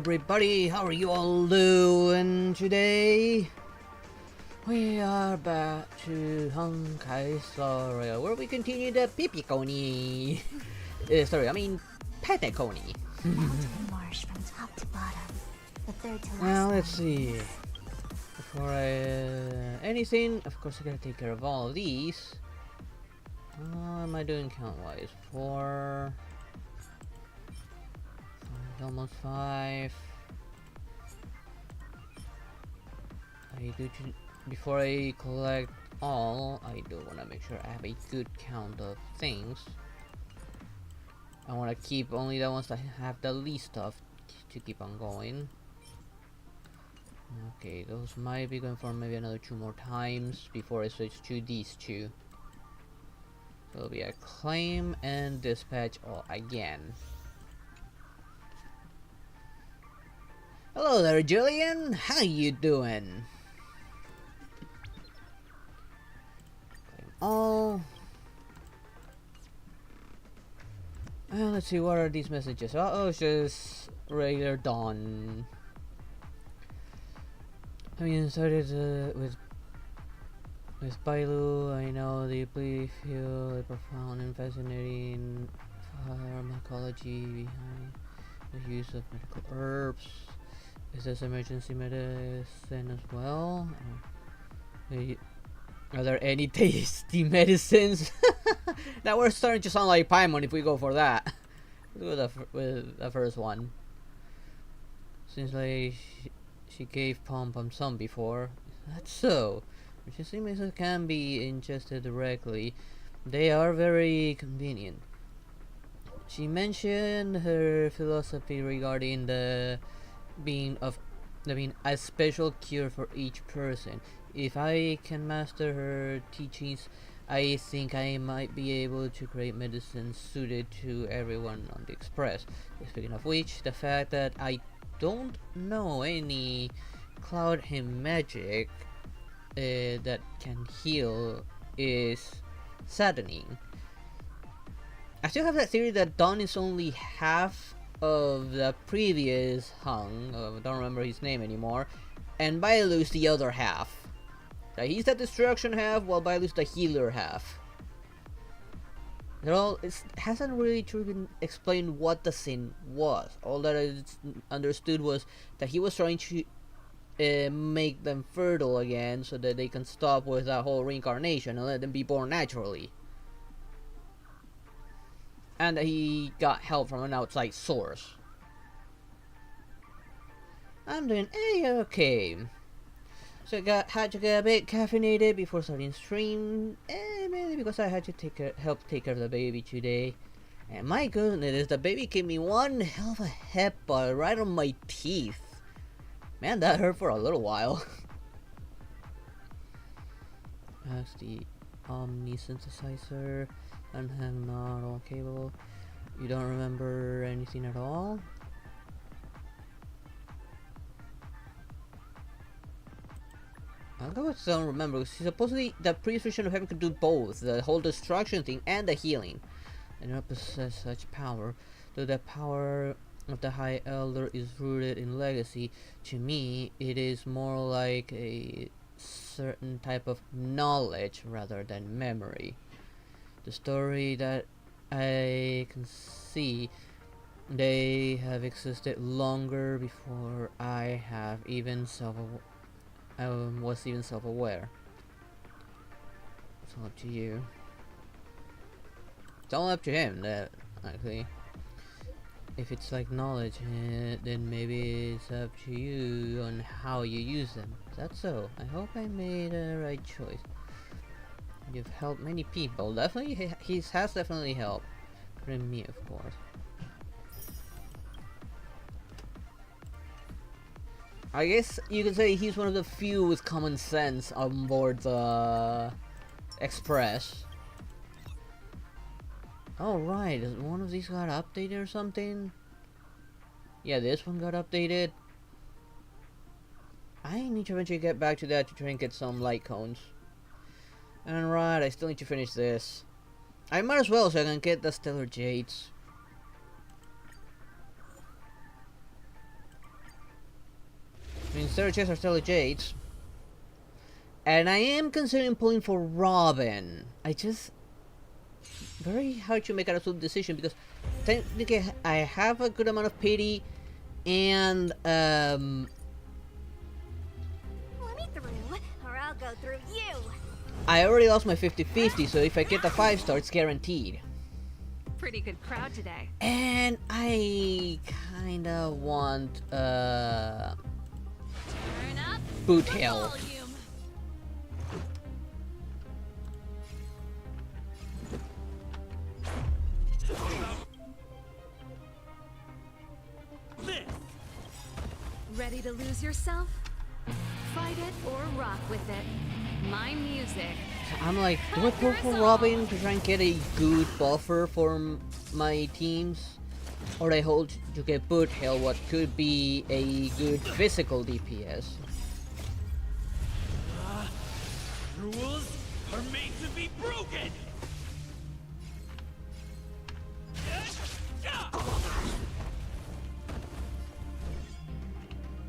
everybody, how are you all doing today? We are back to Honkai Star Rail, where we continue the Pipikoni. Sorry, I mean Petekoni. Marsh from top to bottom. The third to last. Now let's see. Before anything, of course I gotta take care of all of these. How am I doing count-wise? 4. Almost 5. Before I collect all, I do want to make sure I have a good count of things. I want to keep only the ones that have the least of to keep on going. Okay, those might be going for maybe another 2 more times before I switch to these 2. So it'll be a claim and dispatch all again. Hello there, Julian. How you doing? Oh. Let's see, what are these messages? Oh, it's just regular Dawn. I mean, started with Bailu. I know deeply feel a profound and fascinating pharmacology behind the use of medical herbs. Is this emergency medicine as well? Are there any tasty medicines? Now we're starting to sound like Paimon if we go for that. Let's go with the first one. Seems like she gave Pom Pom some before. That's so. Emergency medicines can be ingested directly. They are very convenient. She mentioned her philosophy regarding the being a special cure for each person. If I can master her teachings, I think I might be able to create medicine suited to everyone on the Express. Speaking of which, the fact that I don't know any cloud hymn magic that can heal is saddening. I still have that theory that Dawn is only half of the previous Hung, I don't remember his name anymore, and Bailu's the other half. He's the destruction half, while Bailu's the healer half. It hasn't really truly been explained what the sin was. All that I understood was that he was trying to make them fertile again so that they can stop with that whole reincarnation and let them be born naturally. And he got help from an outside source. I'm doing A-okay. So I had to get a bit caffeinated before starting stream, mainly because I had to help take care of the baby today. And my goodness, the baby gave me one hell of a headbutt right on my teeth. Man, that hurt for a little while. That's the Omni synthesizer. Unhang not all cable. You don't remember anything at all? I'll go with don't remember. Supposedly the previous version of heaven could do both, the whole destruction thing and the healing. I do not possess such power, though the power of the High Elder is rooted in legacy. To me, it is more like a certain type of knowledge rather than memory. The story that I can see, they have existed longer before I have even was even self-aware. It's all up to you. It's all up to him, that actually. If it's like knowledge, then maybe it's up to you on how you use them. That's so. I hope I made a right choice. You've helped many people. Definitely, he has definitely helped. Including me, of course. I guess you could say he's one of the few with common sense on board the Express. Oh right, one of these got updated or something? Yeah, this one got updated. I need to eventually get back to that to try and get some light cones. And right, I still need to finish this. I might as well so I can get the Stellar Jades. Means searches are still legit. And I am considering pulling for Robin. I just very hard to make an absolute decision because technically I have a good amount of pity and Let me through, or I'll go through you. I already lost my 50-50, so if I get the 5-star, it's guaranteed. Pretty good crowd today. And I kinda want Turn up Boot the Hill. volume. Ready to lose yourself? Fight it or rock with it. My music. I'm like, do I pull for Robin to try and get a good buffer for my teams? Or I hold to get Boot Hill, what could be a good physical DPS? Rules are made to be broken!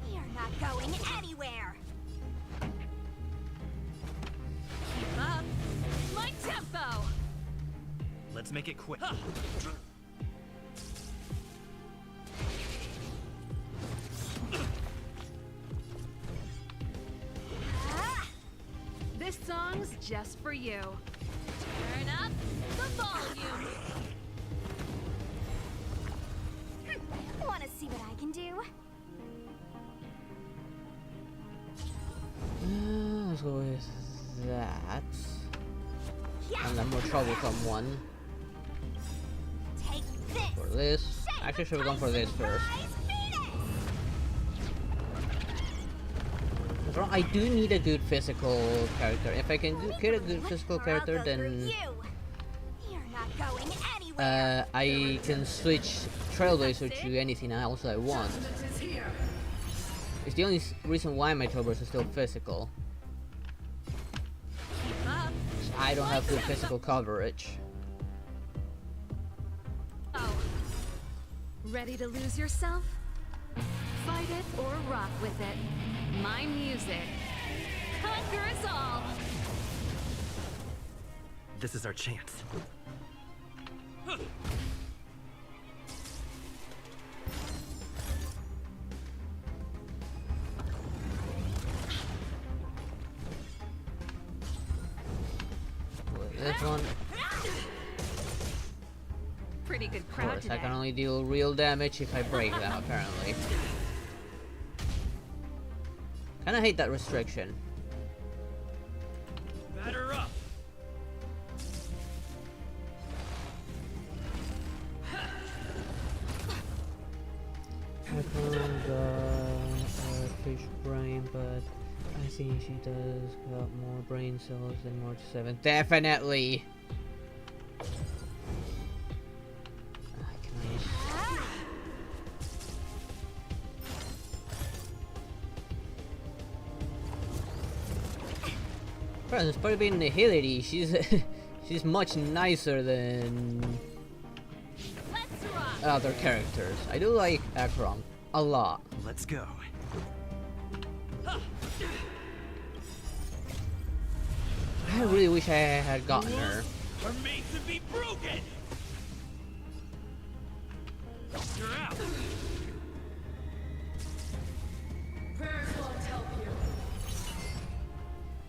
You're not going anywhere. Keep up. My tempo. Let's make it quick. This song's just for you. Turn up the volume. Want to see what I can do? Let's go with that. Yeah. And a more troublesome one. Take this. For this. Actually, should have gone for this first. I do need a good physical character. If I can get a good physical character, then I can switch Trailblazer to anything else I want. It's the only reason why my Trailblazer is still physical. Keep up. I don't have good physical coverage. Oh. Ready to lose yourself? Fight it or rock with it. My music. Conquer us all. This is our chance. With this one, Pretty good of crowd course, today. I can only deal real damage if I break them, apparently. Kinda hate that restriction. Batter up! I found fish brain, but I think she does got more brain cells than March 7th. Definitely! Can I use... Well, despite being the Hillary, she's she's much nicer than Let's rock. other characters. I do like Akron a lot. Let's go. I really wish I had gotten her. Are made to be broken! You're out!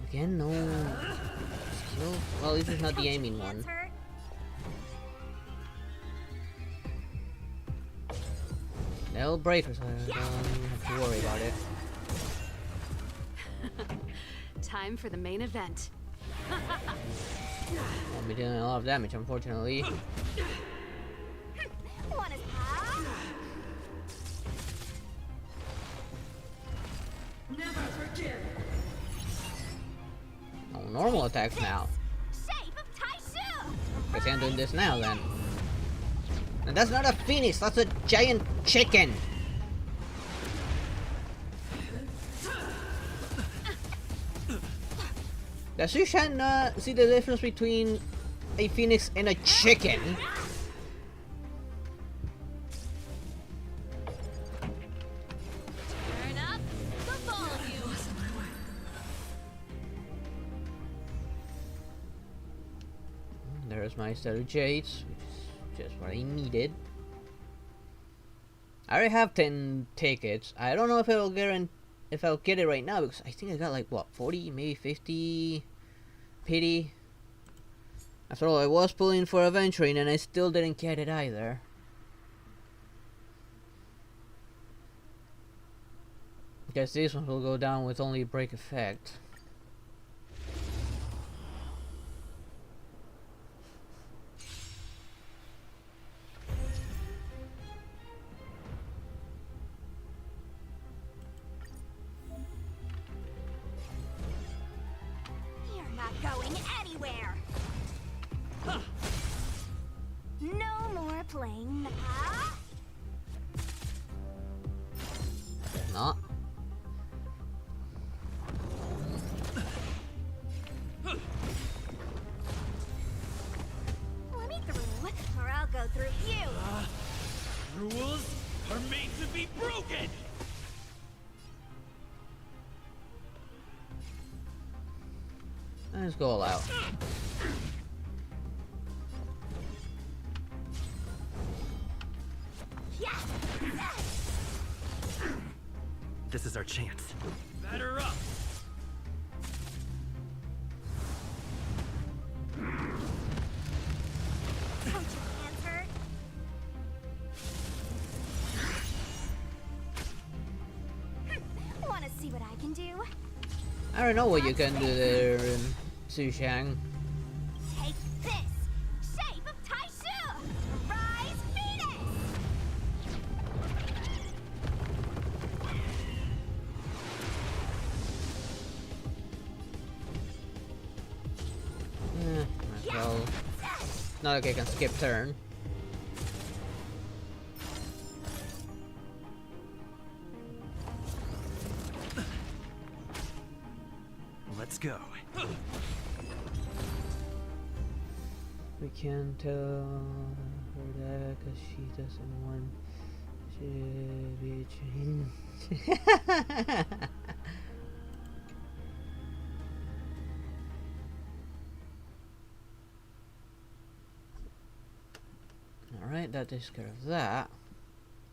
Again, no skill. Well, this is not the aiming one. They'll break her, so I don't have to worry about it. Time for the main event. Won't be doing a lot of damage, unfortunately. Oh, normal attacks now. Guess I'm doing this now then. And that's not a phoenix, that's a giant chicken. Does Sushan see the difference between a phoenix and a chicken? Turn up the There's my Stellar Jades, which is just what I needed. I already have 10 tickets. I don't know if I'll get it right now, because I think I got like what, 40, maybe 50 pity. After all, I was pulling for Adventuring and I still didn't get it either. Guess this one will go down with only break effect. You're not going anywhere. No more playing. Not. Let me through, or I'll go through you. Rules are made to be broken! Let's go all out. This is our chance. Batter up! Don't your hands hurt? Want to see what I can do? I don't know what you can do there, Sushang. Take this! Shape of Taishu! Rise Venus! Well, not like I can skip turn. Let's go. We can't tell her that because she doesn't want to be changed. Alright, that takes care of that.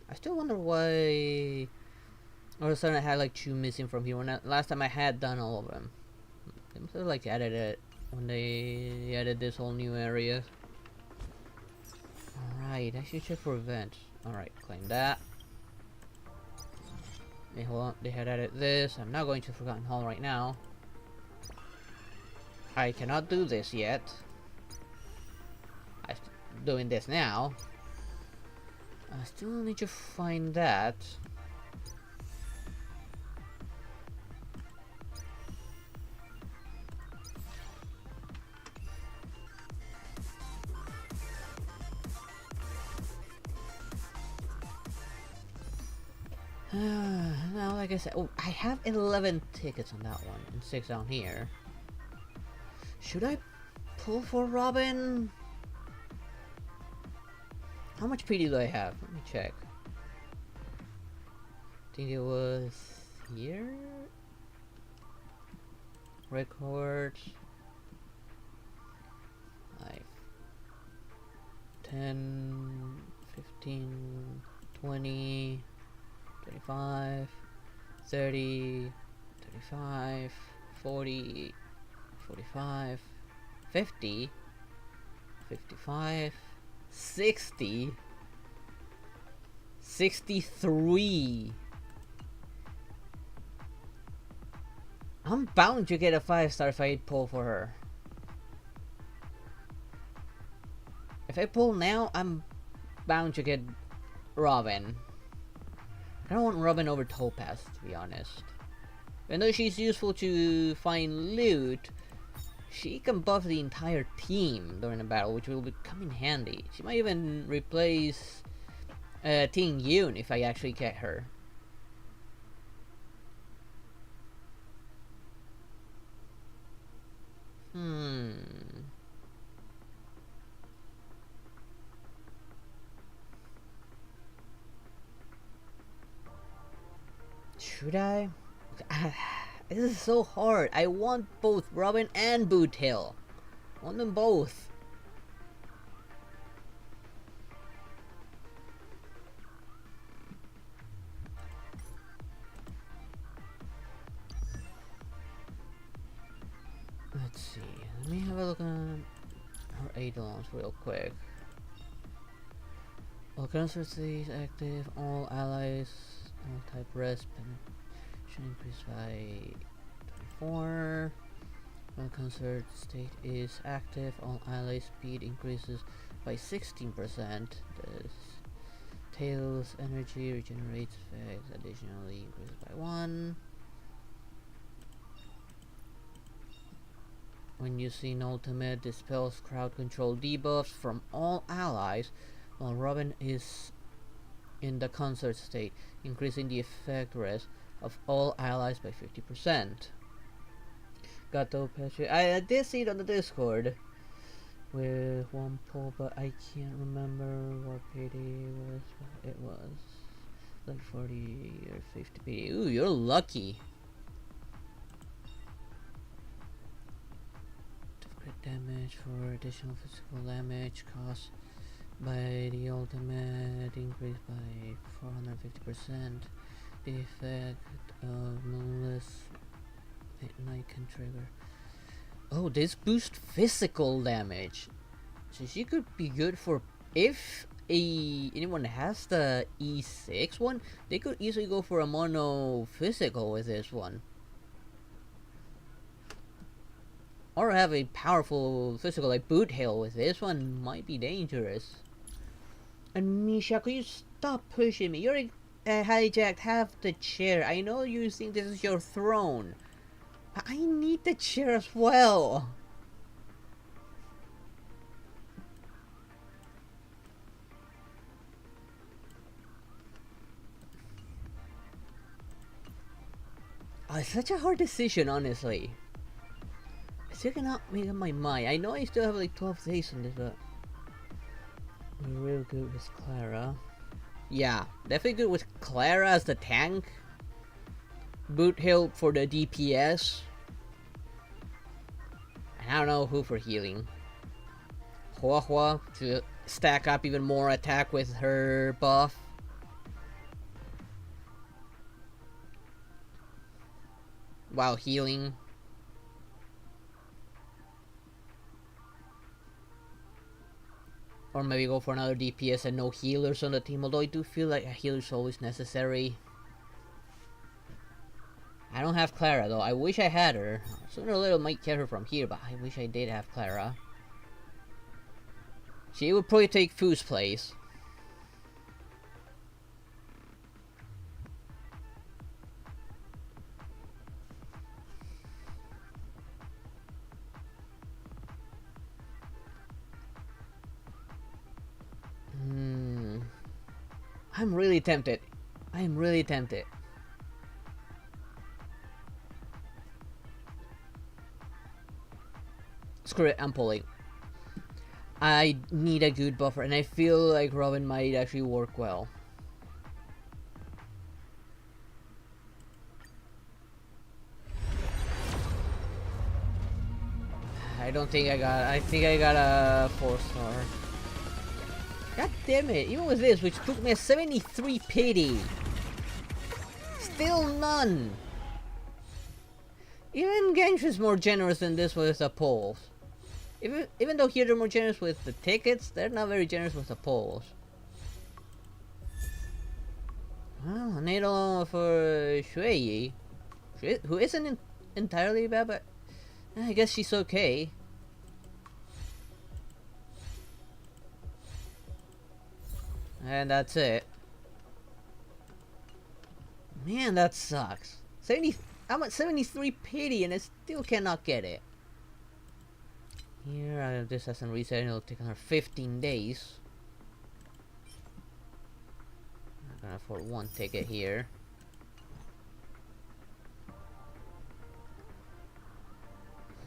I still wonder why all of a sudden I had like 2 missing from here when last time I had done all of them. They must have like added it when they added this whole new area. Alright, I should check for events. Alright, claim that. Hey, hold on, they had added this. I'm not going to Forgotten Hall right now. I cannot do this yet. I'm doing this now. I still need to find that. Now, like I said, oh, I have 11 tickets on that one and 6 down here. Should I pull for Robin? How much PD do I have? Let me check. I think it was here. Records. Like 10, 15, 20. 25, 30, 35, 40, 45, 50, 55, 60, 63. I'm bound to get a 5-star if I pull for her. If I pull now, I'm bound to get Robin. I don't want Robin over Topaz, to be honest. Even though she's useful to find loot, she can buff the entire team during a battle, which will come in handy. She might even replace Ting Yun if I actually get her. Should I? This is so hard. I want both Robin and Boot Hill. I want them both. Eidolons real quick. All concert stays active, all allies, all type rest should increase by 24. When concert state is active, all ally speed increases by 16%. The tail's energy regenerates effects additionally increases by 1. When using ultimate, dispels crowd control debuffs from all allies while Robin is in the concert state, increasing the effect rest of all allies by 50%. Gato Petri. I did see it on the Discord with one poll, but I can't remember what PD was. It was like 40 or 50 PD. Ooh, you're lucky. Crit damage for additional physical damage caused by the ultimate increased by 450%. The effect of Moonless Midnight can trigger. Oh, this boosts physical damage. So she could be good for if anyone has the E6 one, they could easily go for a mono physical with this one. Or have a powerful physical like Boot Hail with this one might be dangerous. And Misha, could you stop pushing me? You're hijacked half the chair. I know you think this is your throne. I need the chair as well. Oh, it's such a hard decision, honestly. I still cannot make up my mind. I know I still have like 12 days on this, but we're real good with Clara. Yeah, definitely good with Clara as the tank. Boot Hill for the DPS. And I don't know who for healing. Hua Hua to stack up even more attack with her buff. While healing. Or maybe go for another DPS and no healers on the team, although I do feel like a healer is always necessary. I don't have Clara though. I wish I had her. Sooner or later I might get her from here, but I wish I did have Clara. She would probably take Fu's place. I'm really tempted. I am really tempted. Screw it, I'm pulling. I need a good buffer, and I feel like Robin might actually work well. I don't think I got. I think I got a 4-star. God damn it! Even with this, which took me a 73 pity, still none. Even Genshin's more generous than this with the polls. Even though here they're more generous with the tickets, they're not very generous with the polls. Well, a needle for Shui, who isn't entirely bad, but I guess she's okay. And that's it. Man, that sucks. I'm at 73 pity and I still cannot get it. Here, this hasn't reset, it'll take another 15 days. I'm gonna afford one ticket here.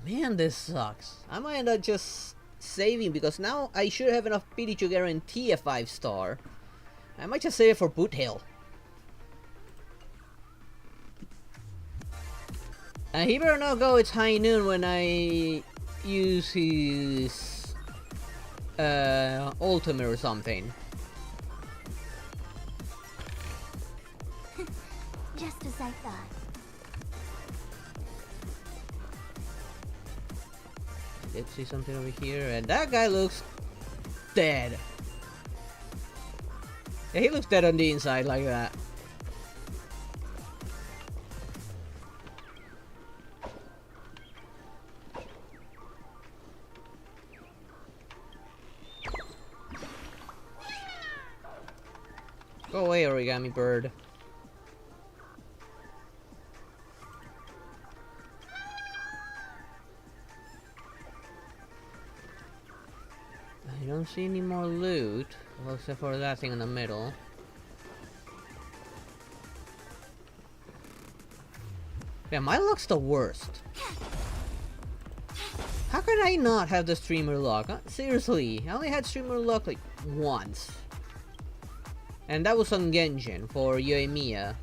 Man, this sucks. I might end up just saving because now I should have enough pity to guarantee a 5-star. I might just save it for Boot Hill. He better not go it's high noon when I use his ultimate or something. Just as I thought. let's see something over here, and that guy looks dead. Yeah, he looks dead on the inside like that. Go away, origami bird. I don't see any more loot, well, except for that thing in the middle. Yeah, my luck's the worst. How can I not have the streamer luck? Seriously, I only had streamer luck like once. And that was on Genshin for Yoimiya.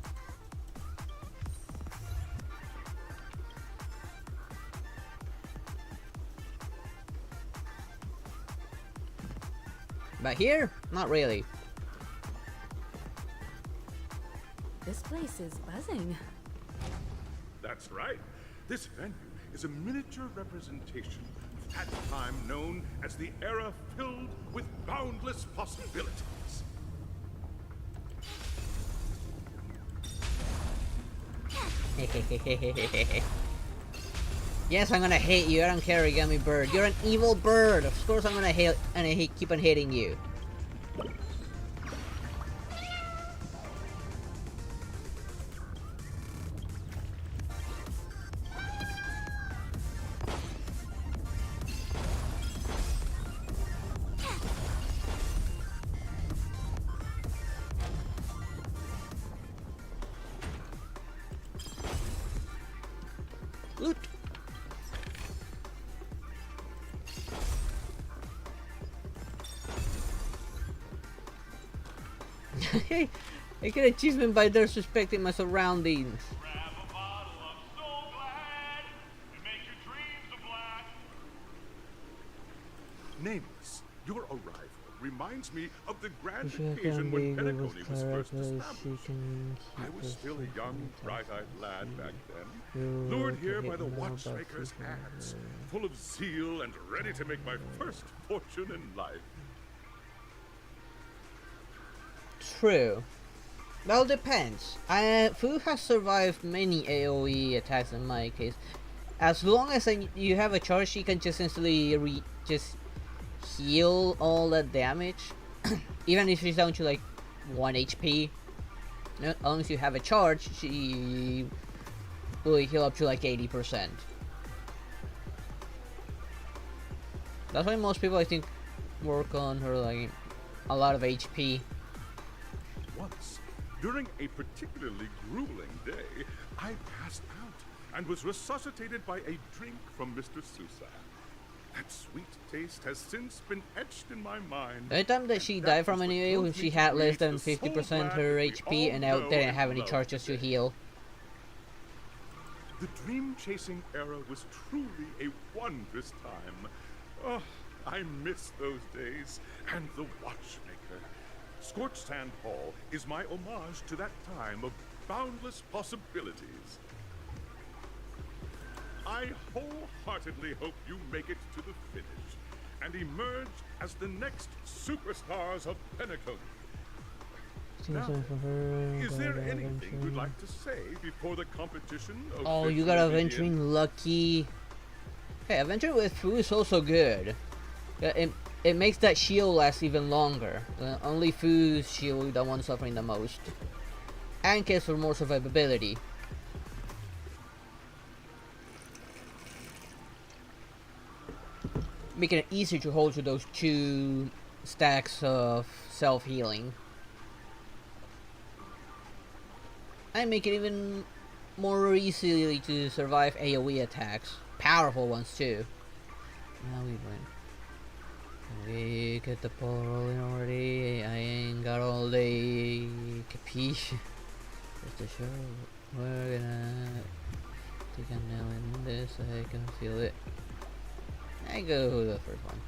But here, not really. This place is buzzing. That's right. This venue is a miniature representation of that time known as the era filled with boundless possibilities. Yes, I'm gonna hate you. I don't care, origami bird. You're an evil bird. Of course, I'm gonna hate and keep on hating you. Loot. I get achievement by disrespecting my surroundings. Grab a bottle of So Glad and make your dreams a blast. Nameless, your arrival reminds me of the grand occasion when Penacony was first established. I was still a young, bright-eyed lad back then, lured here by the watchmaker's hands, full of zeal and ready to make my first fortune in life. True. Well, depends. Fu has survived many AoE attacks in my case. As long as you have a charge, she can just instantly just heal all that damage. Even if she's down to like 1 HP. As long as you have a charge, she will heal up to like 80%. That's why most people, I think, work on her like a lot of HP. Once, during a particularly grueling day, I passed out and was resuscitated by a drink from Mr. Susa. That sweet taste has since been etched in my mind. The time that she died from an AoE when she had less than 50% her HP and now didn't have any charges to heal. The dream-chasing era was truly a wondrous time. Oh, I miss those days and the watchmaker. Scorched Sand Hall is my homage to that time of boundless possibilities. I wholeheartedly hope you make it to the finish and emerge as the next superstars of Penacony. Now, is there anything you'd like to say before the competition? Oh, you got Aventuring Lucky. Hey, Adventuring with Fu is also good. It makes that shield last even longer. Only Fu's shield is the one suffering the most. And gives for more survivability. Making it easier to hold to those 2 stacks of self-healing. And make it even more easily to survive AoE attacks. Powerful ones too. Now we win. We get the ball rolling already. I ain't got all day. Capiche? Just to show we're gonna take a nail in this. I can feel it. I go the first one.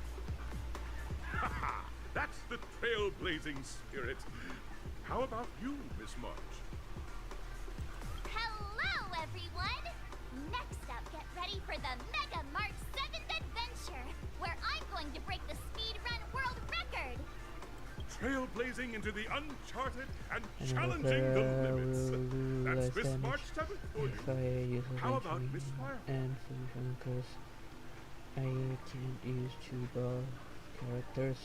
Haha! That's the trailblazing spirit. How about you, Miss March? Hello, everyone! Next up, get ready for the Mega March 7th Adventure! adventure where I'm going to break the speedrun world record. Trailblazing into the uncharted and challenging the limits. That's Miss March 7th for you. How about Miss Fire? And because I can't use tuber characters.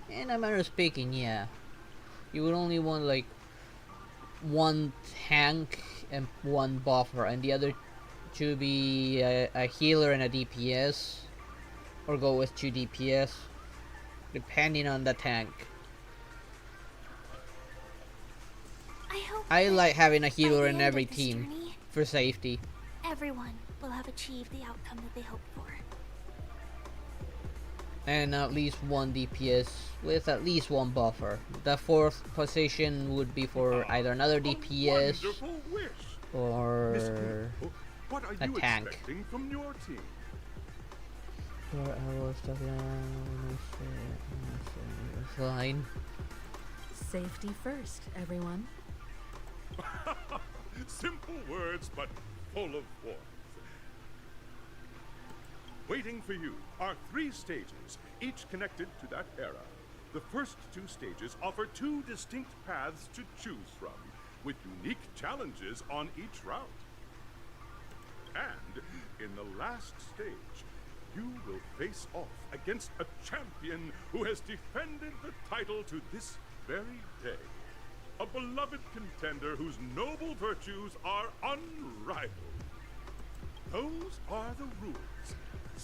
In a manner of speaking, yeah. You would only want like one tank and one buffer, and the other to be a healer and a DPS, or go with 2 DPS, depending on the tank. I like having a healer in every team for safety. Everyone will have achieved the outcome that they hoped for. And at least one DPS with at least one buffer. The 4th position would be for either another DPS or what are a you tank. expecting from your team? Fine. Safety first, everyone. Simple words, but full of warmth. Waiting for you are 3 stages, each connected to that era. The first 2 stages offer 2 distinct paths to choose from, with unique challenges on each route. And in the last stage, you will face off against a champion who has defended the title to this very day. A beloved contender whose noble virtues are unrivaled. Those are the rules.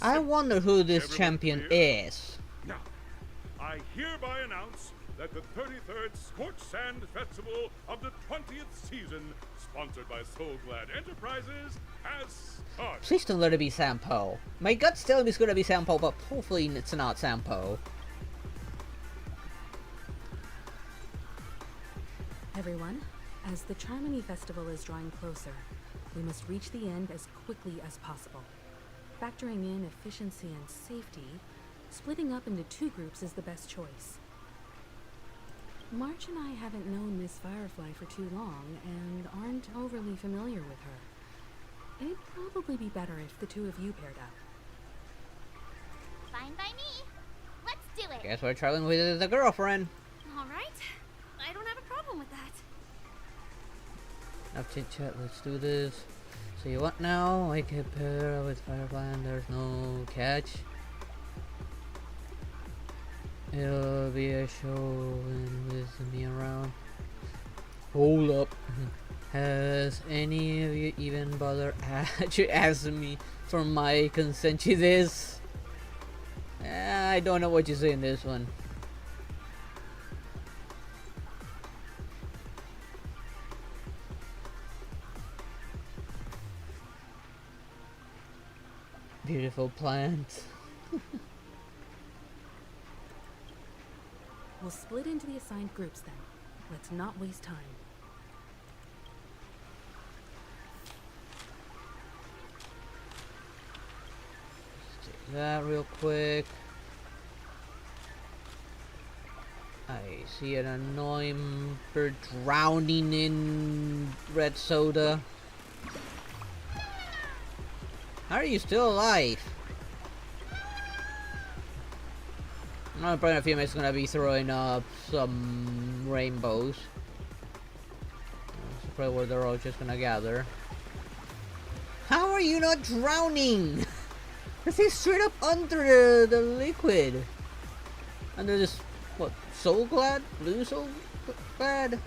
I wonder who this Everyone champion clear? is. Now, I hereby announce that the 33rd Scorch Sand Festival of the 20th season, sponsored by Soul Glad Enterprises, has started. Please don't let it be Sampo. My gut's telling me it's gonna be Sampo, but hopefully it's not Sampo. Everyone, as the Charmony Festival is drawing closer, we must reach the end as quickly as possible. Factoring in efficiency and safety, splitting up into 2 groups is the best choice. March and I haven't known Miss Firefly for too long and aren't overly familiar with her. It'd probably be better if the 2 of you paired up. Fine by me. Let's do it. Guess we're traveling with the girlfriend. All right. I don't have a problem with that. Enough chit chat, let's do this. So you what now? I can pair up with Firefly and there's no catch. It'll be a show and with me around. Hold up. Has any of you even bothered to ask me for my consent to this? I don't know what you say in this one. Beautiful plant. We'll split into the assigned groups then. Let's not waste time. Let's take that real quick. I see an annoying bird drowning in red soda. How are you still alive? I'm probably in a few minutes gonna be throwing up some rainbows. That's probably where they're all just gonna gather. How are you not drowning? They're straight up under the liquid. Under this, what, Soul Glad? Blue Soul Glad?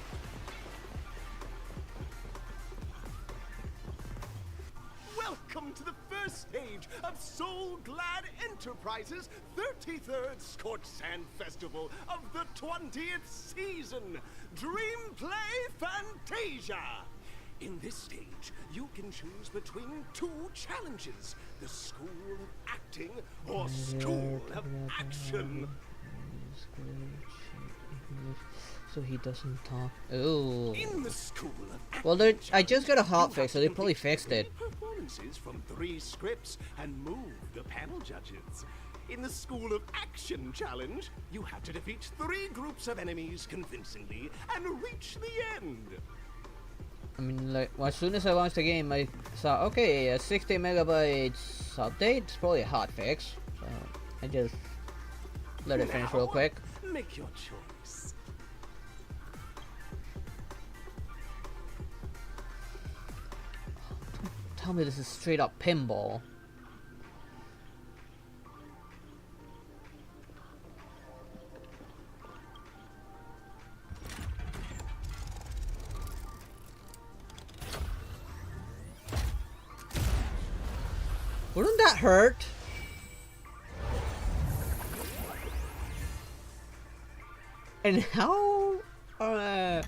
Welcome to the first stage of Soul Glad Enterprises' 33rd Scorch Sand Festival of the 20th season, Dream Play Fantasia. In this stage, you can choose between 2 challenges, the School of Acting or School of Action. So he doesn't talk. Oh. In the School of Action Well, I just got a challenge, hotfix, so they probably fixed it. Performances from 3 scripts and move the panel judges. In the School of Action challenge, you have to defeat 3 groups of enemies convincingly and reach the end. I mean, like, as soon as I launched the game, I saw, okay, a 60 megabytes update. It's probably a hotfix. So I just let it finish real quick. Make your choice. Tell me this is straight up pinball. Wouldn't that hurt? And how are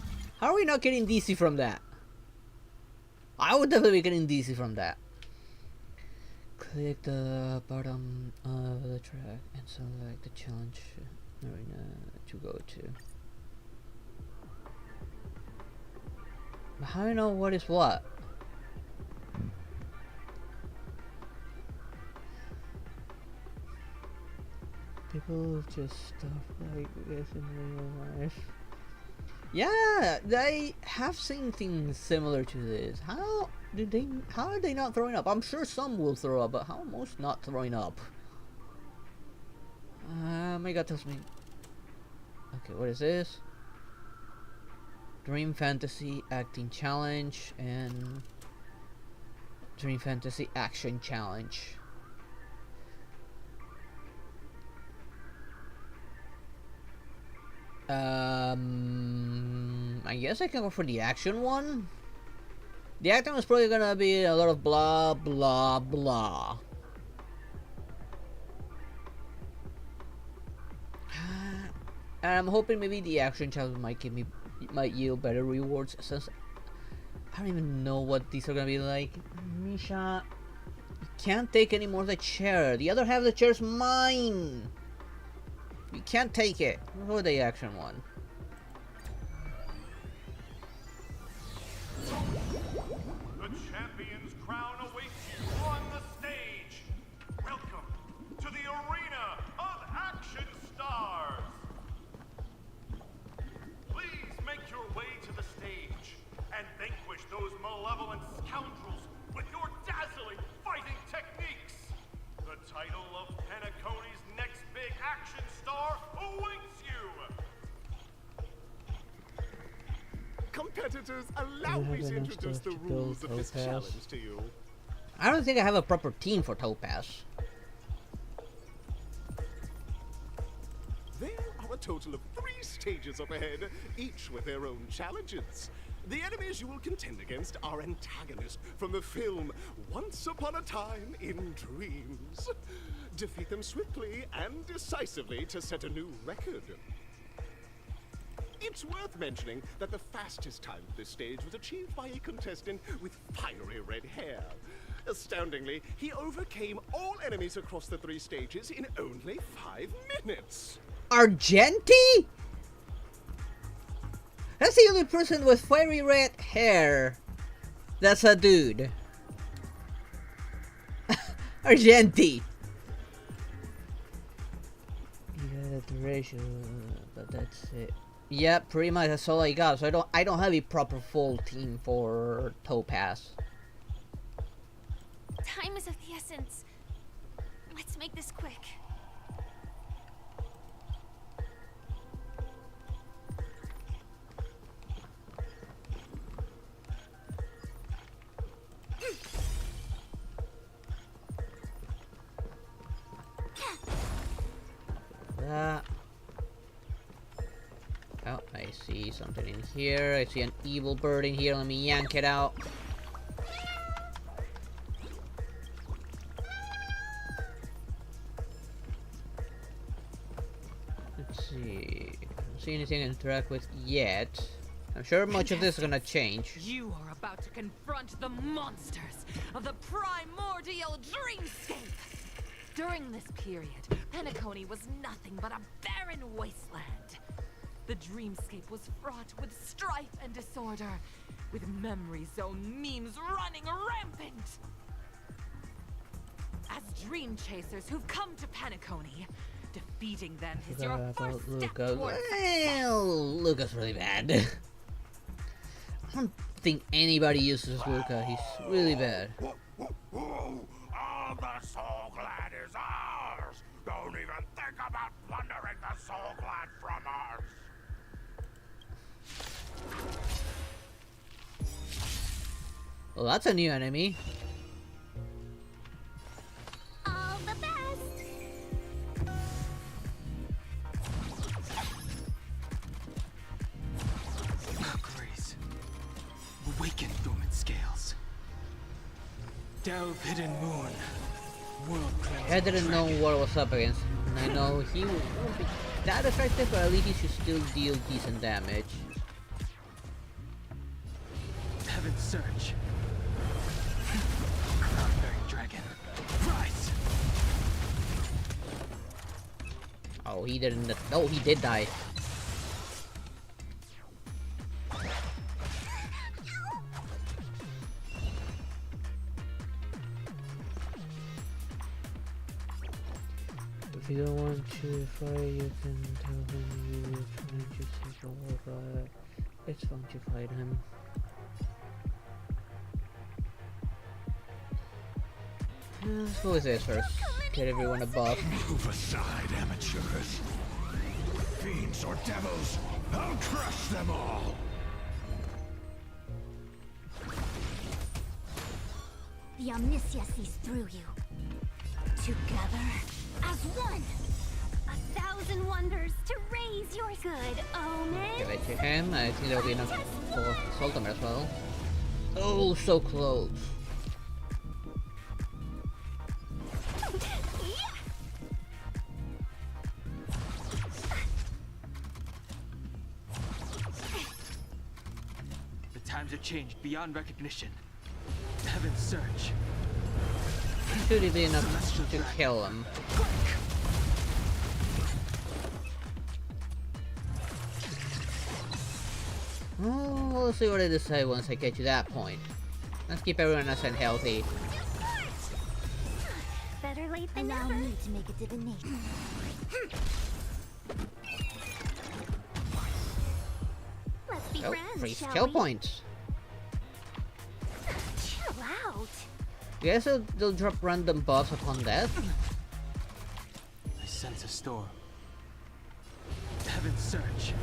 we not getting DC from that? I would definitely be getting DC from that. Click the bottom of the track and select the challenge arena to go to. But how do you know what is what? People just stuff like this in real life. Yeah, they have seen things similar to this. How are they not throwing up? I'm sure some will throw up, but how are most not throwing up? My God tells me. Okay, what is this? Dream Fantasy Acting Challenge and Dream Fantasy Action Challenge. I guess I can go for the action one. The action is probably gonna be a lot of blah blah blah. And I'm hoping maybe the action challenge might yield better rewards, since I don't even know what these are gonna be like. Misha, you can't take any more of the chair. The other half of the chair is mine. You can't take it. Go with the action one. The champion's crown awaits you on the stage. Welcome to the arena of action stars. Please make your way to the stage and vanquish those malevolent scoundrels with your dazzling fighting techniques. The title of Penacony's next big action star awaits you. Competitors, allow me to introduce the rules of this challenge to you. I don't think I have a proper team for Topaz. There are a total of 3 stages up ahead, each with their own challenges. The enemies you will contend against are antagonists from the film Once Upon a Time in Dreams. Defeat them swiftly and decisively to set a new record. It's worth mentioning that the fastest time of this stage was achieved by a contestant with fiery red hair. Astoundingly, he overcame all enemies across the 3 stages in only 5 minutes. Argenti? That's the only person with fiery red hair. That's a dude. Argenti. Yeah, the ratio, but that's it. Yeah, pretty much that's all I got. So I don't have a proper full team for Topaz. Time is of the essence. Let's make this quick. That. Oh, I see something in here. I see an evil bird in here. Let me yank it out. Let's see. I don't see anything to interact with yet. I'm sure much of this is gonna change. You are about to confront the monsters of the primordial dreamscape. During this period, Penacony was nothing but a barren wasteland. The dreamscape was fraught with strife and disorder, with memory zone memes running rampant. As dream chasers who've come to Penacony, defeating them is your first step towards success. Well, Luca's really bad. I don't think anybody uses Luca. He's really bad. All the soul glad is ours. Soul Glad from us. Well, that's a new enemy. All the best! Grace. Awaken dormant scales. Delve hidden moon. World cleansing I didn't know dragon. what was up against. And I know he won't be that effective, but at least he should still deal decent damage. Heaven's Surge. Cloud-bearing dragon. Rise! Oh, he didn't. No, he did die. If you don't want to fight, you can tell him you will try to take over. It's fun to fight him. Let's go with this first. Get everyone a buff. Move aside, amateurs. Fiends or devils, I'll crush them all. The Omniscia sees through you. Together as one. 1,000 wonders to raise your good omen. Give it to him. I think that'll be enough for his ultimate as well. Oh, so close. The times have changed beyond recognition. Heaven's Surge. Should be enough to kill him. Oh, we'll see what I decide once I get to that point. Let's keep everyone nice and healthy. Better late than never. Allow me to make a divination. Let's be Oh, friends, free shall skill we? points. Chill out. Yes, they'll drop random buffs upon death. I sense a storm. Heaven's Surge.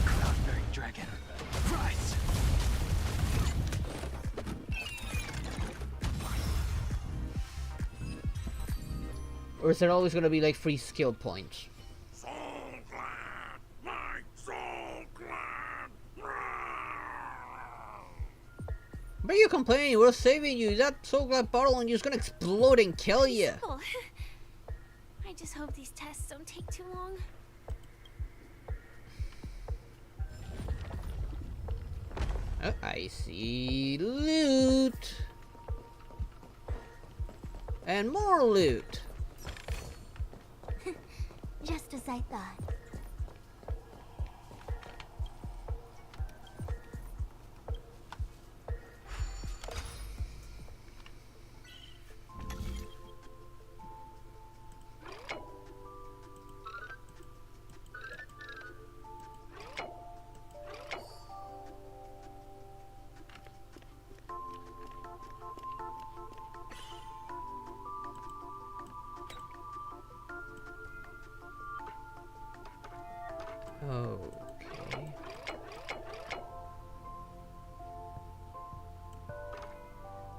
Cloud-bearing dragon. Rise! Or is there always gonna be like free skill points? Soul Glad, my Soul Glad. But you complaining? We're saving you. That Soul Glad bottle and you're just gonna explode and kill you. Simple. I just hope these tests don't take too long. Oh, I see loot. And more loot. Just as I thought. Okay.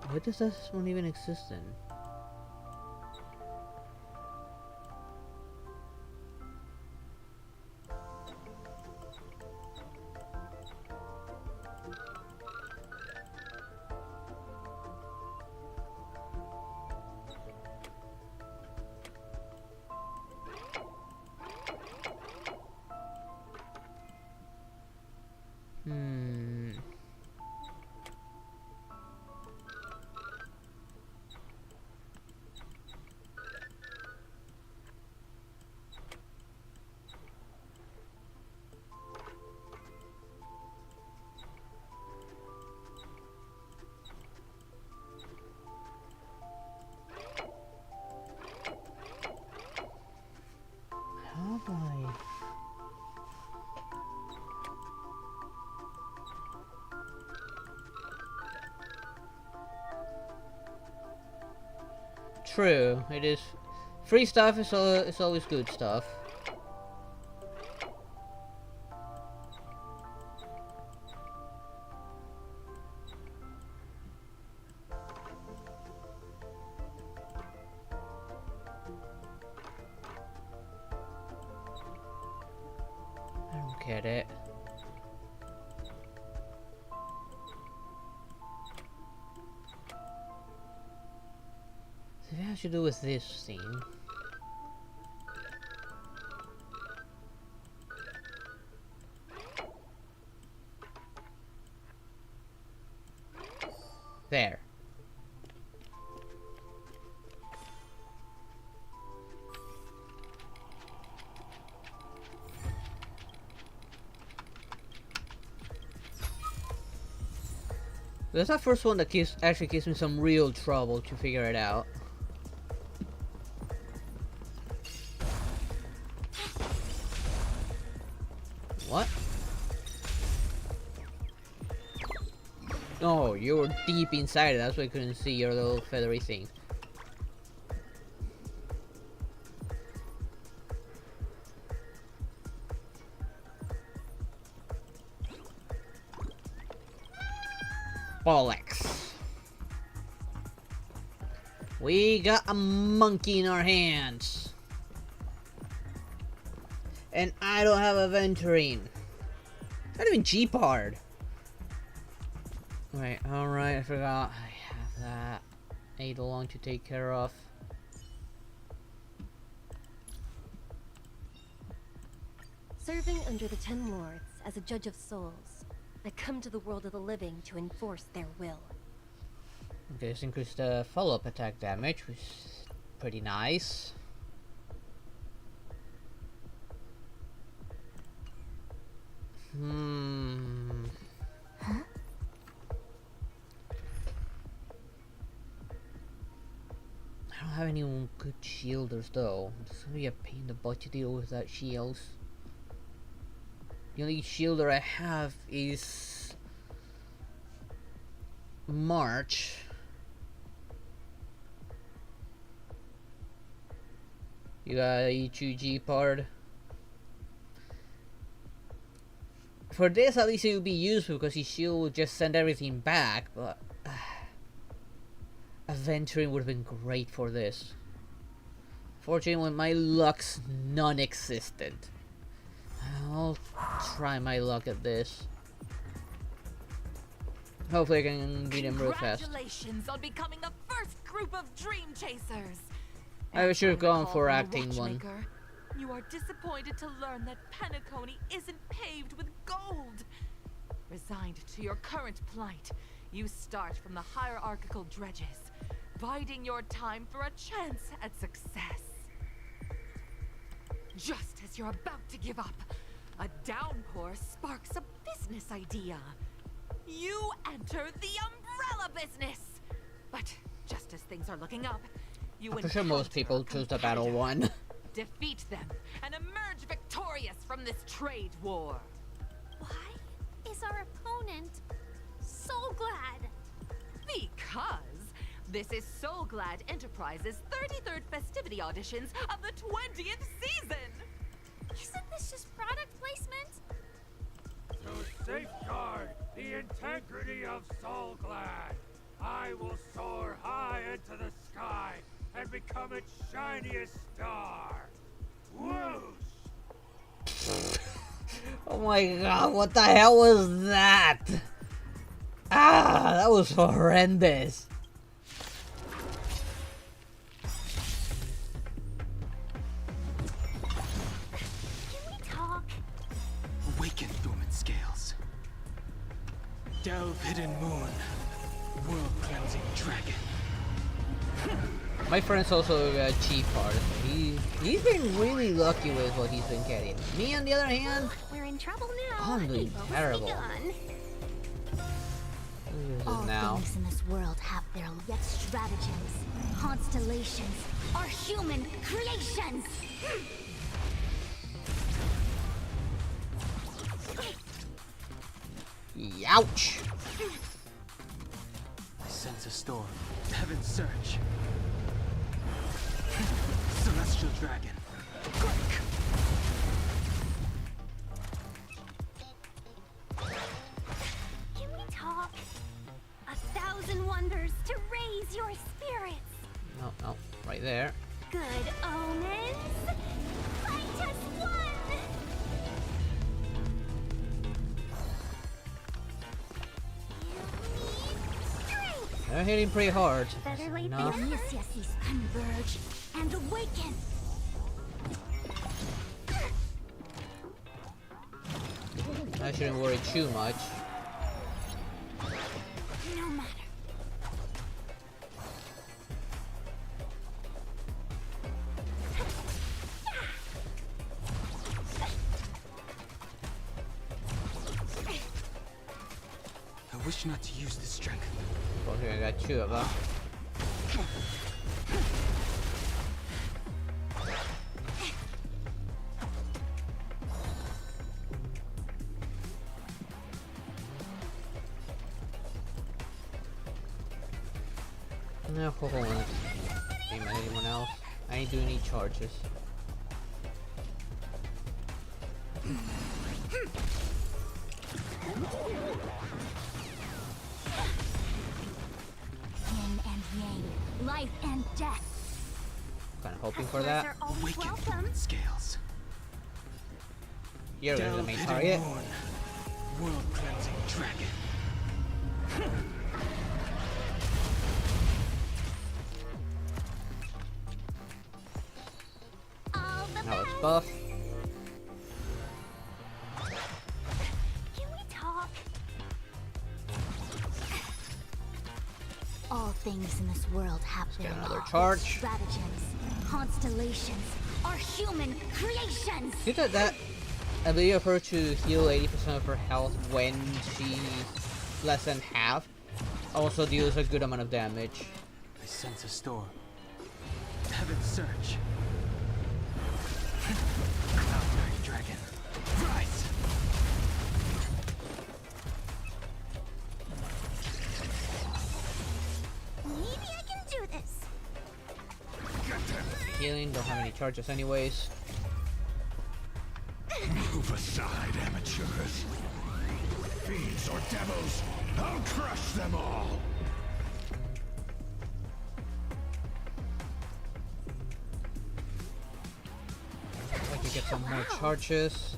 What does this one even exist in? How do I... True, it is. Free stuff is always good stuff. to do with this scene? There. That's the first one that actually gives me some real trouble to figure it out. What? Oh, you were deep inside it. That's why I couldn't see your little feathery thing. Bollocks. We got a monkey in our hands. And I don't have a venturing. Not even G-Pard. Wait, alright, I forgot. I have that Eidolon to take care of. Serving under the 10 Lords as a judge of souls that come to the world of the living to enforce their will. Okay, let's increase the follow-up attack damage, which is pretty nice. Huh? I don't have any good shielders though. It's gonna be a pain in the butt to deal with that shields. The only shielder I have is March. You got E2 G-Pard. For this, at least it would be useful because his shield would just send everything back, but Aventuring would have been great for this. Fortunately, my luck's non-existent. I'll try my luck at this. Hopefully I can beat him real fast. Congratulations on becoming the first group of dream chasers. I should have gone for Recall acting the one. Watchmaker, you are disappointed to learn that Penacony isn't paved with gold. Resigned to your current plight, you start from the hierarchical dredges, biding your time for a chance at success. Just as you're about to give up, a downpour sparks a business idea. You enter the umbrella business. But just as things are looking up, you I'm sure most people choose the battle one. defeat them and emerge victorious from this trade war. Why is our opponent so glad? Because this is So Glad Enterprises' 33rd festivity auditions of the 20th season. Isn't this just product placement? To safeguard the integrity of Soul Glad, I will soar high into the sky and become its shiniest star. Whoosh! Oh my god, what the hell was that? Ah, that was horrendous. Can we talk? Awaken dormant scales. Delve hidden moon. World cleansing dragon. My friend's also a G-Pard. He's been really lucky with what he's been getting. Me, on the other hand, We're in trouble now. I'm doing Evo's terrible. begun. All now. Things in this world have their yet stratagems. Constellations are human creations. Ouch! I sense a storm. Heaven's surge. Celestial dragon. Quick! Can we talk? 1,000 wonders to raise your spirits. No, no, right there. Good omens. Fight as one. You need strength. They're hitting pretty hard. Better late than Enough. omnisciences converge and awaken. I shouldn't worry too much. No matter. I wish not to use this strength. Well, here I got two of them. No, hold on. Anyone else? I ain't doing any charges. Yin and yang, life and death. Kind of hoping for that. Are always Awaken welcome. dormant scales. You're gonna be the Delve main hidden target. moon. World cleansing dragon. All the Now it's best. buff. Can we talk? All things in this world have their get another laws, charge. stratagems, constellations, are human creations. See that ability of her to heal 80% of her health when she's less than half also deals a good amount of damage. I sense a storm. Heaven's surge. Cloud dragon. Rise! Maybe I can do this. Healing, don't have any charges anyways. Move aside, amateurs. Fiends or devils, I'll crush them all. I could get some more charges.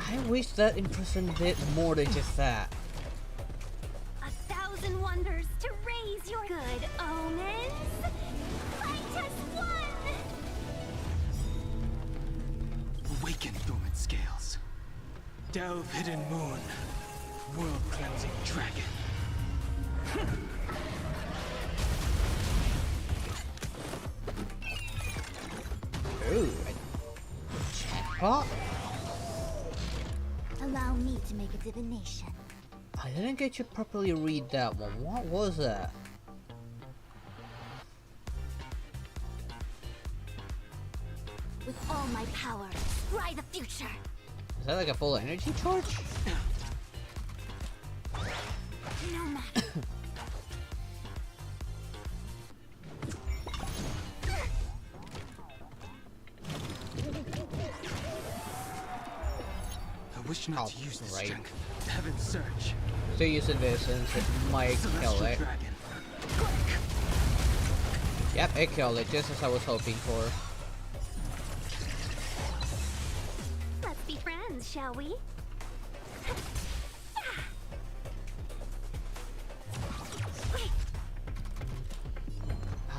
I wish that Imprison did more than just that. 1,000 wonders to raise your good omens. Fight as one. Awaken dormant scales. Delve hidden moon. World cleansing dragon. Ooh, a jackpot? Allow me to make a divination. I didn't get to properly read that one. What was that? With all my power, scry the future. Is that like a full energy charge? No matter. I wish not Oh, to use this right. strength. Heaven's surge. Still using this since it might kill Celestial it. dragon. Yep, it killed it, just as I was hoping for. Let's be friends, shall we?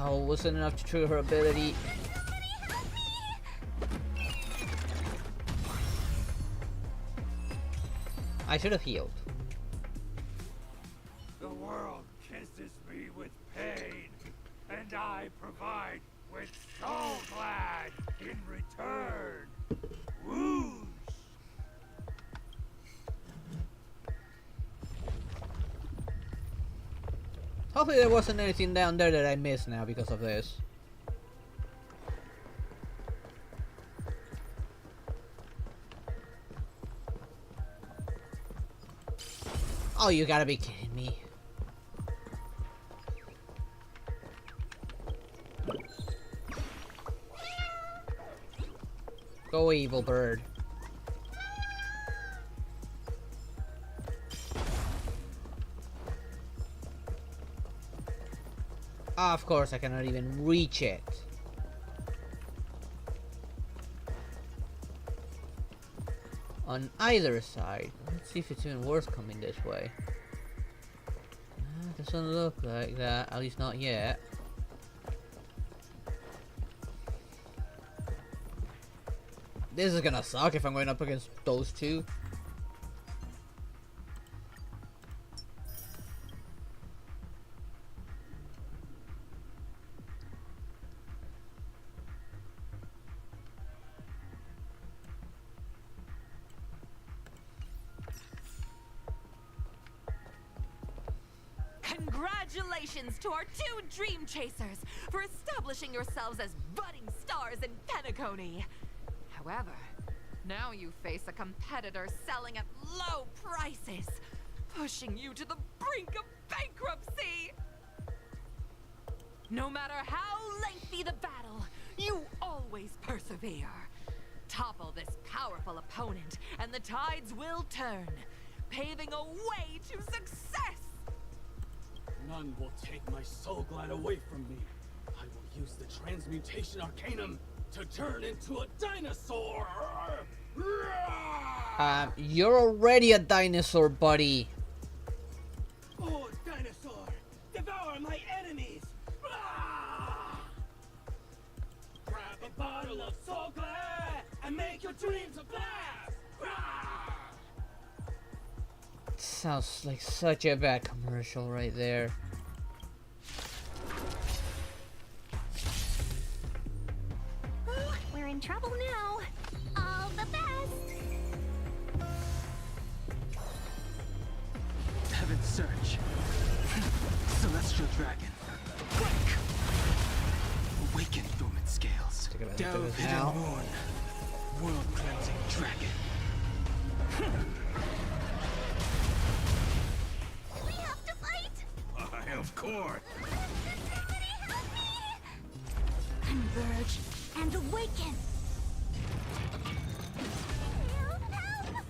Oh, wasn't enough to trigger her ability. I should have healed. The world kisses me with pain, and I provide with Soul Glad in return. Whoosh! Hopefully there wasn't anything down there that I missed now because of this. Oh, you gotta be kidding me. Go evil bird. Of course, I cannot even reach it. On either side. Let's see if it's even worth coming this way. Doesn't look like that, at least not yet. This is gonna suck if I'm going up against those two. Congratulations to our two dream chasers for establishing yourselves as budding stars in Penacony. However, now you face a competitor selling at low prices, pushing you to the brink of bankruptcy. No matter how lengthy the battle, you always persevere. Topple this powerful opponent, and the tides will turn, paving a way to success. None will take my soul glide away from me. I will use the transmutation arcanum to turn into a dinosaur! You're already a dinosaur, buddy. Oh, dinosaur! Devour my enemies! Grab a bottle of soul glad and make your dreams a blast! Sounds like such a bad commercial right there. We're in trouble now. All the best. Heaven's Search. Celestial Dragon. Quick! Awaken dormant scales. Take a look at Delve this hidden now. moon. World cleansing dragon. Do we have to fight? Of course. Somebody help me! Converge and awaken. Help, help!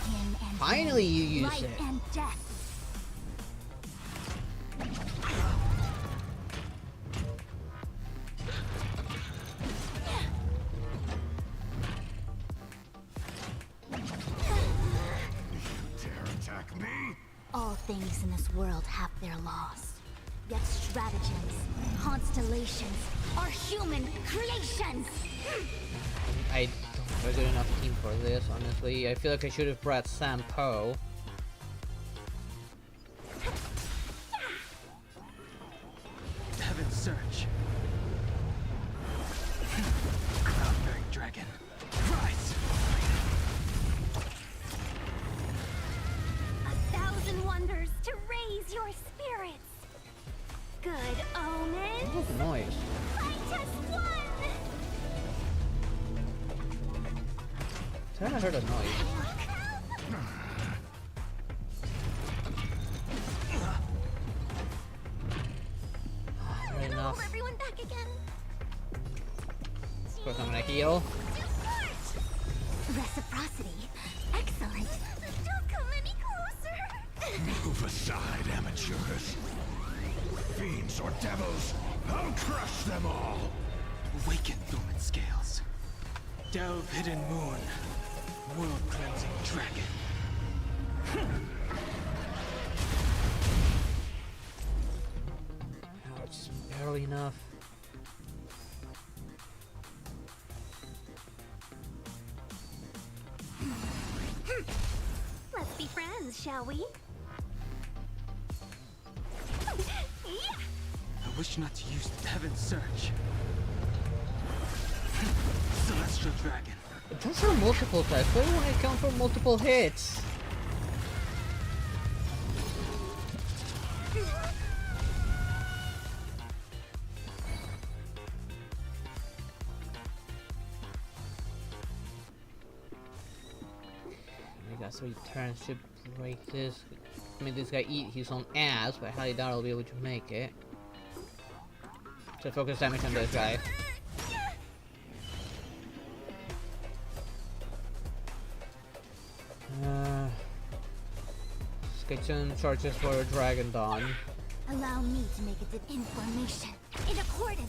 Yin and Finally, yang, you use life it. and death. Dare attack me? All things in this world have their laws. Yet stratagems, constellations are human creations! I don't have a good enough team for this, honestly. I feel like I should have brought Sam Poe. Heaven's Search. Cloud-bearing dragon. Rise! 1,000 wonders to raise your spirits! Good omens! What's the noise? Fight as one! I haven't heard a noise. Right enough. Hold everyone back again. Of course I'm gonna heal. Reciprocity. Excellent. Don't come any closer. Move aside, amateurs. Fiends or devils, I'll crush them all. Awaken dormant scales. Delve hidden moon. World cleansing dragon. Oh, it's barely enough. Let's be friends, shall we? Yeah. I wish not to use Heaven's Search. Celestial dragon. It does have multiple types. Why won't it count for multiple hits? We got 3 turns to break this. I mean, this guy eat his own ass, but I highly doubt I'll be able to make it. So focus damage on this guy. Sketchum charges for Dragon Dawn. Allow me to make it in formation, in accordance.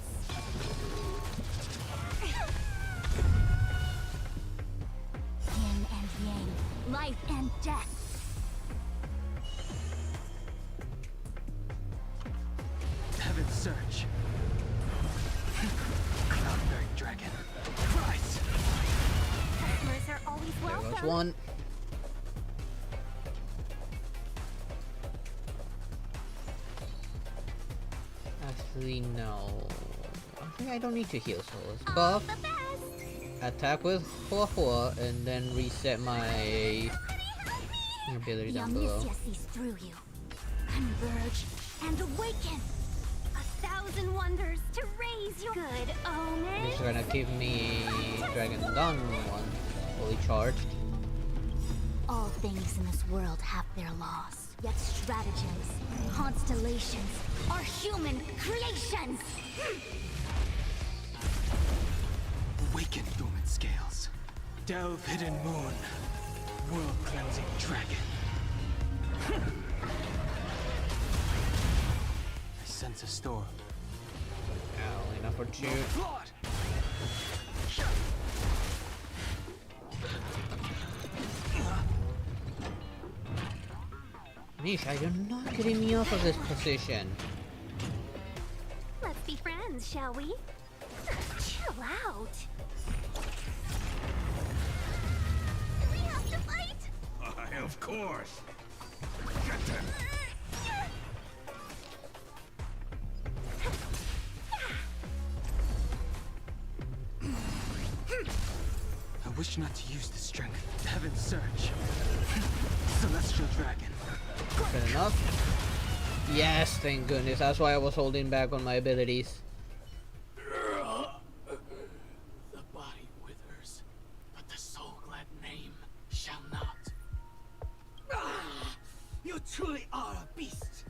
Yin and yang, life and death. search. Cloud-bearing dragon. Rise! Customers are always There welcome. goes one. Actually, no. I think I don't need to heal, so let's All buff, the best. attack with Hua Hua, and then reset my ability The down below. Omniscia sees through you. Converge and awaken. 1,000 wonders to raise your good omen. It's gonna give me Dragon Dawn one, fully charged. All things in this world have their laws, yet stratagems, constellations are human creations. Awaken dormant scales. Delve hidden moon. World cleansing dragon. I sense a storm. Ow, enough for two. Blood! Nisha, you're not getting me off of this position. Let's be friends, shall we? Chill out. Do we have to fight? Of course. Get them. I wish not to use the strength. Heaven's search. Celestial dragon. Good enough. Yes, thank goodness. That's why I was holding back on my abilities. The body withers, but the soul-glad name shall not. You truly are a beast,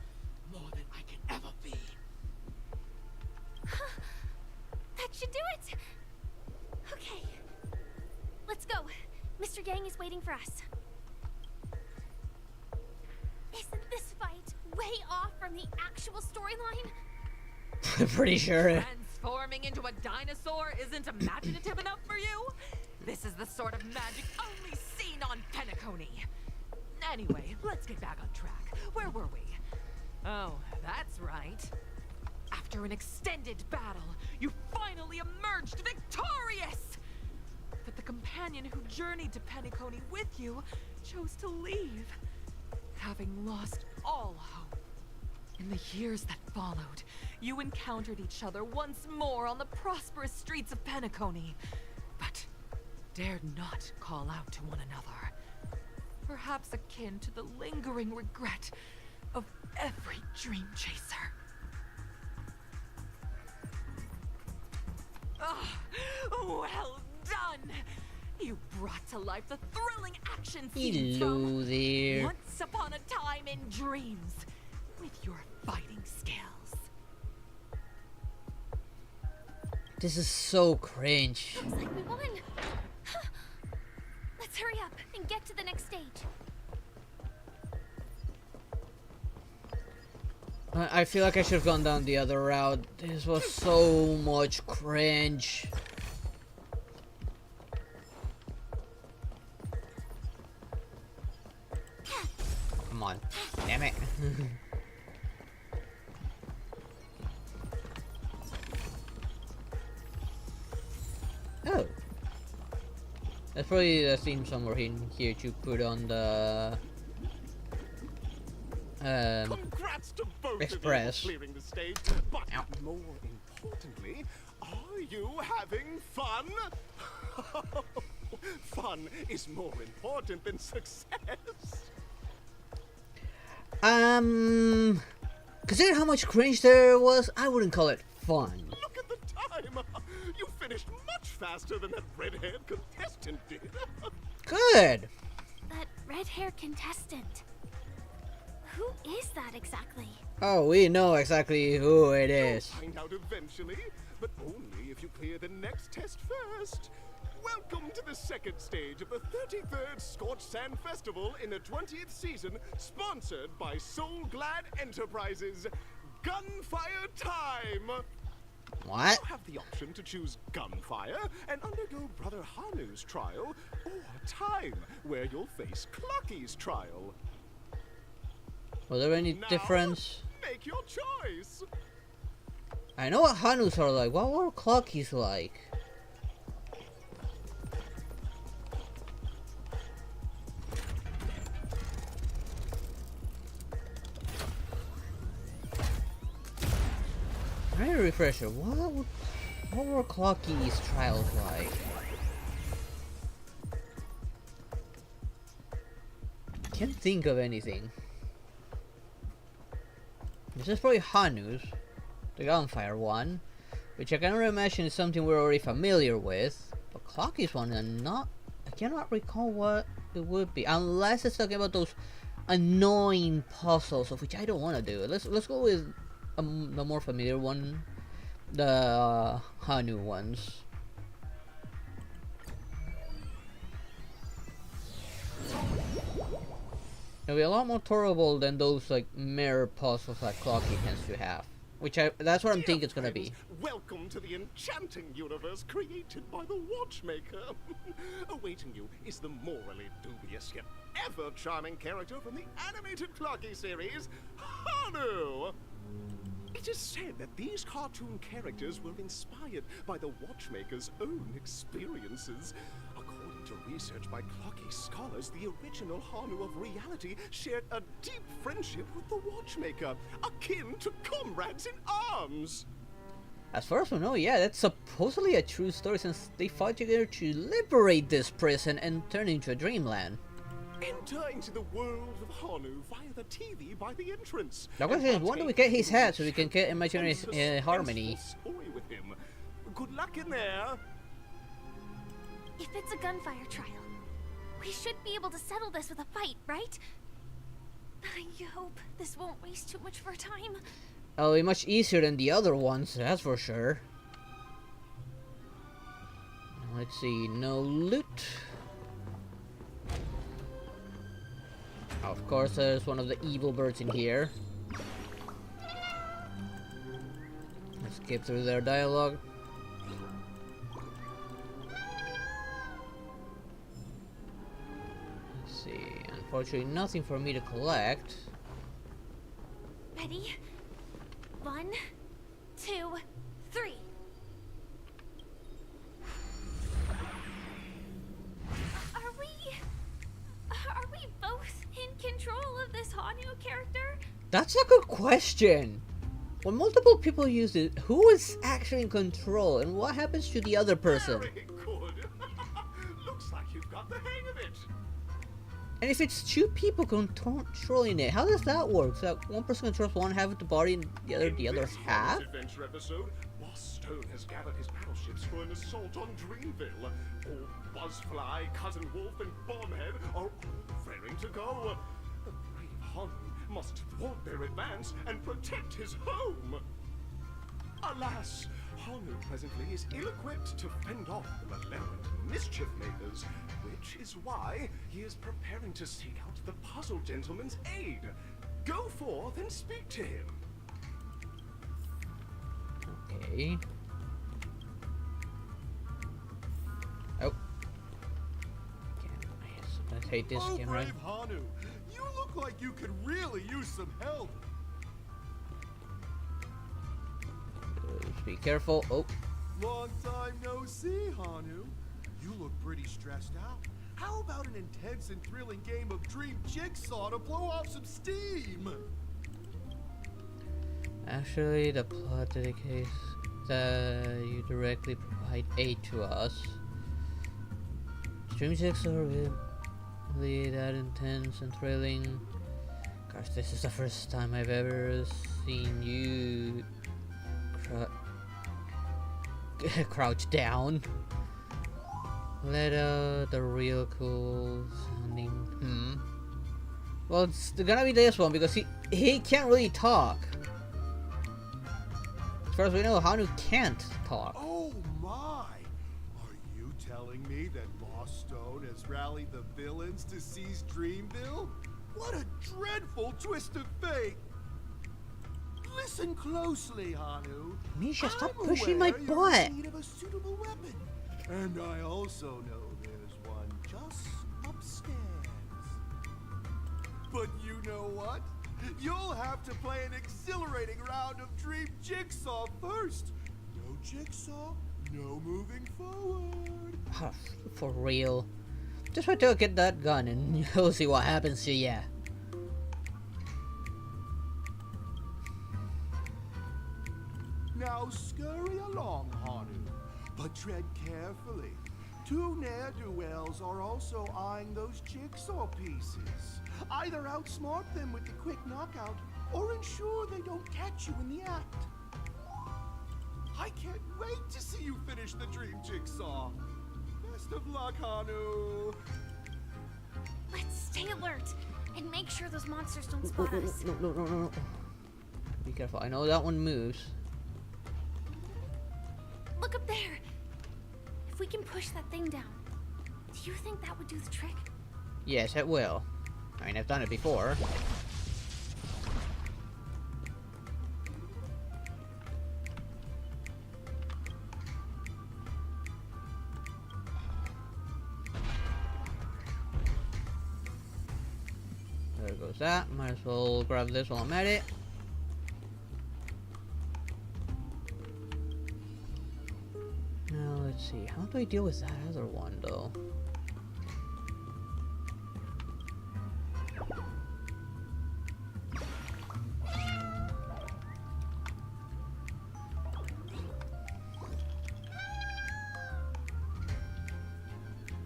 more than I can ever be. That should do it. Okay. Let's go. Mr. Yang is waiting for us. Isn't this fight way off from the actual storyline? I'm pretty sure. Transforming into a dinosaur isn't imaginative enough for you? This is the sort of magic only seen on Penacony. Anyway, let's get back on track. Where were we? Oh, that's right. After an extended battle, you finally emerged victorious! But the companion who journeyed to Penacony with you chose to leave, having lost all hope. In the years that followed, you encountered each other once more on the prosperous streets of Penacony, but dared not call out to one another. Perhaps akin to the lingering regret of every dream chaser. Ah, well done! You brought to life the thrilling action scenes Hello from there. Once Upon a Time in Dreams with your fighting skills. This is so cringe. Looks like we won. Let's hurry up and get to the next stage. I feel like I should have gone down the other route. This was so much cringe. Come on. Damn it. Oh. That's probably the theme song we're in here to put on the Congrats to both Express. of you for clearing the stage, but Ow. more importantly, are you having fun? Fun is more important than success. Considering how much cringe there was, I wouldn't call it fun. Look at the time. You finished much faster than that red-haired contestant did. Good. That red-haired contestant. Who is that exactly? Oh, we know exactly who it is. Find out eventually, but only if you clear the next test first. Welcome to the second stage of the 33rd Scorched Sand Festival in the 20th season, sponsored by Soul Glad Enterprises. Gunfire time! What? You have the option to choose Gunfire and undergo Brother Hanu's trial, or Time, where you'll face Clucky's trial. Was there any Now, difference? Make your choice. I know what Hanus are like. What were Clockies like? Very refresher. What were Clockies trials like? Can't think of anything. This is probably Hanus, the gunfire one, which I can only imagine is something we're already familiar with. But Clockies one, I cannot recall what it would be, unless it's talking about those annoying puzzles, of which I don't want to do. Let's go with the more familiar one, the Hanu ones. It'll be a lot more tolerable than those like mere puzzles like Clocky tends to have. That's what I'm thinking it's gonna be. Welcome to the enchanting universe created by the Watchmaker. Awaiting you is the morally dubious yet ever charming character from the animated Clocky series, Hanu. It is said that these cartoon characters were inspired by the Watchmaker's own experiences. According to research by Clocky scholars, the original Hanu of reality shared a deep friendship with the Watchmaker, akin to comrades in arms. As far as we know, yeah, that's supposedly a true story, since they fought together to liberate this prison and turn it into a dreamland. Enter into the world of Hanu via the TV by the entrance. The question is, when do we get his hat so we can get imaginary harmony? Story with him. Good luck in there. If it's a gunfire trial, we should be able to settle this with a fight, right? I hope this won't waste too much of our time. It'll be much easier than the other ones, that's for sure. Let's see, no loot. Of course, there's one of the evil birds in here. Let's skip through their dialogue. Let's see, unfortunately nothing for me to collect. Ready? 1, 2, 3. Are we both in control of this Hanu character? That's a good question. When multiple people use it, who is actually in control, and what happens to the other person? Very good. Looks like you've got the hang of it. And if it's two people controlling it, how does that work? So that one person controls one half of the body and the other half? In this adventure episode, Boss Stone has gathered his battleships for an assault on Dreamville. Old Buzzfly, Cousin Wolf, and Bombhead are all raring to go. The brave Hanu must thwart their advance and protect his home. Alas, Hanu presently is ill-equipped to fend off the malevolent mischief makers, which is why he is preparing to seek out the Puzzle Gentleman's aid. Go forth and speak to him. Okay. Oh. Let's hate this camera. Brave Hanu, you look like you could really use some help. Just be careful. Oh. Long time no see, Hanu. You look pretty stressed out. How about an intense and thrilling game of Dream Jigsaw to blow off some steam? Actually, the plot dedicates that you directly provide aid to us. Dream Jigsaw are really that intense and thrilling. Gosh, this is the first time I've ever seen you crouch down. Let out the real cool sounding. Well, it's gonna be this one because he can't really talk. As far as we know, Hanu can't talk. Oh my! Are you telling me that Boss Stone has rallied the villains to seize Dreamville? What a dreadful twist of fate! Listen closely, Hanu. Misha, stop I'm pushing my aware you're butt. in need of a suitable weapon. And I also know there's one just upstairs. But you know what? You'll have to play an exhilarating round of Dream Jigsaw first. No Jigsaw, no moving forward. For real. Just wait till I get that gun and you'll see what happens to ya. Now scurry along, Hanu, but tread carefully. Two ne'er-do-wells are also eyeing those jigsaw pieces. Either outsmart them with the quick knockout, or ensure they don't catch you in the act. I can't wait to see you finish the dream jigsaw. Best of luck, Hanu. Let's stay alert and make sure those monsters don't spot us. No. Be careful. I know that one moves. Look up there. If we can push that thing down, do you think that would do the trick? Yes, it will. I mean, I've done it before. There goes that. Might as well grab this while I'm at it. Now, let's see. How do I deal with that other one, though?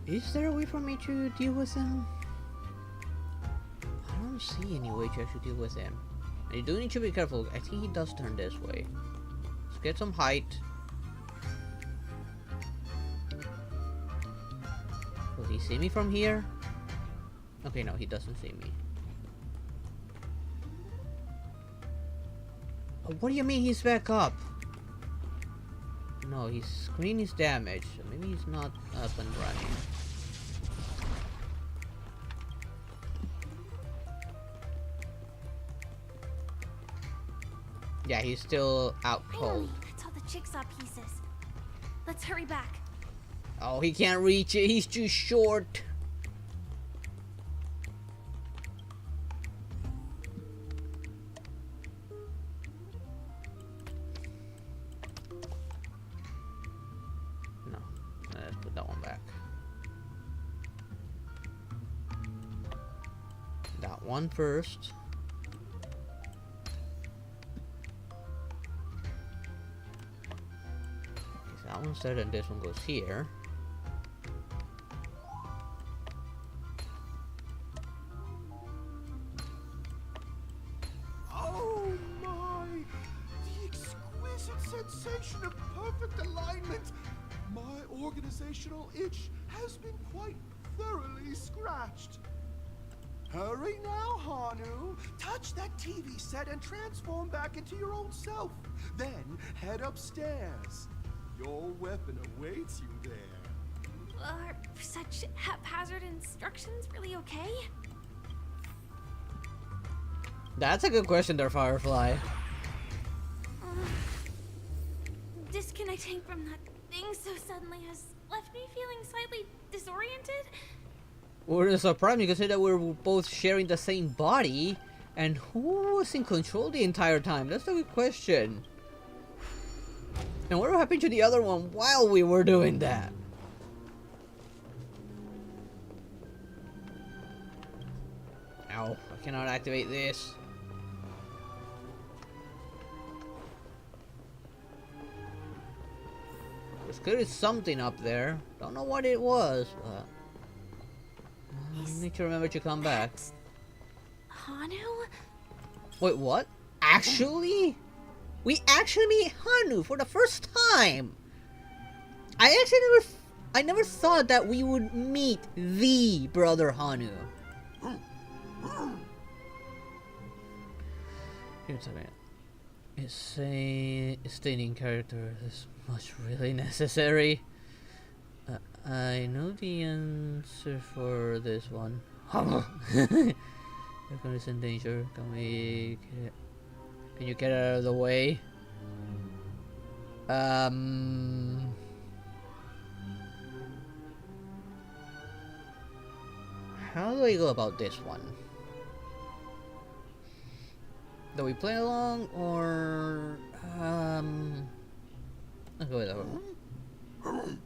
Is there a way for me to deal with him? I don't see any way to actually deal with him. And you do need to be careful. I think he does turn this way. Let's get some height. Will he see me from here? Okay, no, he doesn't see me. Oh, what do you mean he's back up? No, his screen is damaged, so maybe he's not up and running. Yeah, he's still out cold. That's all the jigsaw pieces. Let's hurry back. Oh, he can't reach it. He's too short. No, let's put that one back. That one first. That one's there, and this one goes here. Oh my! The exquisite sensation of perfect alignment! My organizational itch has been quite thoroughly scratched. Hurry now, Hanu! Touch that TV set and transform back into your old self. Then head upstairs. Your weapon awaits you there. Are such haphazard instructions really okay? That's a good question there, Firefly. Disconnecting from that thing so suddenly has left me feeling slightly disoriented. We're surprised because that we're both sharing the same body, and who was in control the entire time? That's a good question. And what happened to the other one while we were doing that? Ow, I cannot activate this. There's clearly something up there. Don't know what it was, but I need to remember to come back. Hanu? Wait, what? Actually? We actually meet Hanu for the first time! I never thought that we would meet the brother Hanu. Here's a minute. Is stating character this much really necessary? I know the answer for this one. Everyone is in danger. Can you get out of the way? How do I go about this one? Do we play along or let's go with that one.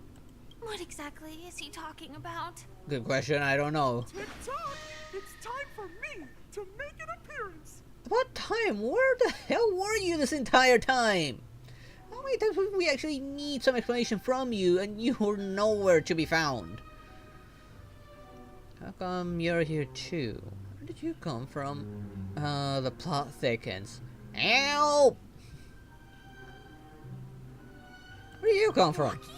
What exactly is he talking about? Good question. I don't know. Tick-tock! It's time for me to make an appearance! About time? Where the hell were you this entire time? How many times would we actually need some explanation from you and you were nowhere to be found? How come you're here too? Where did you come from? The plot thickens. Help! Where do you come from? Lucky?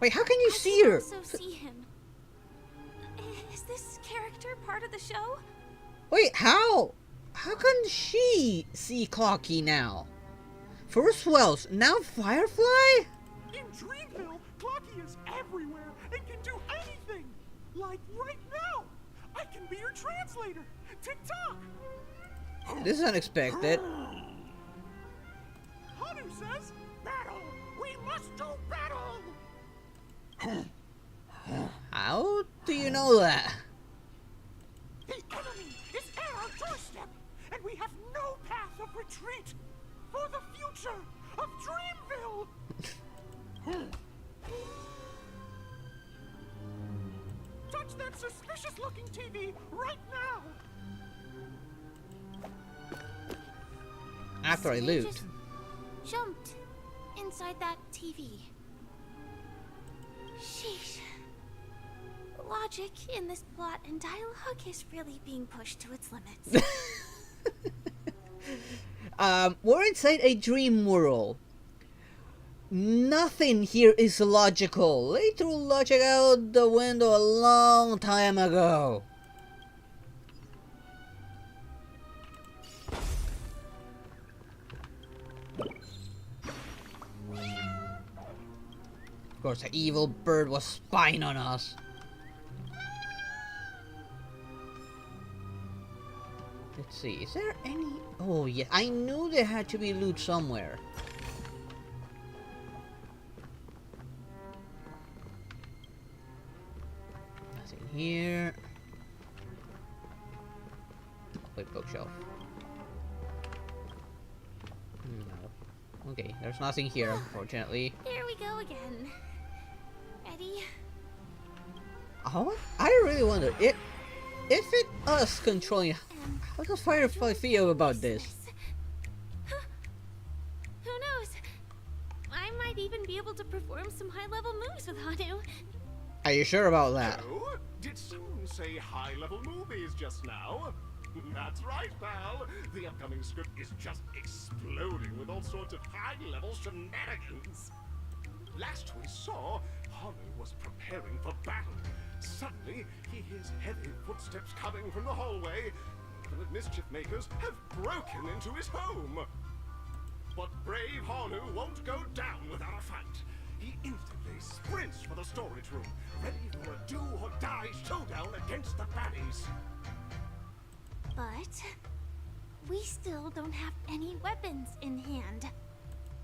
Wait, how can you I see can her? also see him. Is this character part of the show? Wait, how? How can she see Clocky now? First Wells, now Firefly? In Dreamville, Clocky is everywhere and can do anything! Like right now! I can be your translator! Tick-tock! This is unexpected. Hanu says, battle! We must do battle! How do you know that? The enemy is at our doorstep, and we have no path of retreat for the future of Dreamville! Touch that suspicious-looking TV right now! After I He loot. just jumped inside that TV. Sheesh. Logic in this plot and dialogue is really being pushed to its limits. We're inside a dream world. Nothing here is logical. They threw logic out the window a long time ago. Of course, the evil bird was spying on us. Let's see, is there any... Oh, yeah, I knew there had to be loot somewhere. Nothing here. Wait, bookshelf. No. Okay, there's nothing here, unfortunately. Here we go again. Ready? Oh, I really wonder, if it us controlling... How does Firefly feel about this? Who knows? I might even be able to perform some high-level moves with Hanu. Are you sure about that? Oh, did someone say high-level movies just now? That's right, pal. The upcoming script is just exploding with all sorts of high-level shenanigans. Last we saw, Hanu was preparing for battle. Suddenly, he hears heavy footsteps coming from the hallway. The mischief makers have broken into his home. But brave Hanu won't go down without a fight. He instantly sprints for the storage room, ready for a do-or-die showdown against the baddies. But we still don't have any weapons in hand.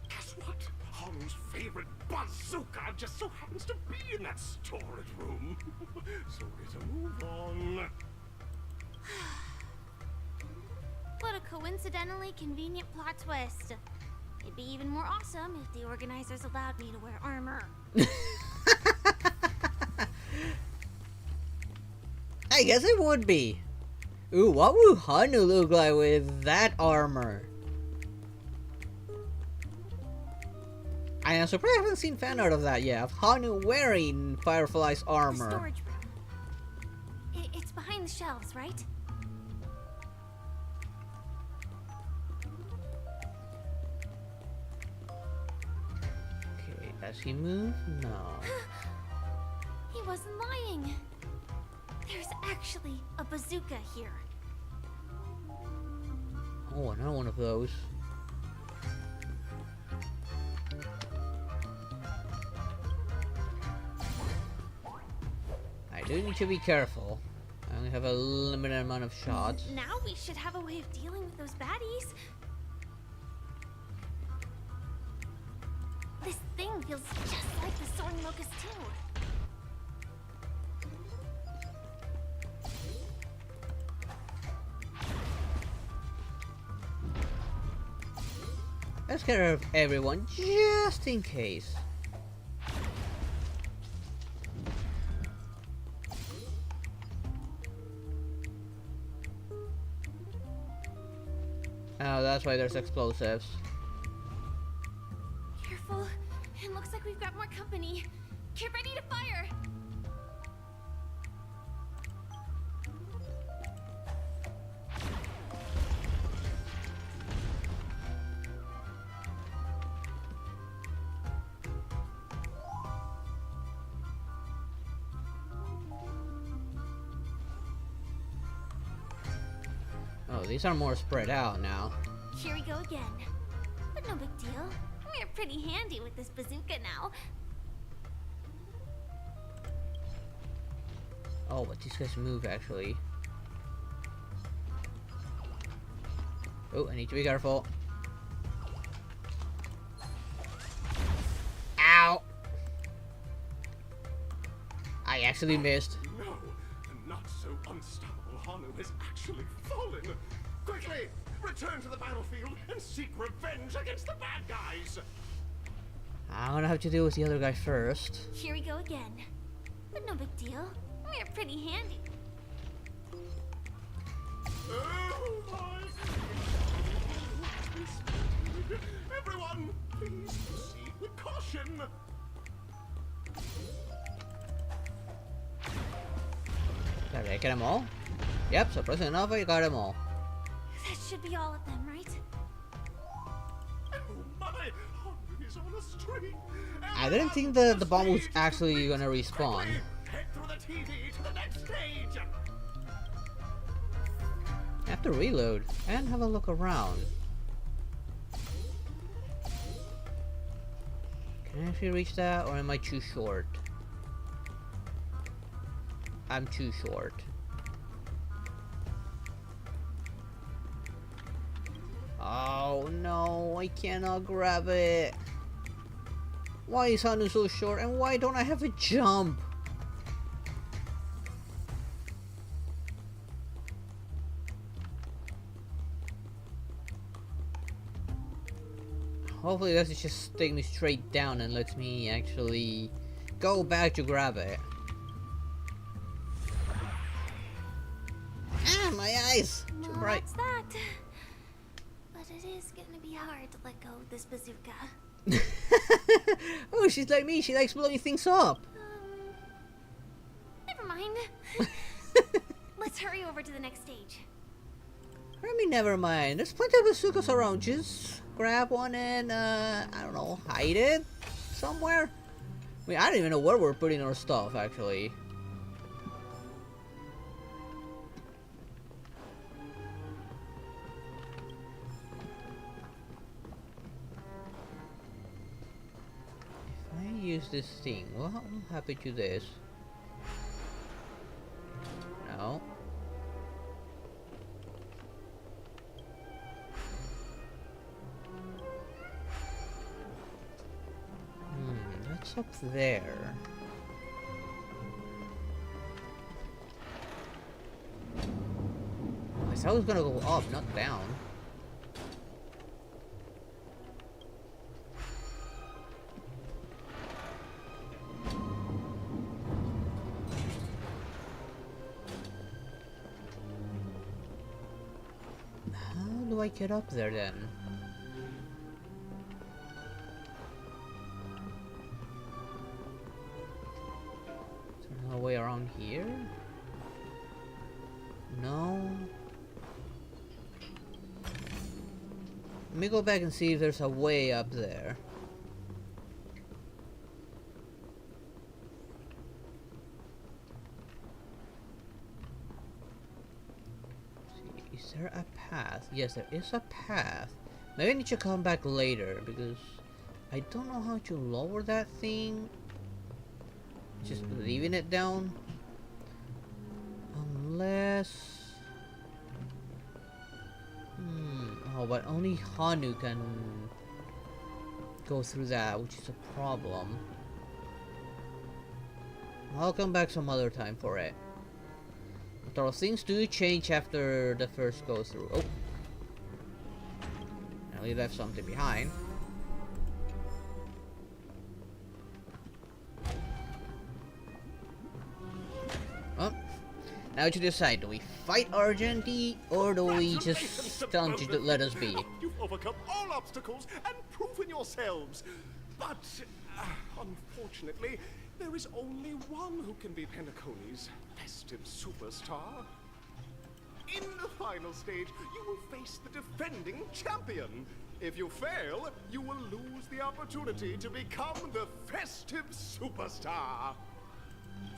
Guess what? Hanu's favorite bazooka just so happens to be in that storage room. So get a move on. What a coincidentally convenient plot twist. It'd be even more awesome if the organizers allowed me to wear armor. I guess it would be. Ooh, what would Hanu look like with that armor? I am surprised I haven't seen fan art of that yet, of Hanu wearing Firefly's The armor. storage room. It's behind the shelves, right? Okay, does he move? No. He wasn't lying. There's actually a bazooka here. Oh, another one of those. I do need to be careful. I only have a limited amount of shots. Now we should have a way of dealing with those baddies. This thing feels just like the Soaring Locust too. Let's get rid of everyone just in case. Oh, that's why there's explosives. Careful. It looks like we've got more company. Get ready to fire. Oh, these are more spread out now. Here we go again. But no big deal. We're pretty handy with this bazooka now. Oh, but these guys move actually. Oh, I need to be careful. Ow! I actually missed. No, not so unstoppable Hanu has actually fallen. Quickly, return to the battlefield and seek revenge against the bad guys. I'm gonna have to deal with the other guy first. Here we go again. But no big deal. We're pretty handy. Oh my! Everyone, please proceed with caution. Did I get them all? Yep, surprisingly enough, I got them all. That should be all of them, right? Oh my! Hanu is on a streak. I didn't think the bomb was actually gonna respawn. Quickly, head through the TV to the next stage. I have to reload and have a look around. Can I actually reach that, or am I too short? I'm too short. Oh no, I cannot grab it. Why is Hanu so short, and why don't I have a jump? Hopefully that just takes me straight down and lets me actually go back to grab it. Ah, my eyes! Too Well, bright. that's that. But it is gonna be hard to let go of this bazooka. Oh, she's like me. She likes blowing things up. Never mind. Let's hurry over to the next stage. I mean, never mind. There's plenty of bazookas around. Just grab one and, I don't know, hide it somewhere? I mean, I don't even know where we're putting our stuff, actually. If I use this thing, what will happen to this? No. That's up there. I thought it was gonna go up, not down. How do I get up there then? Way around here? No. Let me go back and see if there's a way up there. Is there a path? Yes, there is a path. Maybe I need to come back later because I don't know how to lower that thing. Just leaving it down, unless oh, but only Hanu can go through that, which is a problem. I'll come back some other time for it. But things do change after the first go through. Oh, and we left something behind. Now to decide, do we fight Argenti or do we just tell him to let us be? You've overcome all obstacles and proven yourselves. But, unfortunately, there is only one who can be Penacony's festive superstar. In the final stage, you will face the defending champion. If you fail, you will lose the opportunity to become the festive superstar.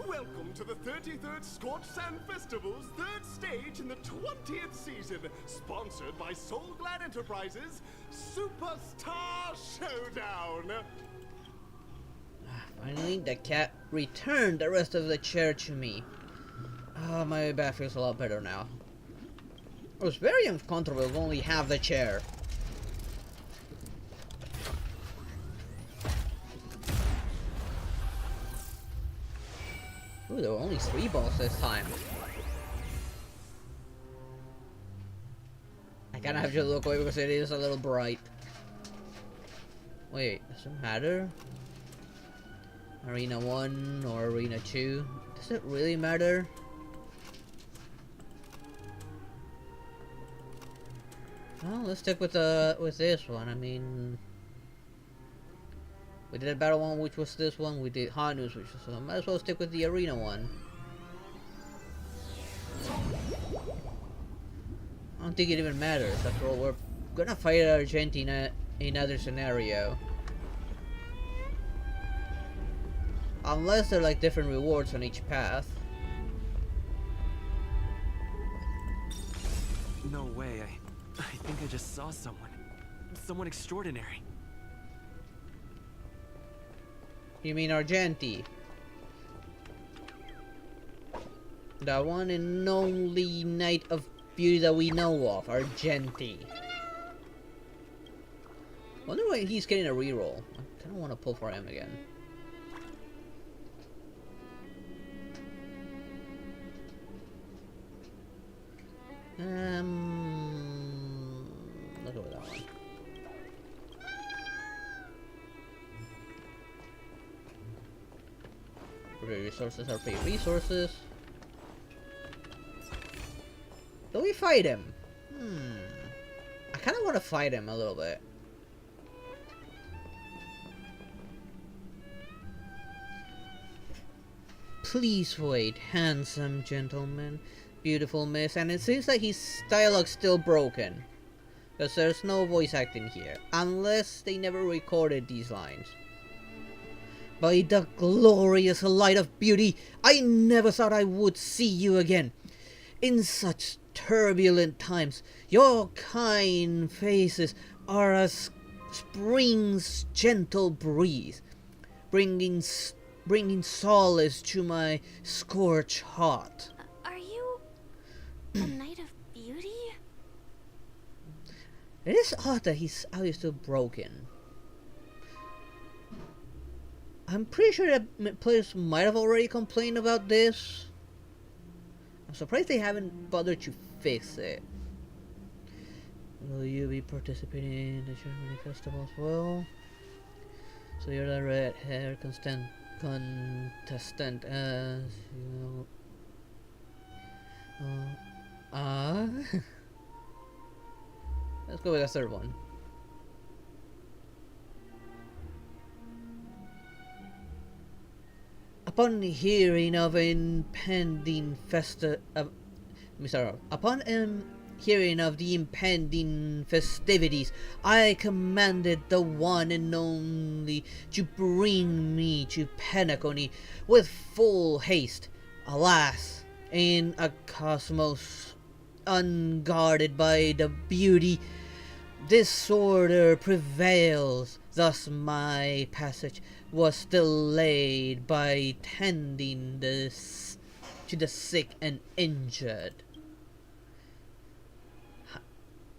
Welcome to the 33rd Scorch Sand Festival's third stage in the 20th season, sponsored by Soul Glad Enterprises, Superstar Showdown. Finally, the cat returned the rest of the chair to me. Oh, my back feels a lot better now. It was very uncomfortable with only half the chair. Ooh, there were only 3 balls this time. I kinda have to look away because it is a little bright. Wait, does it matter? Arena 1 or Arena 2? Does it really matter? Well, let's stick with this one. I mean, we did a battle one, which was this one. We did Hanu's, which was might as well stick with the arena one. I don't think it even matters. After all, we're gonna fight Argentina in another scenario. Unless they're like different rewards on each path. No way, I think I just saw someone. Someone extraordinary. You mean Argenti? The one and only Knight of Beauty that we know of, Argenti. Wonder why he's getting a reroll. I kinda wanna pull for him again. Let's go with that one. Resources are paid resources. Do we fight him? I kind of want to fight him a little bit. Please wait, handsome gentleman, beautiful miss, and it seems like his dialogue's still broken. Because there's no voice acting here, unless they never recorded these lines. By the glorious light of beauty, I never thought I would see you again. In such turbulent times, your kind faces are as spring's gentle breeze, bringing solace to my scorched heart. Are you a Knight of Beauty? It is odd that his audio is still broken. I'm pretty sure that players might have already complained about this. I'm surprised they haven't bothered to fix it. Will you be participating in the Germany festival as well? So you're the red hair contestant as you let's go with the third one. Upon hearing of impending hearing of the impending festivities, I commanded the one and only to bring me to Penacony with full haste. Alas, in a cosmos unguarded by the beauty, disorder prevails. Thus my passage was delayed by tending to the sick and injured.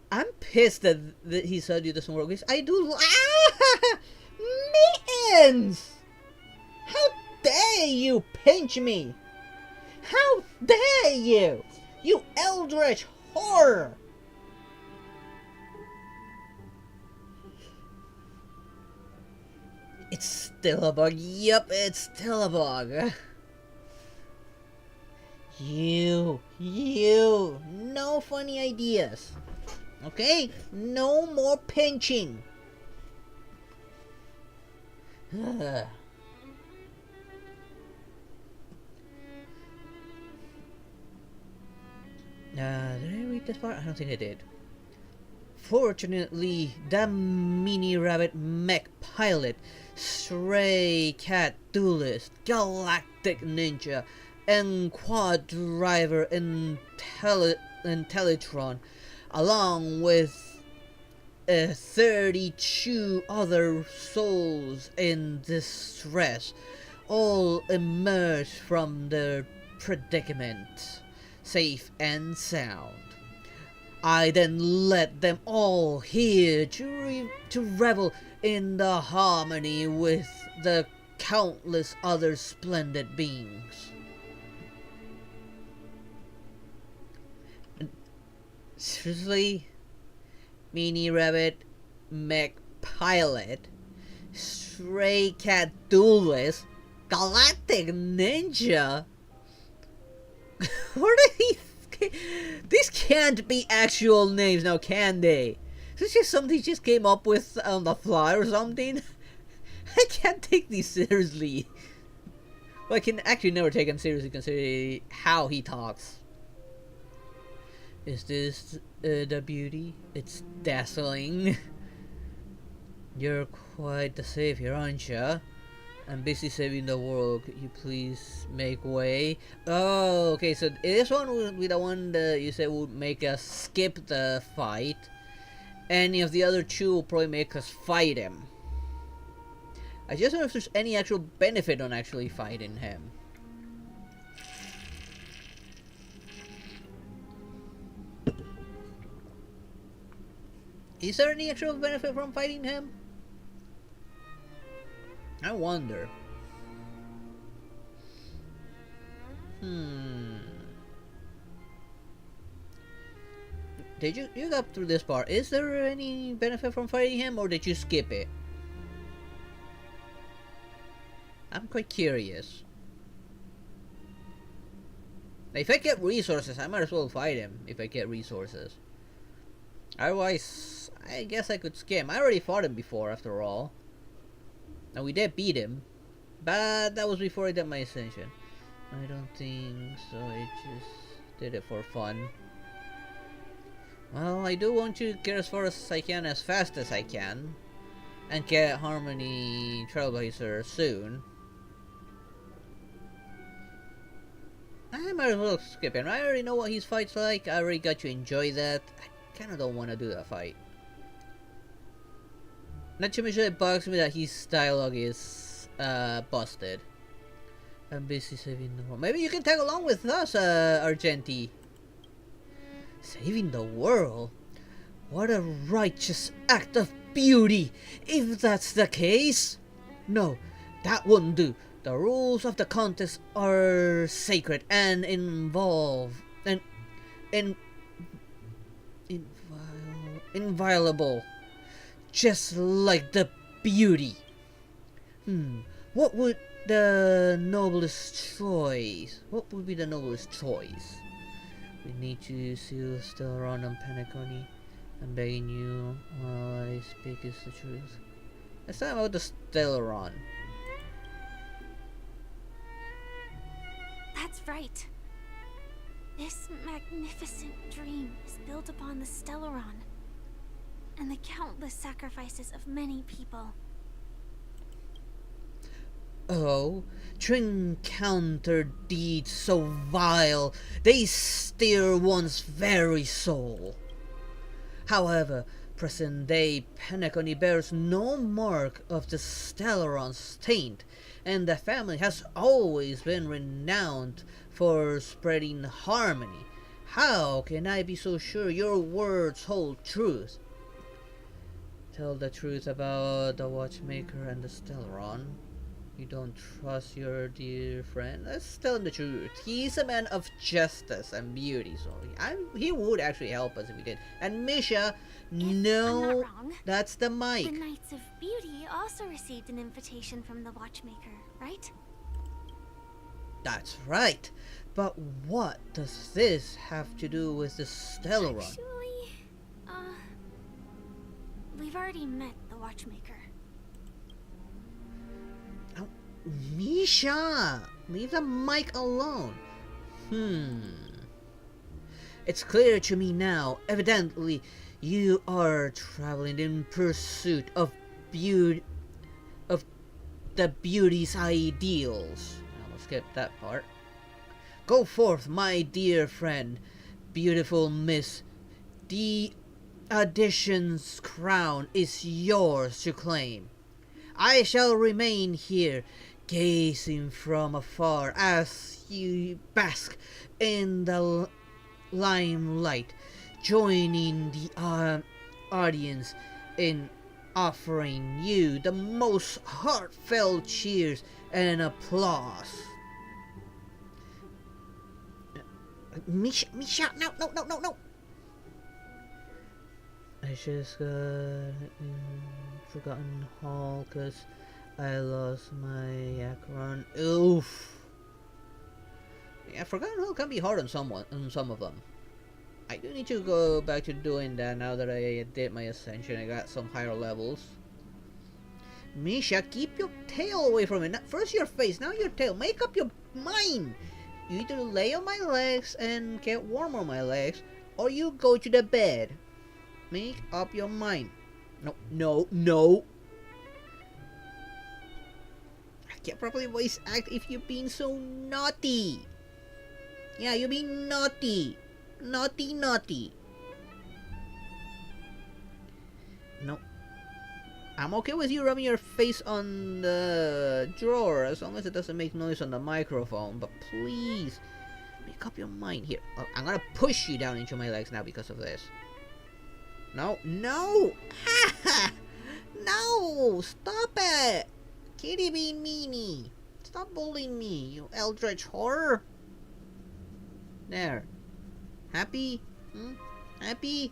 I'm pissed that his audio doesn't work. I do. Mittens! How dare you pinch me? How dare you! You eldritch horror! It's still a bug. Yup, it's still a bug. You, no funny ideas. Okay? No more pinching. Did I read this part? I don't think I did. Fortunately, the mini rabbit mech pilot, stray cat duelist, galactic ninja, and quad driver Intellatron, along with 32 other souls in distress, all emerged from their predicament, safe and sound. I then led them all here to revel in the harmony with the countless other splendid beings. Seriously? Mini Rabbit, Mech Pilot, Stray Cat Duelist, Galactic Ninja? What are these? These can't be actual names now, can they? Is this just something he just came up with on the fly or something? I can't take these seriously. Well, I can actually never take him seriously considering how he talks. Is this the beauty? It's dazzling. You're quite the savior, aren't you? I'm busy saving the world. Could you please make way? Oh, okay. So this one would be the one that you said would make us skip the fight. Any of the other two will probably make us fight him. I just wonder if there's any actual benefit on actually fighting him. Is there any actual benefit from fighting him? I wonder. Did you got through this part? Is there any benefit from fighting him, or did you skip it? I'm quite curious. If I get resources, I might as well fight him if I get resources. Otherwise, I guess I could skip him. I already fought him before, after all. Now we did beat him, but that was before I did my ascension. I don't think so. I just did it for fun. Well, I do want to get as far as I can, as fast as I can, and get Harmony Trailblazer soon. I might as well skip him. I already know what his fight's like. I already got to enjoy that. I kind of don't want to do that fight. Not to mention it bugs me that his dialogue is busted. I'm busy saving the world. Maybe you can tag along with us, Argenti. Saving the world? What a righteous act of beauty, if that's the case. No, that wouldn't do. The rules of the contest are sacred and inviolable. Just like the beauty. What would the noblest choice? What would be the noblest choice? We need to seal Stellaron and Penacony. I'm begging you, while I speak is the truth. Let's talk about the Stellaron. That's right. This magnificent dream is built upon the Stellaron and the countless sacrifices of many people. Oh, to encounter deeds so vile, they stir one's very soul. However, present-day Penacony bears no mark of the Stellaron's taint, and the family has always been renowned for spreading harmony. How can I be so sure your words hold truth? Tell the truth about the Watchmaker and the Stellaron. You don't trust your dear friend? Let's tell him the truth. He's a man of justice and beauty, so he would actually help us if he did. And Misha, no, I'm not wrong, that's the mic. the Knights of Beauty also received an invitation from the Watchmaker, right? That's right. But what does this have to do with the Stellar Run? Actually, we've already met the watchmaker. Oh, Misha! Leave the mic alone. It's clear to me now. Evidently, you are traveling in pursuit of beauty, of the beauty's ideals. I'll skip that part. Go forth, my dear friend, beautiful miss. The addition's crown is yours to claim. I shall remain here, gazing from afar as you bask in the limelight, joining the audience in offering you the most heartfelt cheers and applause. Misha, no. I just got Forgotten Hall because I lost my Akron. Oof. Yeah, Forgotten Hall can be hard on some of them. I do need to go back to doing that now that I did my ascension. I got some higher levels. Misha, keep your tail away from it. First your face, now your tail. Make up your mind. You either lay on my legs and get warm on my legs, or you go to the bed. Make up your mind. No. I can't properly voice act if you're being so naughty. Yeah, you're being naughty. Naughty. No. I'm okay with you rubbing your face on the drawer as long as it doesn't make noise on the microphone, but please make up your mind here. Oh, I'm gonna push you down into my legs now because of this. No. No, stop it. Kitty being meanie. Stop bullying me, you eldritch horror. There. Happy? Happy?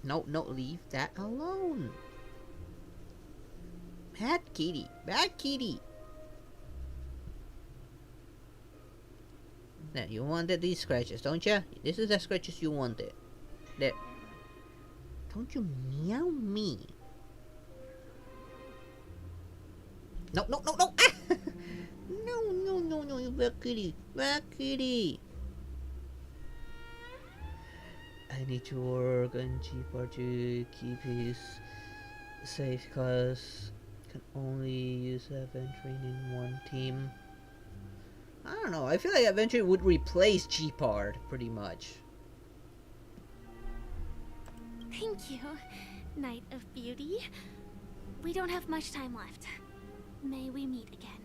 No, leave that alone. Bad kitty. Now, you wanted these scratches, don't you? This is the scratches you wanted. There. Don't you meow me. No. Ah! No, you bad kitty. I need to work on G-Part to keep his safe because can only use adventuring in one team. I don't know, I feel like adventuring would replace G-Part pretty much. Thank you, Knight of Beauty. We don't have much time left. May we meet again.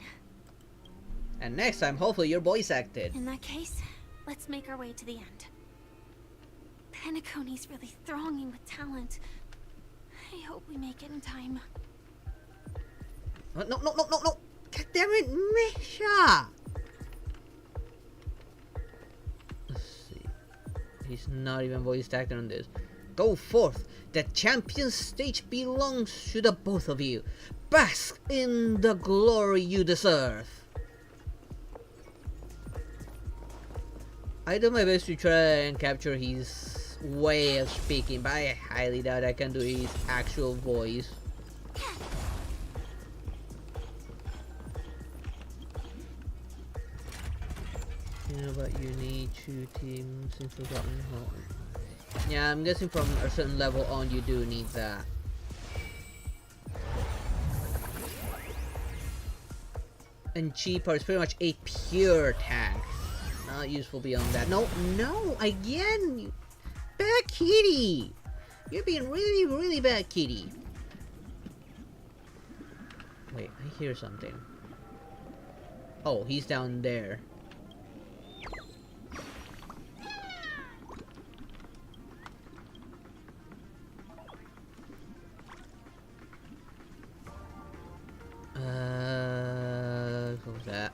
And next time, hopefully you're voice acted. In that case, let's make our way to the end. Penacony's really thronging with talent. I hope we make it in time. No. God damn it, Misha! Let's see. He's not even voice acting on this. Go forth. The champion stage belongs to the both of you. Bask in the glory you deserve. I do my best to try and capture his way of speaking, but I highly doubt I can do his actual voice. You know, but you need 2 teams in Forgotten Hall. Yeah, I'm guessing from a certain level on you do need that. And G-Part is pretty much a pure tank. Not useful beyond that. No, again! Bad kitty! You're being really bad kitty. Wait, I hear something. Oh, he's down there. What was that?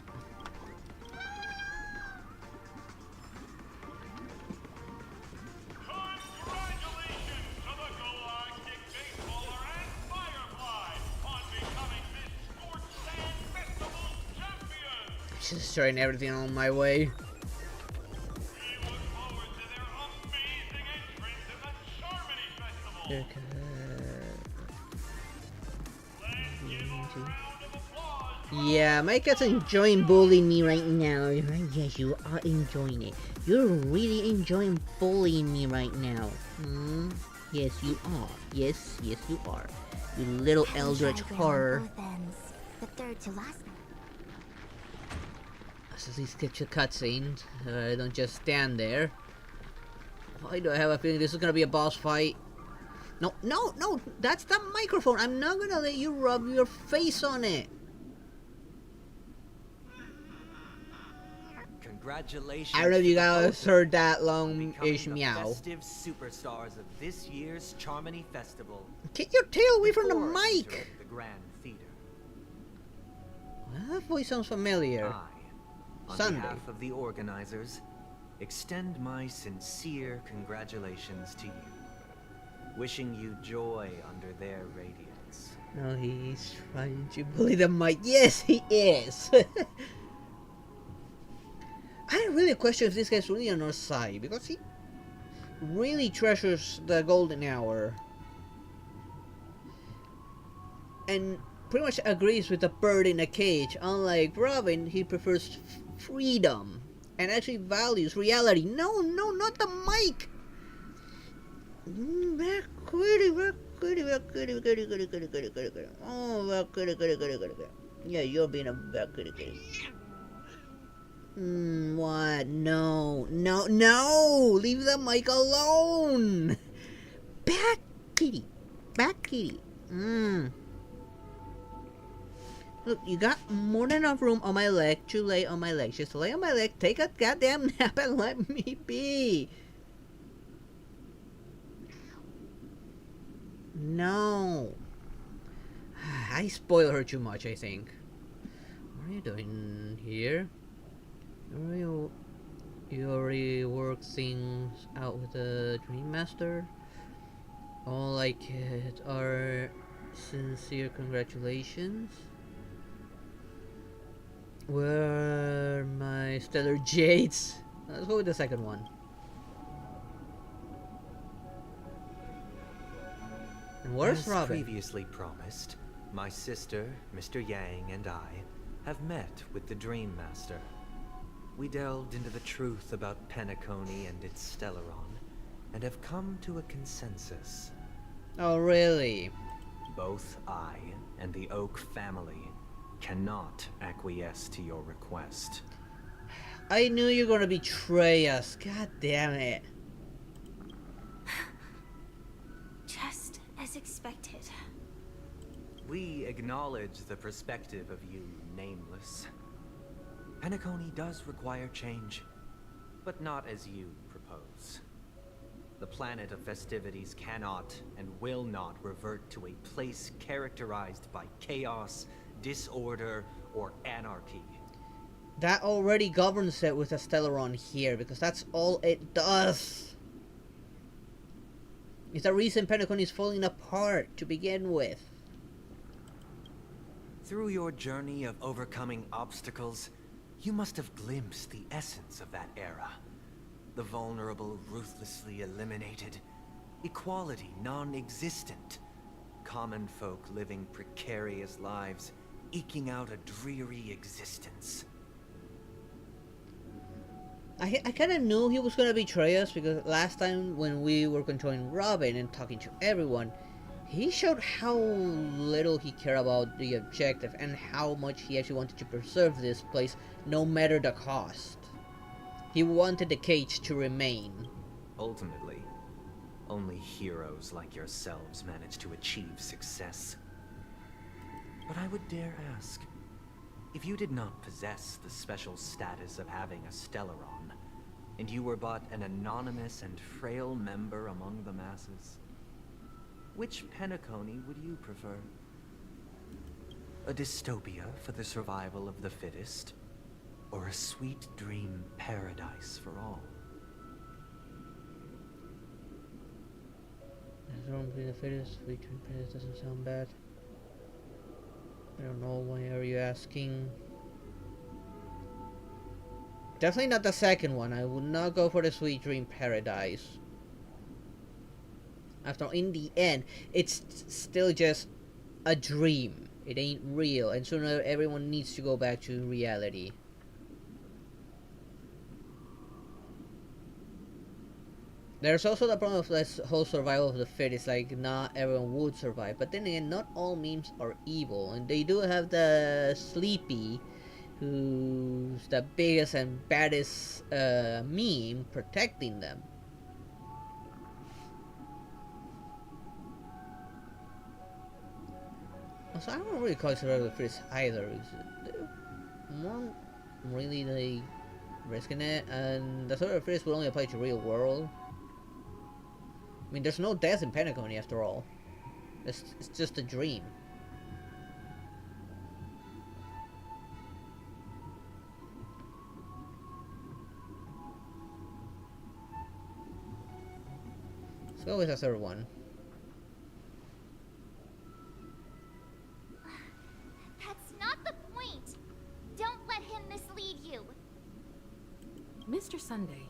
Just destroying everything on my way. Yeah, my cat's enjoying bullying me right now. Yes, you are enjoying it. You're really enjoying bullying me right now. Hmm? Yes, you are. Yes, yes, you are. You little eldritch horror. The third to last. So these get your cutscenes. Don't just stand there. Why do I have a feeling this is gonna be a boss fight? No, no, no! That's the microphone! I'm not gonna let you rub your face on it! Congratulations. I don't know if you guys heard that becoming long-ish the meow. festive superstars of this year's Charmony Festival. Get your tail away from the Before mic! entering the Grand Theater, That voice sounds familiar. on Sunday. behalf of the organizers, extend my sincere congratulations to you. Wishing you joy under their radiance. No, he's trying to bully the mic. Yes, he is! I really question if this guy's really on our side, because he really treasures the golden hour. And pretty much agrees with the bird in a cage. Unlike Robin, he prefers freedom and actually values reality. No, no, not the mic! Back goody, back goody, back goody, goody, goody, goody, goody, goody, goody. Oh, back goody, goody, goody, goody, goody. Yeah, you're being a back goody, goody. What? No, no, no! Leave the mic alone! Back kitty, back kitty. Look, you got more than enough room on my leg to lay on my leg. Just lay on my leg, take a goddamn nap, and let me be. No. I spoil her too much, I think. What are you doing here? You already worked things out with the Dream Master? All I get are sincere congratulations. Where are my stellar jades? Let's go with the second one. And where's As Robin? previously promised, my sister, Mr. Yang, and I have met with the Dream Master. We delved into the truth about Penacony and its Stellaron, and have come to a consensus. Oh, really? Both I and the Oak family cannot acquiesce to your request. I knew you were gonna betray us. God damn it. Just as expected. We acknowledge the perspective of you, Nameless. Penacony does require change, but not as you propose. The planet of festivities cannot and will not revert to a place characterized by chaos, disorder, or anarchy. That already governs it with a Stellaron here, because that's all it does. It's the reason Penacony is falling apart to begin with. Through your journey of overcoming obstacles, you must have glimpsed the essence of that era. The vulnerable ruthlessly eliminated, equality non-existent, common folk living precarious lives, eking out a dreary existence. I kind of knew he was going to betray us, because last time when we were controlling Robin and talking to everyone, he showed how little he cared about the objective and how much he actually wanted to preserve this place no matter the cost. He wanted the cage to remain. Ultimately, only heroes like yourselves manage to achieve success. But I would dare ask, if you did not possess the special status of having a Stellaron, and you were but an anonymous and frail member among the masses, which Penacony would you prefer? A dystopia for the survival of the fittest, or a sweet dream paradise for all? The fittest, sweet dream paradise doesn't sound bad. I don't know, why are you asking? Definitely not the second one. I would not go for the Sweet Dream Paradise. After all, in the end, it's still just a dream. It ain't real, and sooner everyone needs to go back to reality. There's also the problem of this whole survival of the fittest, like not everyone would survive. But then again, not all memes are evil, and they do have the Sleepy, who's the biggest and baddest meme protecting them. Also, I don't really call it survival of the fittest either. They're more really like risking it, and the survival of the fittest will only apply to real world. I mean, there's no death in Penacony after all. It's just a dream. Let's go with the third one. That's not the point. Don't let him mislead you. Mr. Sunday,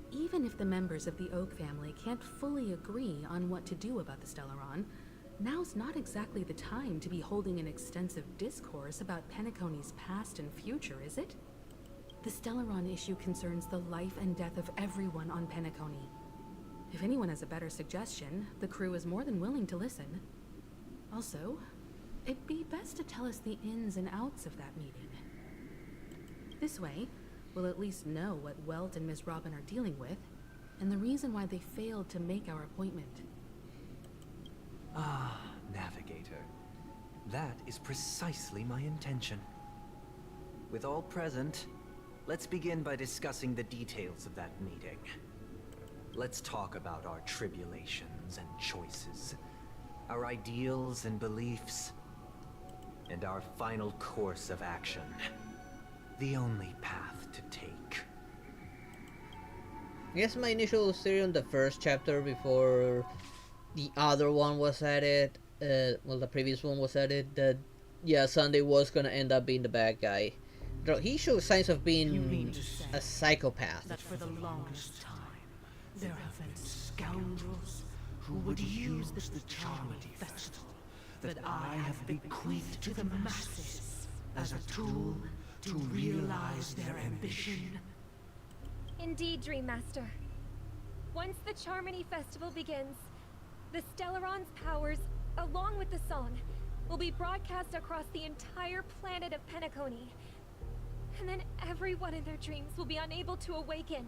even if the members of the Oak family can't fully agree on what to do about the Stellaron, now's not exactly the time to be holding an extensive discourse about Penacony's past and future, is it? The Stellaron issue concerns the life and death of everyone on Penacony. If anyone has a better suggestion, the crew is more than willing to listen. Also, it'd be best to tell us the ins and outs of that meeting. This way, we'll at least know what Welt and Miss Robin are dealing with, and the reason why they failed to make our appointment. Ah, Navigator. That is precisely my intention. With all present, let's begin by discussing the details of that meeting. Let's talk about our tribulations and choices, our ideals and beliefs, and our final course of action. The only path to take. I guess my initial theory on the first chapter before the other one was added, well, the previous one was added, that yeah, Sunday was gonna end up being the bad guy. He showed signs of being a psychopath. That for the longest time, there have been scoundrels who would use the charming festival that I have bequeathed to the masses as a tool to realize their ambition. Indeed, Dream Master. Once the Charmony Festival begins, the Stellaron's powers, along with the song, will be broadcast across the entire planet of Penacony. And then everyone in their dreams will be unable to awaken.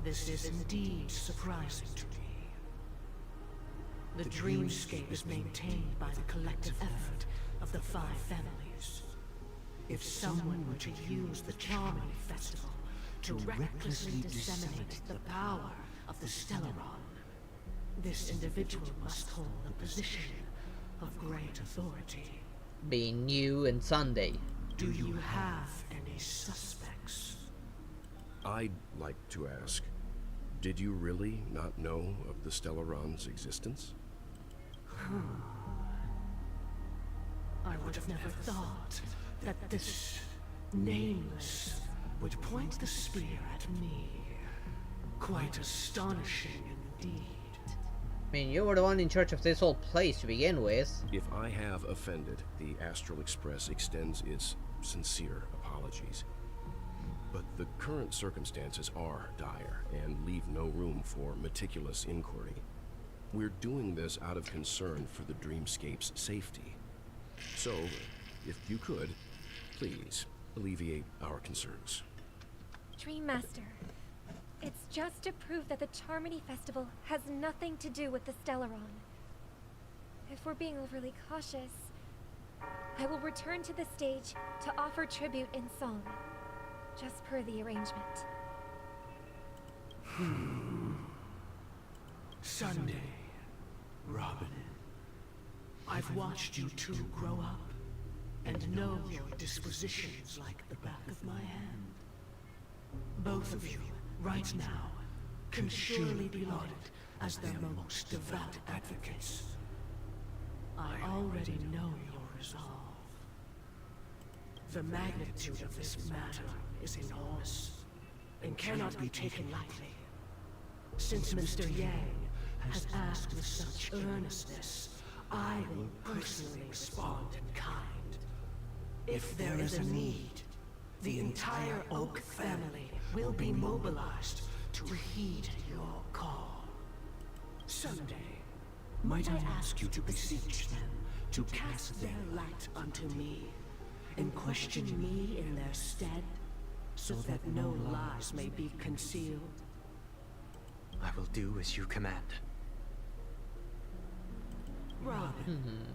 This is indeed surprising to me. The dreamscape is maintained by the collective effort of the 5 families. If someone were to use the Charmony Festival to recklessly disseminate the power of the Stellaron, this individual must hold a position of great authority. Being you and Sunday. Do you have any suspects? I'd like to ask, did you really not know of the Stellaron's existence? I would have never thought that this nameless would point the spear at me. Quite astonishing indeed. I mean, you were the one in charge of this whole place to begin with. If I have offended, the Astral Express extends its sincere apologies. But the current circumstances are dire and leave no room for meticulous inquiry. We're doing this out of concern for the Dreamscape's safety. So, if you could, please alleviate our concerns. Dream Master, it's just to prove that the Charmony Festival has nothing to do with the Stellaron. If we're being overly cautious, I will return to the stage to offer tribute in song, just per the arrangement. Sunday, Robin, I've watched you two grow up and know your dispositions like the back of my hand. Both of you, right now, can surely be lauded as their most devout advocates. I already know your resolve. The magnitude of this matter is enormous and cannot be taken lightly. Since Mr. Yang has asked with such earnestness, I will personally respond in kind. If there is a need, the entire Oak family will be mobilized to heed your call. Someday, might I ask you to beseech them to cast their light unto me, and question me in their stead, so that no lies may be concealed? I will do as you command. Robin,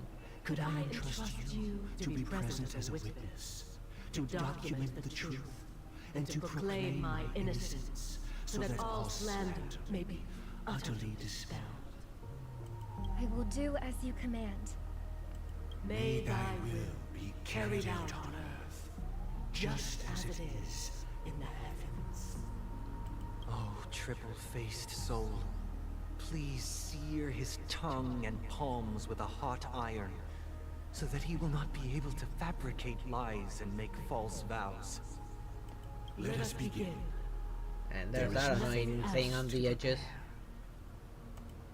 could I entrust you to be present as a witness, to document the truth, and to proclaim my innocence, so that all slander may be utterly dispelled? I will do as you command. May thy will be carried out on earth, just as it is in the heavens. Oh, triple-faced soul, please sear his tongue and palms with a hot iron, so that he will not be able to fabricate lies and make false vows. Let us begin. And there's that annoying thing on the edges.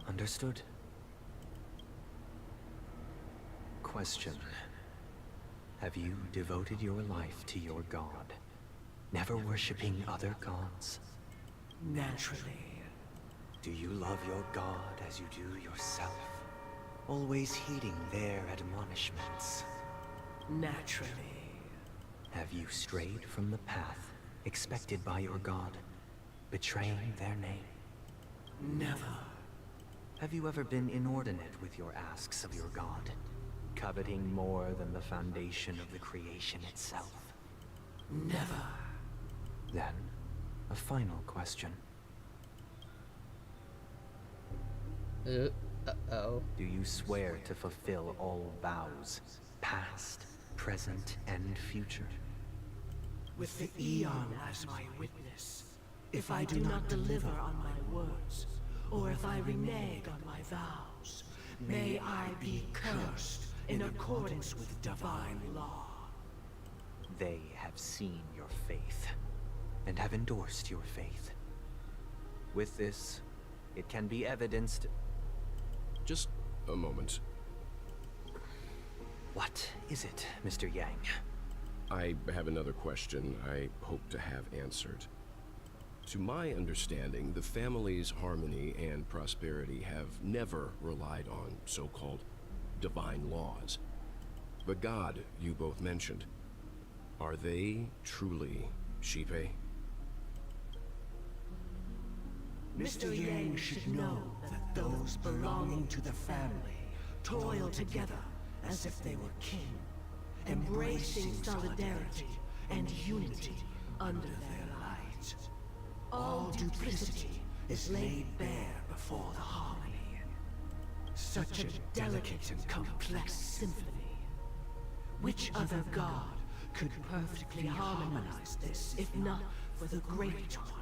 Understood. Question. Have you devoted your life to your god, never worshipping other gods? Naturally. Do you love your god as you do yourself, always heeding their admonishments? Naturally. Have you strayed from the path expected by your god, betraying their name? Never. Have you ever been inordinate with your asks of your god, coveting more than the foundation of the creation itself? Never. Then, a final question. Uh-oh. Do you swear to fulfill all vows, past, present, and future? With the Eon as my witness, if I do not deliver on my words, or if I renege on my vows, may I be cursed in accordance with divine law. They have seen your faith, and have endorsed your faith. With this, it can be evidenced... Just a moment. What is it, Mr. Yang? I have another question I hope to have answered. To my understanding, the family's harmony and prosperity have never relied on so-called divine laws. The god you both mentioned, are they truly Shipe? Mr. Yang should know that those belonging to the family toil together as if they were kin, embracing solidarity and unity under their light. All duplicity is laid bare before the harmony. Such a delicate and complex symphony. Which other god could perfectly harmonize this, if not for the Great One?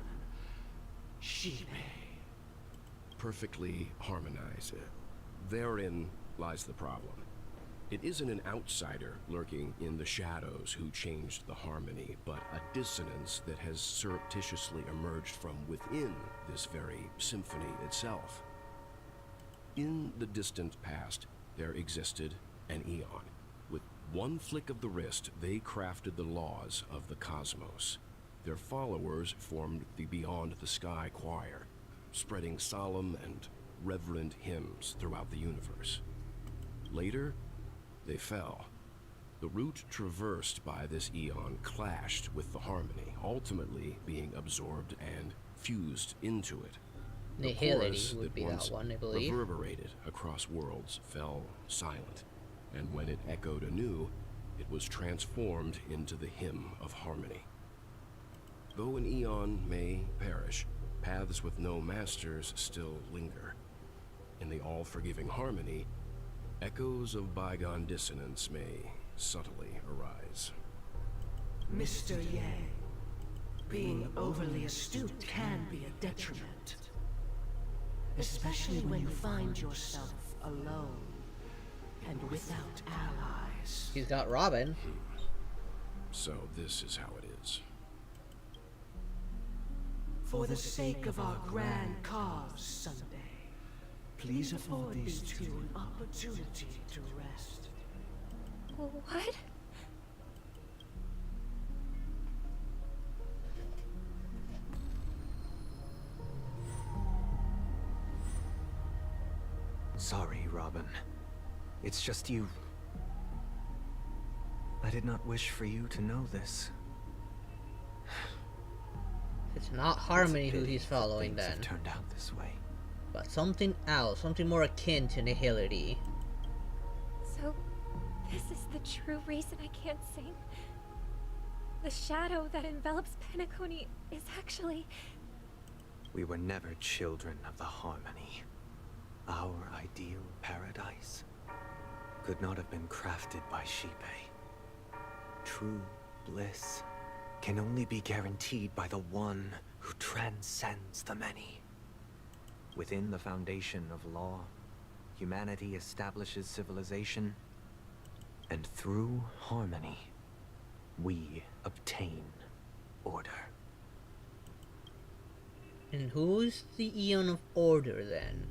Shipe. Perfectly harmonize. Therein lies the problem. It isn't an outsider lurking in the shadows who changed the harmony, but a dissonance that has surreptitiously emerged from within this very symphony itself. In the distant past, there existed an Eon. With one flick of the wrist, they crafted the laws of the cosmos. Their followers formed the Beyond the Sky Choir, spreading solemn and reverent hymns throughout the universe. Later, they fell. The route traversed by this Eon clashed with the harmony, ultimately being absorbed and fused into it. The chorus would be that one, I believe. Reverberated across worlds fell silent, and when it echoed anew, it was transformed into the hymn of harmony. Though an Eon may perish, paths with no masters still linger. In the all-forgiving harmony, echoes of bygone dissonance may subtly arise. Mr. Yang, being overly astute can be a detriment. Especially when you find yourself alone and without allies. He's got Robin. So this is how it is. For the sake of our grand cause someday, please afford these two an opportunity to rest. What? Sorry, Robin. It's just you. I did not wish for you to know this. It's not Harmony who he's following things then. have turned out this way. But something else, something more akin to nihility. So, this is the true reason I can't sing? The shadow that envelops Penacony is actually... We were never children of the Harmony. Our ideal paradise could not have been crafted by Shipe. True bliss can only be guaranteed by the one who transcends the many. Within the foundation of law, humanity establishes civilization, and through harmony, we obtain order. And who's the Eon of Order then?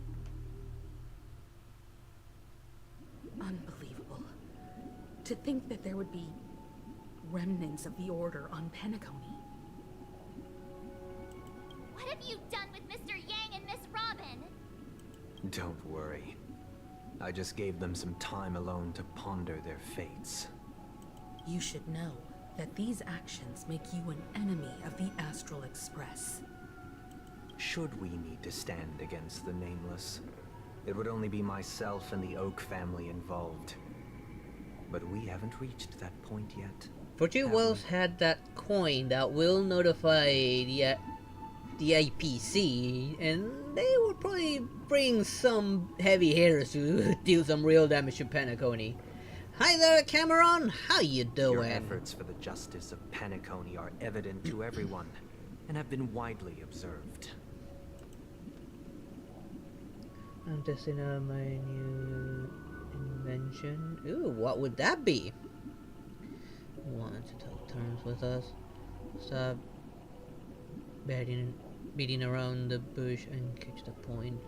Unbelievable. To think that there would be remnants of the Order on Penacony. What have you done with Mr. Yang and Miss Robin? Don't worry. I just gave them some time alone to ponder their fates. You should know that these actions make you an enemy of the Astral Express. Should we need to stand against the Nameless, it would only be myself and the Oak family involved. But we haven't reached that point yet. Fortune Wells had that coin that will notify the IPC, and they would probably bring some heavy hitters to deal some real damage to Penacony. Hi there, Cameron. How you doing? Your efforts for the justice of Penacony are evident to everyone, and have been widely observed. I'm testing out my new invention. Ooh, what would that be? Want to talk terms with us? Stop beating around the bush and catch the point.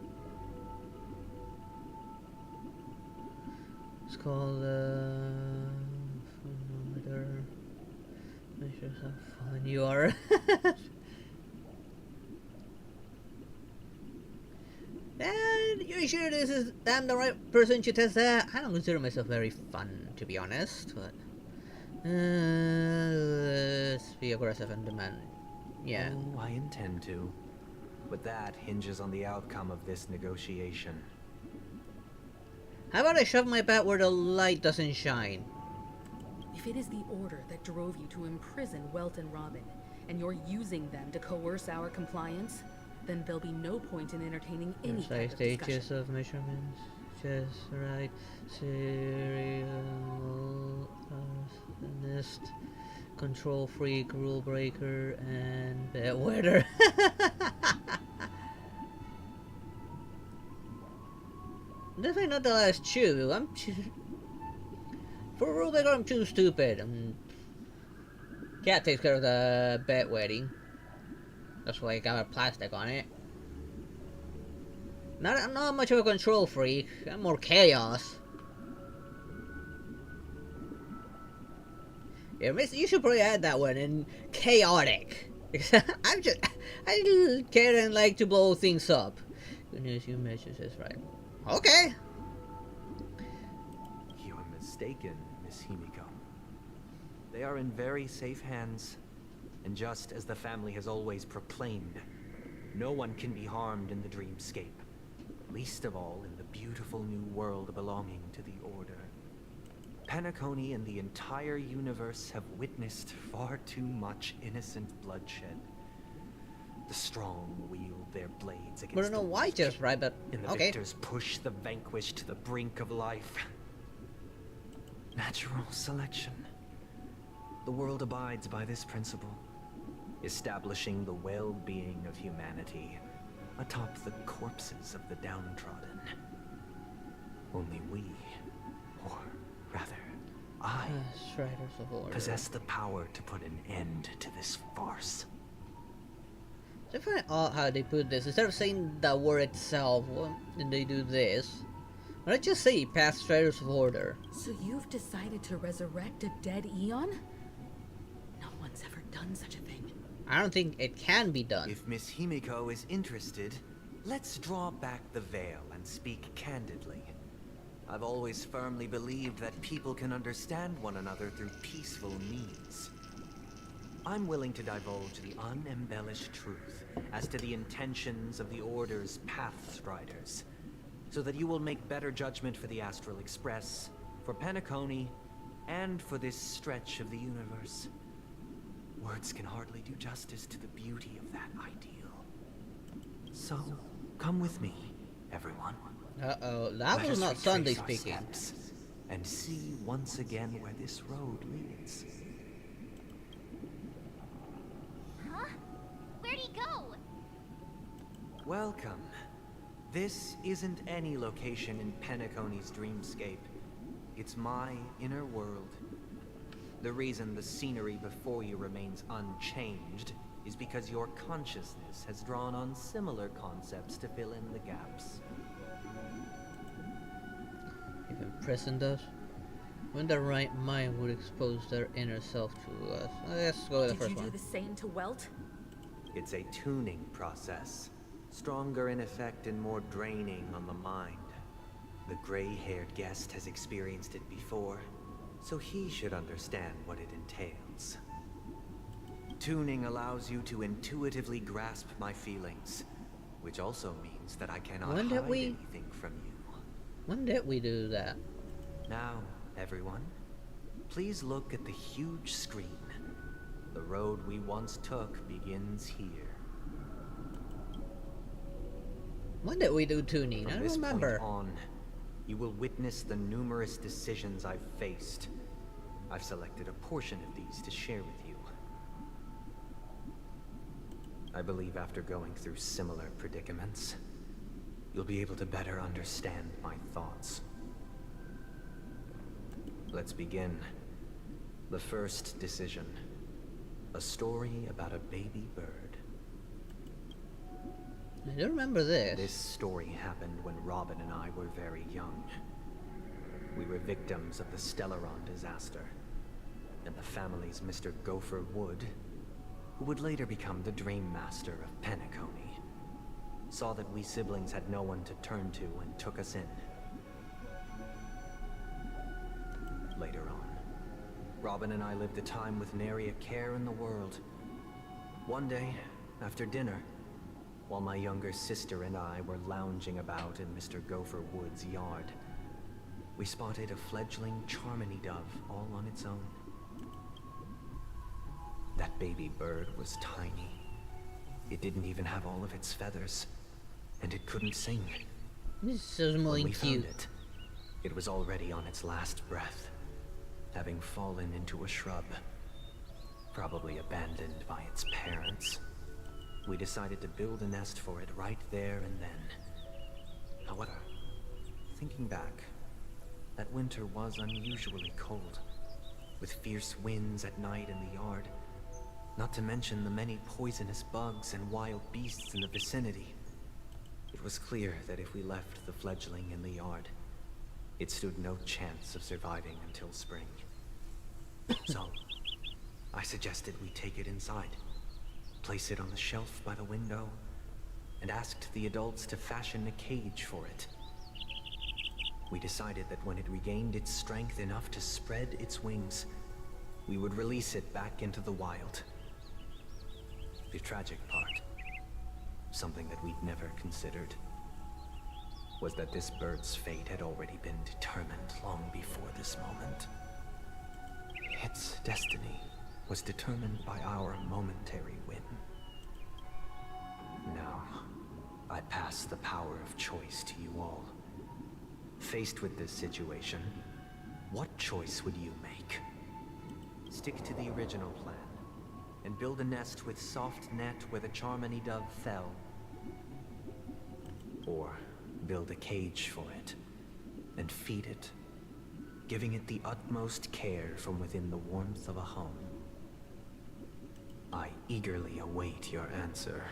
It's called phonometer. Measures how fun you are. And you're sure this is the right person to test that? I don't consider myself very fun, to be honest, but let's be aggressive and demand. Yeah. Oh, I intend to. But that hinges on the outcome of this negotiation. How about I shove my bat where the light doesn't shine? If it is the Order that drove you to imprison Welt and Robin, and you're using them to coerce our compliance, then there'll be no point in entertaining any kind of stages discussion. of measurements, just right, serial, arsonist, control freak, rule breaker, and bedwetter. Definitely not the last two. For rule breaker, I'm too stupid. Cat takes care of the bedwetting. That's why I got a plastic on it. I'm not much of a control freak. I'm more chaos. Yeah, you should probably add that one in chaotic. I care and like to blow things up. Good news, you measures this right. Okay. You're mistaken, Miss Himiko. They are in very safe hands. And just as the family has always proclaimed, no one can be harmed in the dreamscape, least of all in the beautiful new world belonging to the Order. Penacony and the entire universe have witnessed far too much innocent bloodshed. The strong wield their blades against But no, why just right? But and the okay. victors push the vanquished to the brink of life. Natural selection. The world abides by this principle, establishing the well-being of humanity atop the corpses of the downtrodden. Only we, or rather, I Striders of Order. possess the power to put an end to this farce. I find it odd how they put this. Instead of saying the word itself, when they do this, why not just say past Striders of Order? So you've decided to resurrect a dead Eon? No one's ever done such a thing. I don't think it can be done. If Miss Himiko is interested, let's draw back the veil and speak candidly. I've always firmly believed that people can understand one another through peaceful means. I'm willing to divulge the unembellished truth as to the intentions of the Order's Pathstriders, so that you will make better judgment for the Astral Express, for Penacony, and for this stretch of the universe. Words can hardly do justice to the beauty of that ideal. So, come with me, everyone. Uh-oh, that Let was us not Sunday retrace our speaking. steps and see once again where this road leads. Huh? Where'd he go? Welcome. This isn't any location in Penacony's dreamscape. It's my inner world. The reason the scenery before you remains unchanged is because your consciousness has drawn on similar concepts to fill in the gaps. Even prison does? When the right mind would expose their inner self to us. Let's go with the Did first you one. do the same to Welt? It's a tuning process. Stronger in effect and more draining on the mind. The gray-haired guest has experienced it before, so he should understand what it entails. Tuning allows you to intuitively grasp my feelings, which also means that I cannot When hide did we- anything from you. When did we do that? Now, everyone, please look at the huge screen. The road we once took begins here. When did we do tuning? I From don't this remember. point on, you will witness the numerous decisions I've faced. I've selected a portion of these to share with you. I believe after going through similar predicaments, you'll be able to better understand my thoughts. Let's begin. The first decision. A story about a baby bird. I do remember this. This story happened when Robin and I were very young. We were victims of the Stellaron disaster, and the family's Mr. Gopher Wood, who would later become the Dream Master of Penacony, saw that we siblings had no one to turn to and took us in. Later on, Robin and I lived a time with nary a care in the world. One day, after dinner, while my younger sister and I were lounging about in Mr. Gopher Wood's yard, we spotted a fledgling Charmony dove all on its own. That baby bird was tiny. It didn't even have all of its feathers, and it couldn't sing. This is When really we cute. found it, it was already on its last breath, having fallen into a shrub, probably abandoned by its parents. We decided to build a nest for it right there and then. However, thinking back, that winter was unusually cold, with fierce winds at night in the yard, not to mention the many poisonous bugs and wild beasts in the vicinity. It was clear that if we left the fledgling in the yard, it stood no chance of surviving until spring. So, I suggested we take it inside, place it on the shelf by the window, and asked the adults to fashion a cage for it. We decided that when it regained its strength enough to spread its wings, we would release it back into the wild. The tragic part, something that we'd never considered, was that this bird's fate had already been determined long before this moment. Its destiny was determined by our momentary whim. Now, I pass the power of choice to you all. Faced with this situation, what choice would you make? Stick to the original plan, and build a nest with soft net where the Charmony dove fell. Or build a cage for it, and feed it, giving it the utmost care from within the warmth of a home. I eagerly await your answer.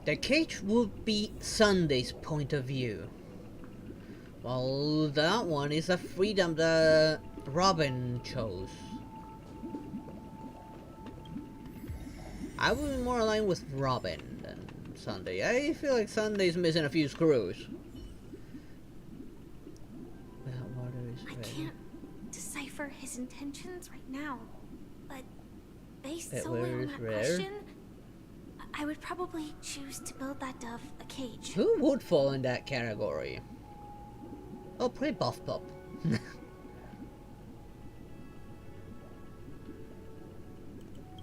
The cage would be Sunday's point of view. Well, that one is a freedom that Robin chose. I would be more aligned with Robin than Sunday. I feel like Sunday's missing a few screws. That water is I red. can't decipher his intentions right now, but based That solely water on is that rare. question, I would probably choose to build that dove a cage. Who would fall in that category? Oh, pretty Buff Pup.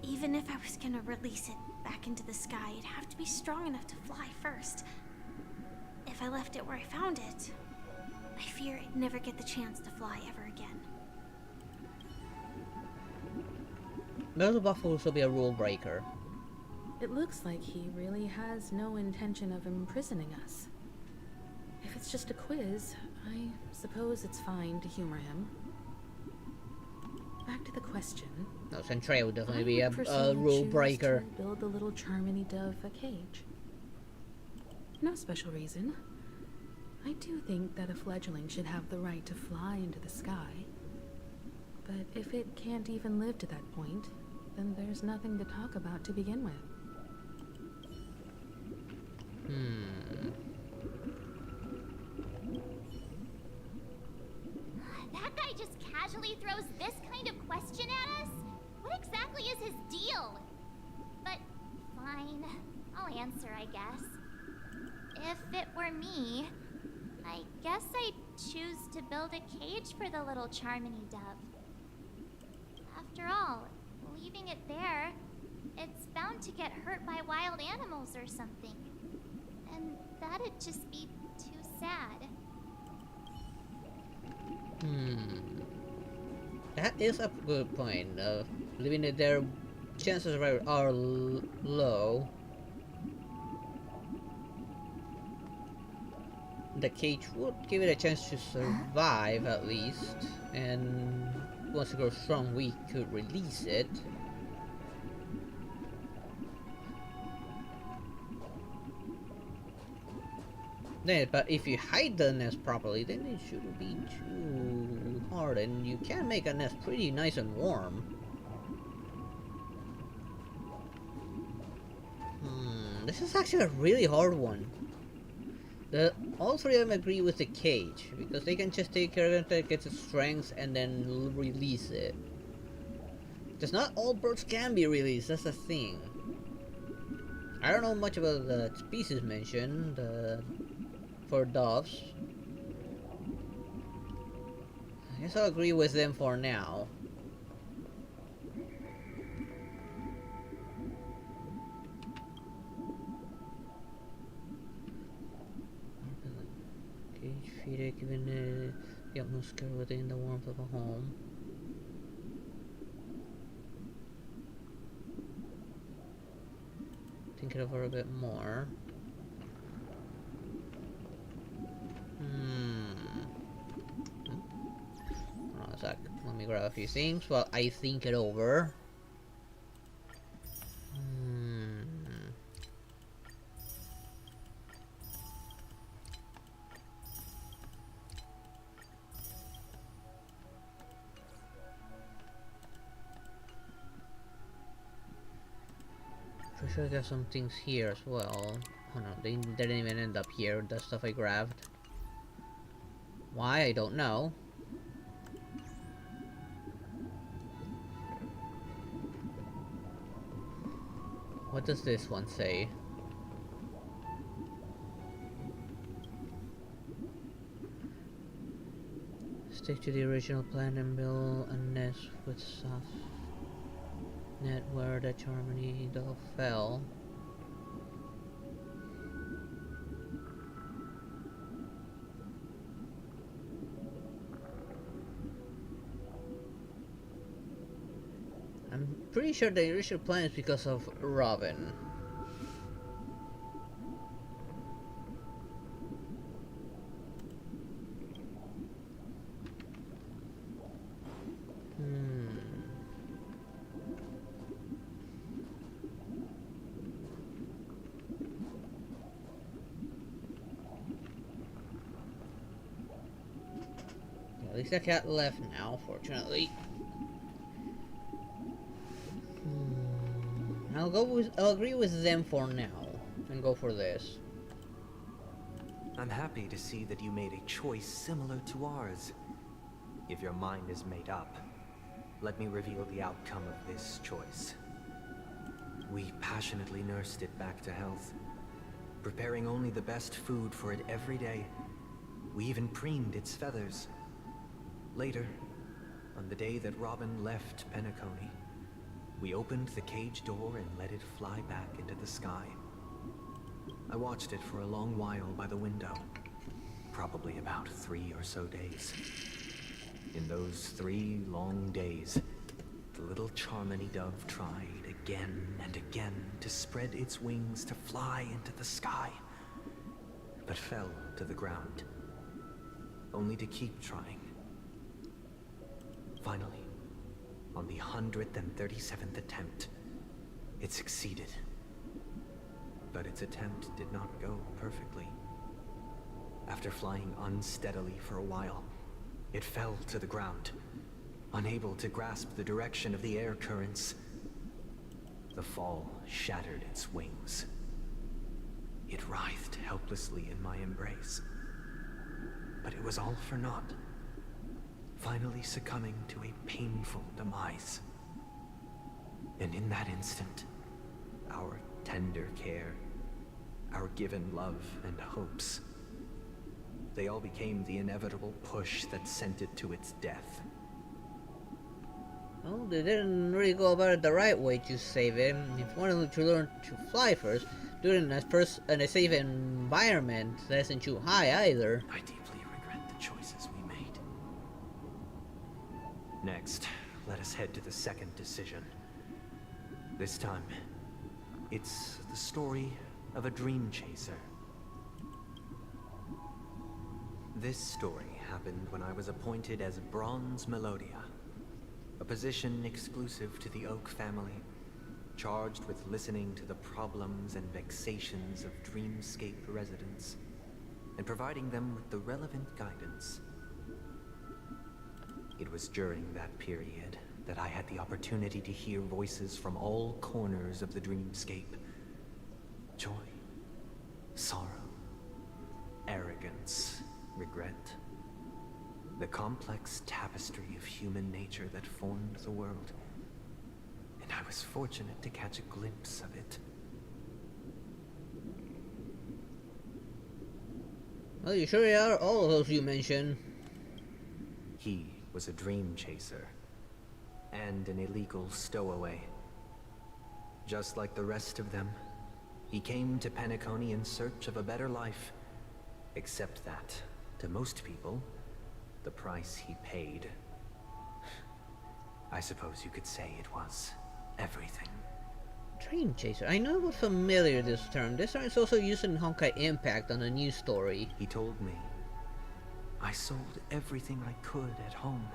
Even if I was gonna release it back into the sky, it'd have to be strong enough to fly first. If I left it where I found it, I fear it'd never get the chance to fly ever again. Beelzebub will also be a rule breaker. It looks like he really has no intention of imprisoning us. If it's just a quiz, I suppose it's fine to humor him. Back to the question. No, Centrea would definitely I be would a personally rule choose breaker. to build the little Charmony dove a cage. No special reason. I do think that a fledgling should have the right to fly into the sky. But if it can't even live to that point, then there's nothing to talk about to begin with. That guy just casually throws this kind of question at us? What exactly is his deal? But fine, I'll answer, I guess. If it were me, I guess I'd choose to build a cage for the little Charmony dove. After all, leaving it there, it's bound to get hurt by wild animals or something. And that'd just be too sad. That is a good point. Leaving it there, chances are low. The cage would give it a chance to survive at least, and once it grows strong, we could release it. Then, but if you hide the nest properly, then it shouldn't be too hard, and you can make a nest pretty nice and warm. This is actually a really hard one. All three of them agree with the cage, because they can just take care of it until it gets its strength and then release it. Because not all birds can be released, that's the thing. I don't know much about the species mentioned for doves. I guess I'll agree with them for now. Cage feeder given the utmost care within the warmth of a home. Think it over a bit more. Hold on a sec. Let me grab a few things while I think it over. Pretty sure there's some things here as well. Oh no, they didn't even end up here, the stuff I grabbed. Why? I don't know. What does this one say? Stick to the original plan and build a nest with soft net where the Charmony dove fell. I'm pretty sure the original plan is because of Robin. There's a cat left now, fortunately. I'll agree with them for now and go for this. I'm happy to see that you made a choice similar to ours. If your mind is made up, let me reveal the outcome of this choice. We passionately nursed it back to health, preparing only the best food for it every day. We even preened its feathers. Later, on the day that Robin left Penacony, we opened the cage door and let it fly back into the sky. I watched it for a long while by the window, probably about 3 or so days. In those 3 long days, the little Charmony dove tried again and again to spread its wings to fly into the sky, but fell to the ground, only to keep trying. Finally, on the 137th attempt, it succeeded. But its attempt did not go perfectly. After flying unsteadily for a while, it fell to the ground, unable to grasp the direction of the air currents. The fall shattered its wings. It writhed helplessly in my embrace. But it was all for naught, finally succumbing to a painful demise. And in that instant, our tender care, our given love and hopes, they all became the inevitable push that sent it to its death. Well, they didn't really go about it the right way to save him. If you wanted to learn to fly first, do it in a safe environment that isn't too high either. I deeply regret the choices we made. Next, let us head to the second decision. This time, it's the story of a dream chaser. This story happened when I was appointed as Bronze Melodia, a position exclusive to the Oak family, charged with listening to the problems and vexations of Dreamscape residents, and providing them with the relevant guidance. It was during that period that I had the opportunity to hear voices from all corners of the Dreamscape. Joy, sorrow, arrogance, regret. The complex tapestry of human nature that formed the world. And I was fortunate to catch a glimpse of it. Well, you sure are all of those you mentioned. He was a dream chaser, and an illegal stowaway. Just like the rest of them, he came to Penacony in search of a better life. Except that, to most people, the price he paid, I suppose you could say it was everything. Dream chaser. I know I'm familiar with this term. This term is also used in Honkai Impact on a news story. He told me, I sold everything I could at home.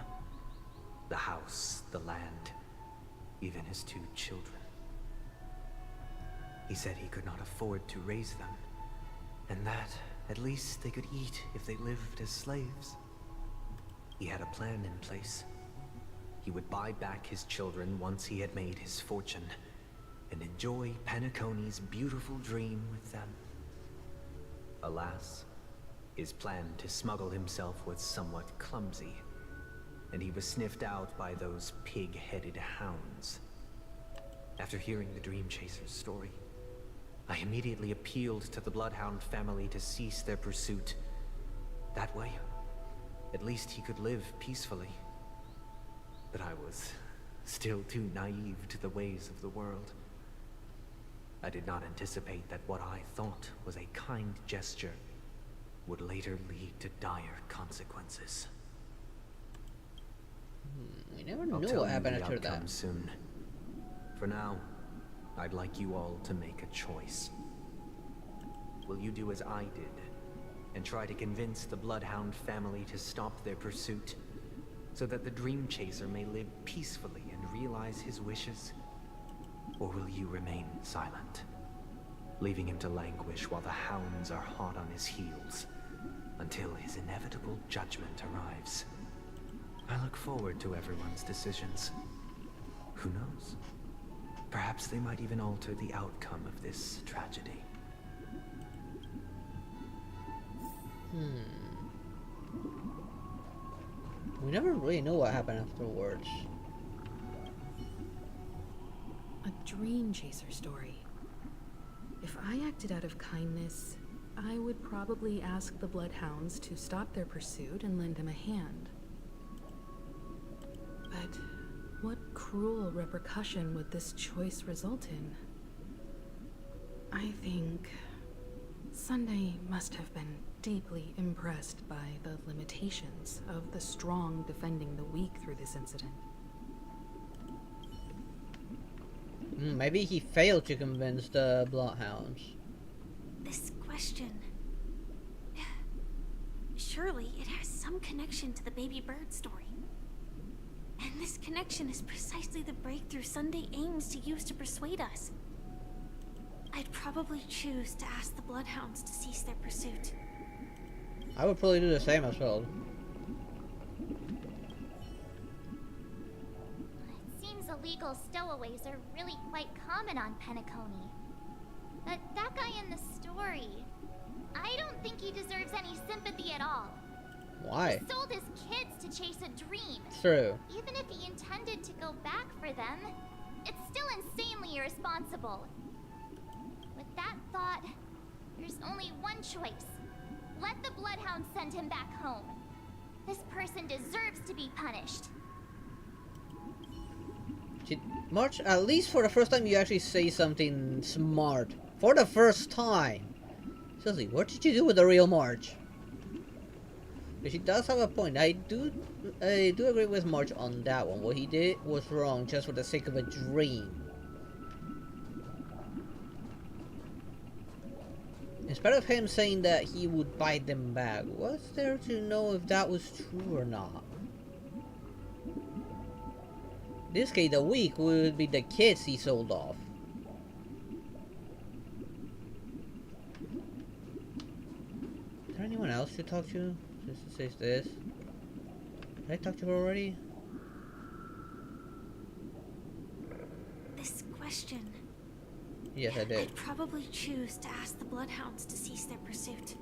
The house, the land, even his 2 children. He said he could not afford to raise them, and that at least they could eat if they lived as slaves. He had a plan in place. He would buy back his children once he had made his fortune, and enjoy Penacony's beautiful dream with them. Alas, his plan to smuggle himself was somewhat clumsy, and he was sniffed out by those pig-headed hounds. After hearing the Dream Chaser's story, I immediately appealed to the Bloodhound family to cease their pursuit. That way, at least he could live peacefully. But I was still too naive to the ways of the world. I did not anticipate that what I thought was a kind gesture would later lead to dire consequences. We never know what happened after that. Soon. For now, I'd like you all to make a choice. Will you do as I did and try to convince the Bloodhound family to stop their pursuit so that the Dream Chaser may live peacefully and realize his wishes? Or will you remain silent, leaving him to languish while the hounds are hot on his heels until his inevitable judgment arrives? I look forward to everyone's decisions. Who knows? Perhaps they might even alter the outcome of this tragedy. We never really know what happened afterwards. A dream chaser story. If I acted out of kindness, I would probably ask the Bloodhounds to stop their pursuit and lend him a hand. But what cruel repercussion would this choice result in? I think Sunday must have been deeply impressed by the limitations of the strong defending the weak through this incident. Maybe he failed to convince the Bloodhounds. This question... Surely it has some connection to the baby bird story. And this connection is precisely the breakthrough Sunday aims to use to persuade us. I'd probably choose to ask the Bloodhounds to cease their pursuit. I would probably do the same as well. It seems illegal stowaways are really quite common on Penacony. But that guy in the story, I don't think he deserves any sympathy at all. Why? He sold his kids to chase a dream. True. Even if he intended to go back for them, it's still insanely irresponsible. With that thought, there's only one choice. Let the Bloodhound send him back home. This person deserves to be punished. March, at least for the first time you actually say something smart. For the first time. Seriously, what did you do with the real March? But she does have a point. I do agree with March on that one. What he did was wrong just for the sake of a dream. Instead of him saying that he would buy them back, what's there to know if that was true or not? In this case, the weak would be the kids he sold off. Is there anyone else to talk to? Just says this. Did I talk to her already? This question... Yes, I did. I'd probably choose to ask the Bloodhounds to cease their pursuit.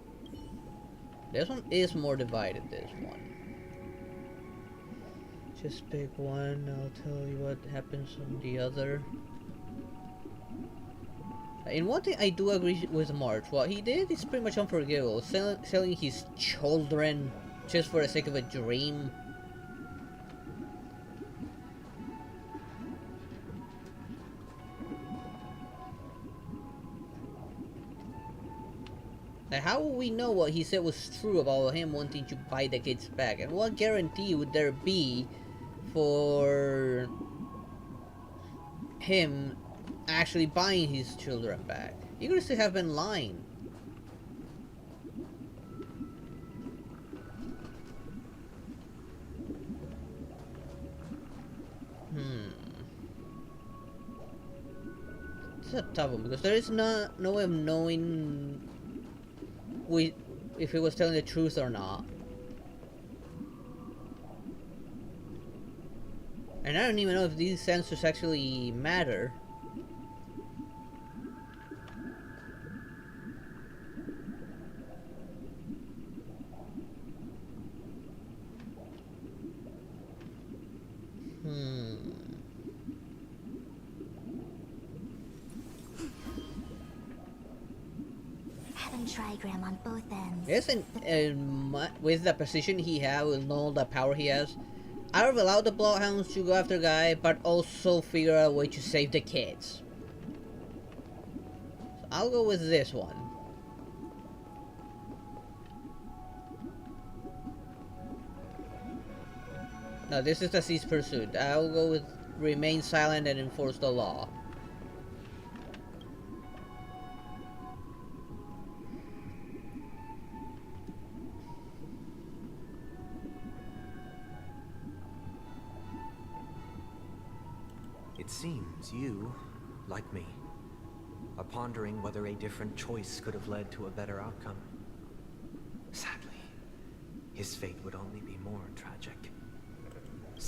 This one is more divided, this one. Just pick one, I'll tell you what happens on the other. In one thing I do agree with March. What he did is pretty much unforgivable. Selling his children just for the sake of a dream. Like, how will we know what he said was true about him wanting to buy the kids back? And what guarantee would there be for him actually buying his children back? He could still have been lying. It's a tough one because there is no way of knowing if he was telling the truth or not. And I don't even know if these sensors actually matter. Trigram on both ends. Yes, and with the position he has, with all the power he has, I would allow the Bloodhounds to go after Guy, but also figure out a way to save the kids. So I'll go with this one. No, this is the cease pursuit. I'll go with remain silent and enforce the law. It seems you, like me, are pondering whether a different choice could have led to a better outcome. Sadly, his fate would only be more tragic.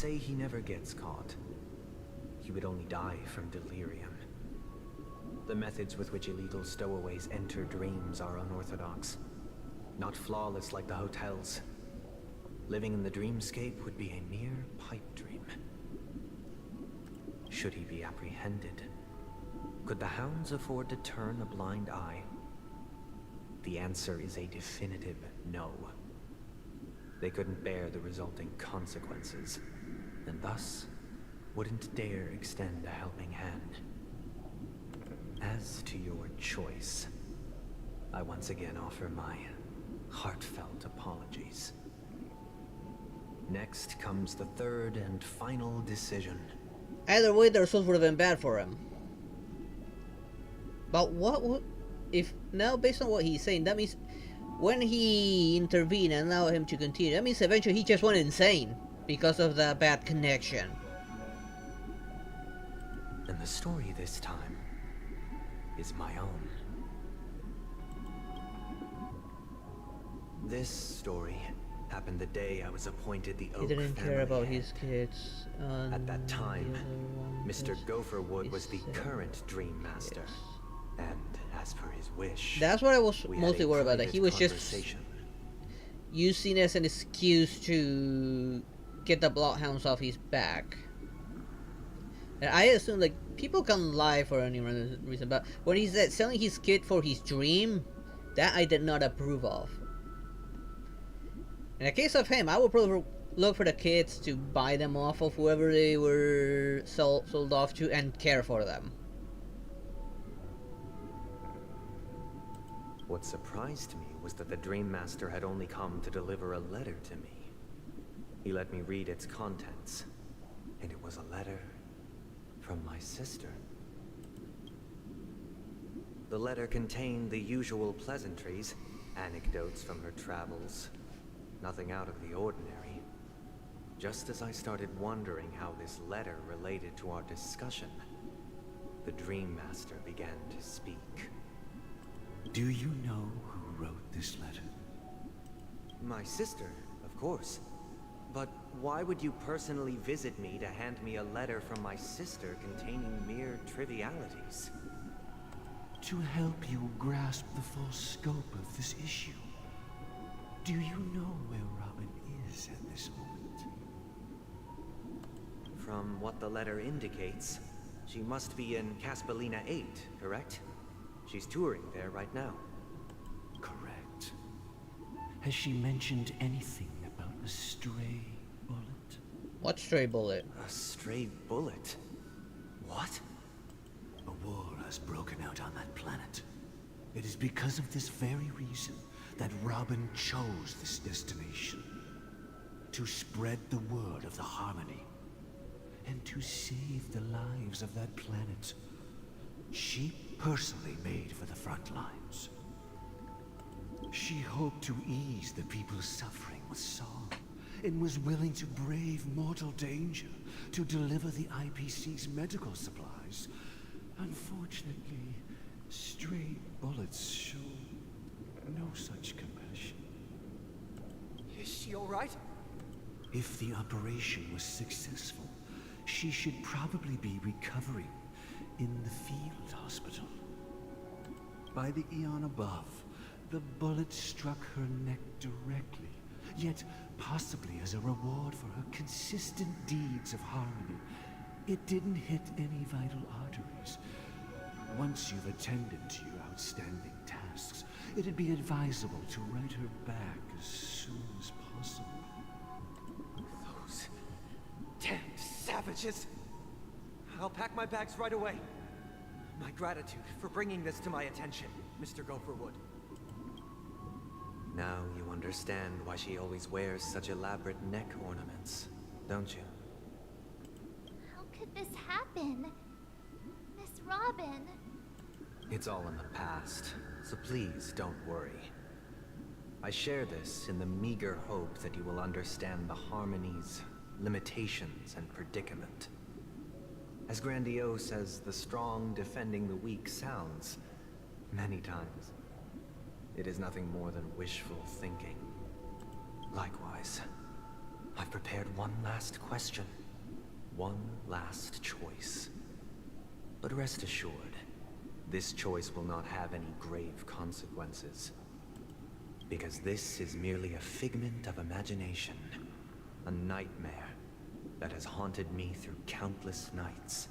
say he never gets caught. He would only die from delirium. The methods with which illegal stowaways enter dreams are unorthodox. Not flawless like the hotels. Living in the dreamscape would be a mere pipe dream. Should he be apprehended? Could the hounds afford to turn a blind eye? The answer is a definitive no. They couldn't bear the resulting consequences, and thus wouldn't dare extend a helping hand. As to your choice, I once again offer my heartfelt apologies. Next comes the third and final decision. Either way, the results would have been bad for him. But what would... If now, based on what he's saying, that means when he intervened and allowed him to continue, that means eventually he just went insane because of the bad connection. And the story this time is my own. This story happened the day I was appointed the Oak He didn't care family about head. his kids. At that time, Mr. Gopherwood was the current Dream Master. And as per his wish, that's what I was we had mostly a worried about, that he was just conversation. using it as an excuse to get the bloodhounds off his back. And I assume like people can lie for any reason, but when he said selling his kid for his dream, that I did not approve of. In the case of him, I would probably look for the kids to buy them off of whoever they were sold off to and care for them. What surprised me was that the Dream Master had only come to deliver a letter to me. He let me read its contents, and it was a letter from my sister. The letter contained the usual pleasantries, anecdotes from her travels, nothing out of the ordinary. Just as I started wondering how this letter related to our discussion, the Dream Master began to speak. Do you know who wrote this letter? My sister, of course. But why would you personally visit me to hand me a letter from my sister containing mere trivialities? To help you grasp the full scope of this issue. Do you know where Robin is at this moment? From what the letter indicates, she must be in Caspelina 8, correct? She's touring there right now. Correct. Has she mentioned anything about a stray bullet? What stray bullet? A stray bullet? What? A war has broken out on that planet. It is because of this very reason that Robin chose this destination. To spread the word of the Harmony. And to save the lives of that planet. She personally made for the front lines. She hoped to ease the people's suffering with song, and was willing to brave mortal danger to deliver the IPC's medical supplies. Unfortunately, stray bullets show no such compassion. Is she all right? If the operation was successful, she should probably be recovering in the field hospital. By the eon above, the bullet struck her neck directly, yet possibly as a reward for her consistent deeds of harmony. It didn't hit any vital arteries. Once you've attended to your outstanding tasks, it'd be advisable to write her back as soon as possible. Those damned savages! I'll pack my bags right away. My gratitude for bringing this to my attention, Mr. Gopherwood. Now you understand why she always wears such elaborate neck ornaments, don't you? How could this happen? Miss Robin. It's all in the past, so please don't worry. I share this in the meager hope that you will understand the Harmony's limitations and predicament. As grandiose as the strong defending the weak sounds, many times, it is nothing more than wishful thinking. Likewise, I've prepared one last question. One last choice. But rest assured, this choice will not have any grave consequences. Because this is merely a figment of imagination. A nightmare that has haunted me through countless nights.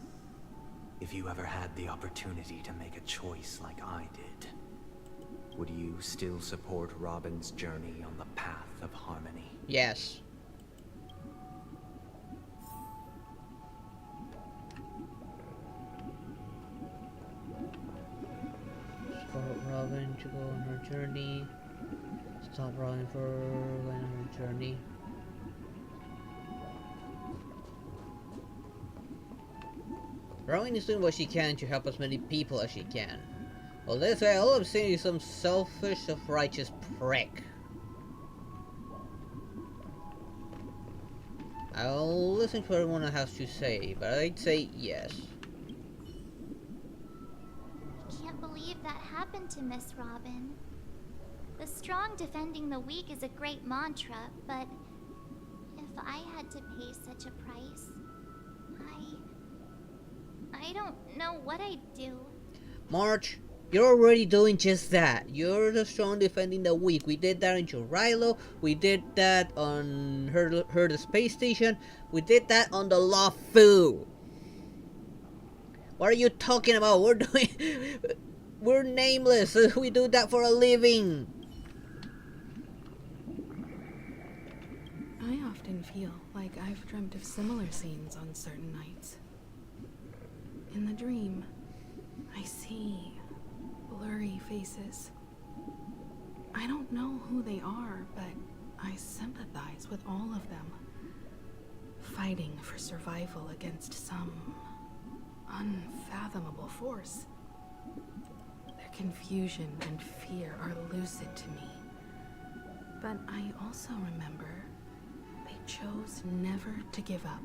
If you ever had the opportunity to make a choice like I did, would you still support Robin's journey on the path of harmony? Yes. Support Robin to go on her journey. Stop Robin for going on her journey. Robin is doing what she can to help as many people as she can. Well, this way, all I'm seeing is some selfish, self-righteous prick. I'll listen to what everyone has to say, but I'd say yes. Can't believe that happened to Miss Robin. The strong defending the weak is a great mantra, but if I had to pay such a price, I don't know what I'd do. March, you're already doing just that. You're the strong defending the weak. We did that in Jorilo. We did that on her the space station. We did that on the Lafu. What are you talking about? We're nameless. We do that for a living. I often feel like I've dreamt of similar scenes on certain nights. In the dream, I see blurry faces. I don't know who they are, but I sympathize with all of them, fighting for survival against some unfathomable force. Their confusion and fear are lucid to me, but I also remember they chose never to give up,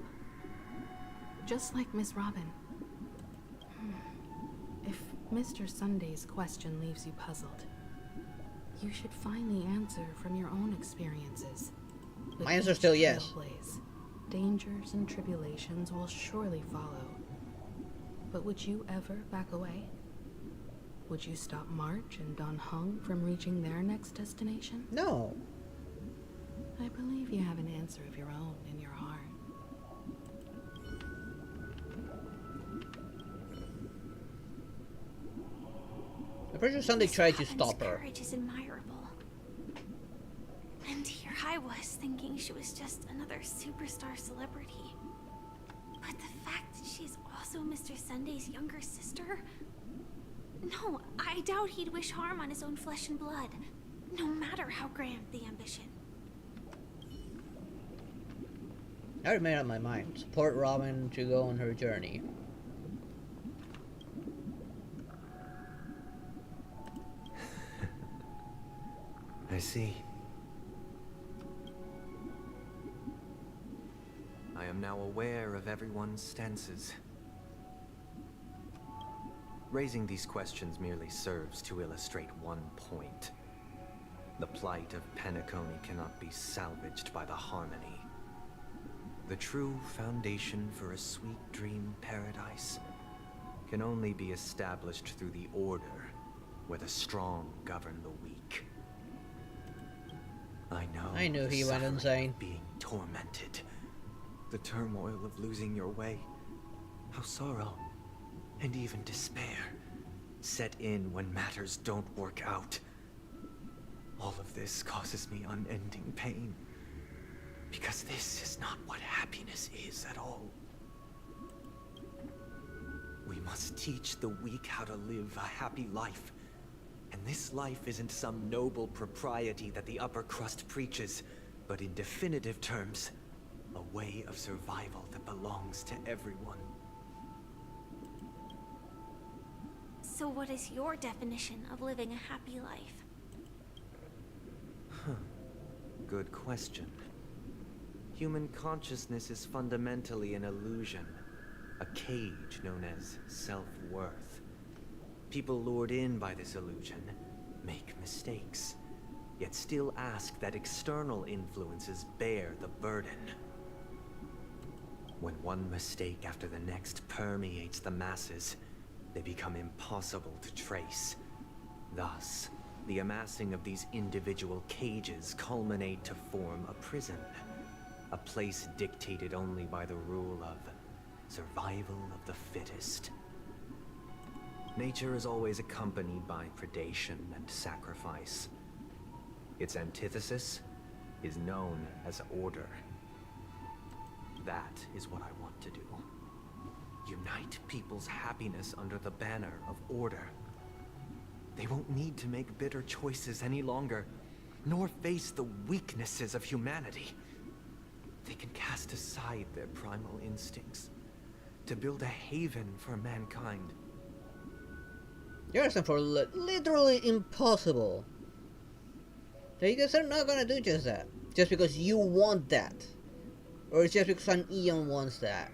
just like Miss Robin. If Mr. Sunday's question leaves you puzzled, you should find the answer from your own experiences. My answer is still yes. Dangers and tribulations will surely follow. But would you ever back away? Would you stop March and Don Hung from reaching their next destination? No. I believe you have an answer of your own in your heart. I'm pretty sure Sunday tried to stop her. Courage is admirable. And here I was thinking she was just another superstar celebrity. But the fact that she's also Mr. Sunday's younger sister? No, I doubt he'd wish harm on his own flesh and blood, no matter how grand the ambition. I already made up my mind. Support Robin to go on her journey. I see. I am now aware of everyone's stances. Raising these questions merely serves to illustrate one point. The plight of Penacony cannot be salvaged by the harmony. The true foundation for a sweet dream paradise can only be established through the order where the strong govern the weak. I knew he went insane. Being tormented, the turmoil of losing your way, how sorrow and even despair set in when matters don't work out. All of this causes me unending pain, because this is not what happiness is at all. We must teach the weak how to live a happy life. And this life isn't some noble propriety that the upper crust preaches, but in definitive terms, a way of survival that belongs to everyone. So what is your definition of living a happy life? Good question. Human consciousness is fundamentally an illusion, a cage known as self-worth. People lured in by this illusion make mistakes, yet still ask that external influences bear the burden. When one mistake after the next permeates the masses, they become impossible to trace. Thus, the amassing of these individual cages culminate to form a prison. A place dictated only by the rule of survival of the fittest. Nature is always accompanied by predation and sacrifice. Its antithesis is known as order. That is what I want to do. Unite people's happiness under the banner of order. They won't need to make bitter choices any longer, nor face the weaknesses of humanity. They can cast aside their primal instincts to build a haven for mankind. You're asking for literally impossible. You guys are not gonna do just that. Just because you want that. Or it's just because an Eon wants that.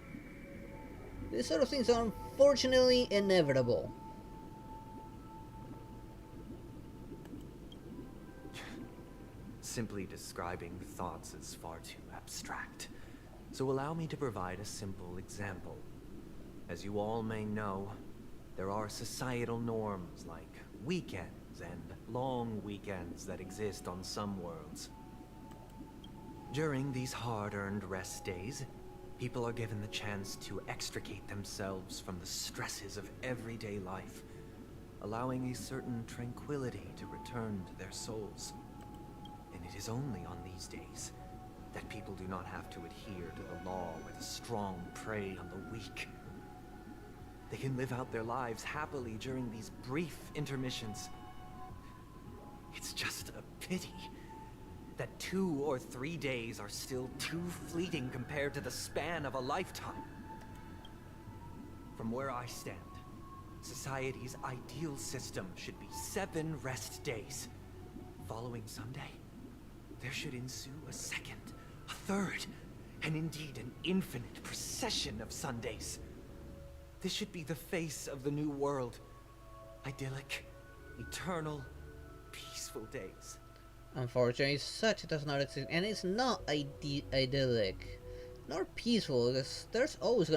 These sort of things are unfortunately inevitable. Simply describing thoughts is far too abstract. So allow me to provide a simple example. As you all may know, there are societal norms like weekends and long weekends that exist on some worlds. During these hard-earned rest days, people are given the chance to extricate themselves from the stresses of everyday life, allowing a certain tranquility to return to their souls. And it is only on these days that people do not have to adhere to the law where the strong prey on the weak. They can live out their lives happily during these brief intermissions. It's just a pity that 2 or 3 days are still too fleeting compared to the span of a lifetime. From where I stand, society's ideal system should be 7 rest days. Following Sunday, there should ensue a second, a third, and indeed an infinite procession of Sundays. This should be the face of the new world. Idyllic, eternal, peaceful days. Unfortunately, such does not exist, and it's not idyllic, nor peaceful, because there's always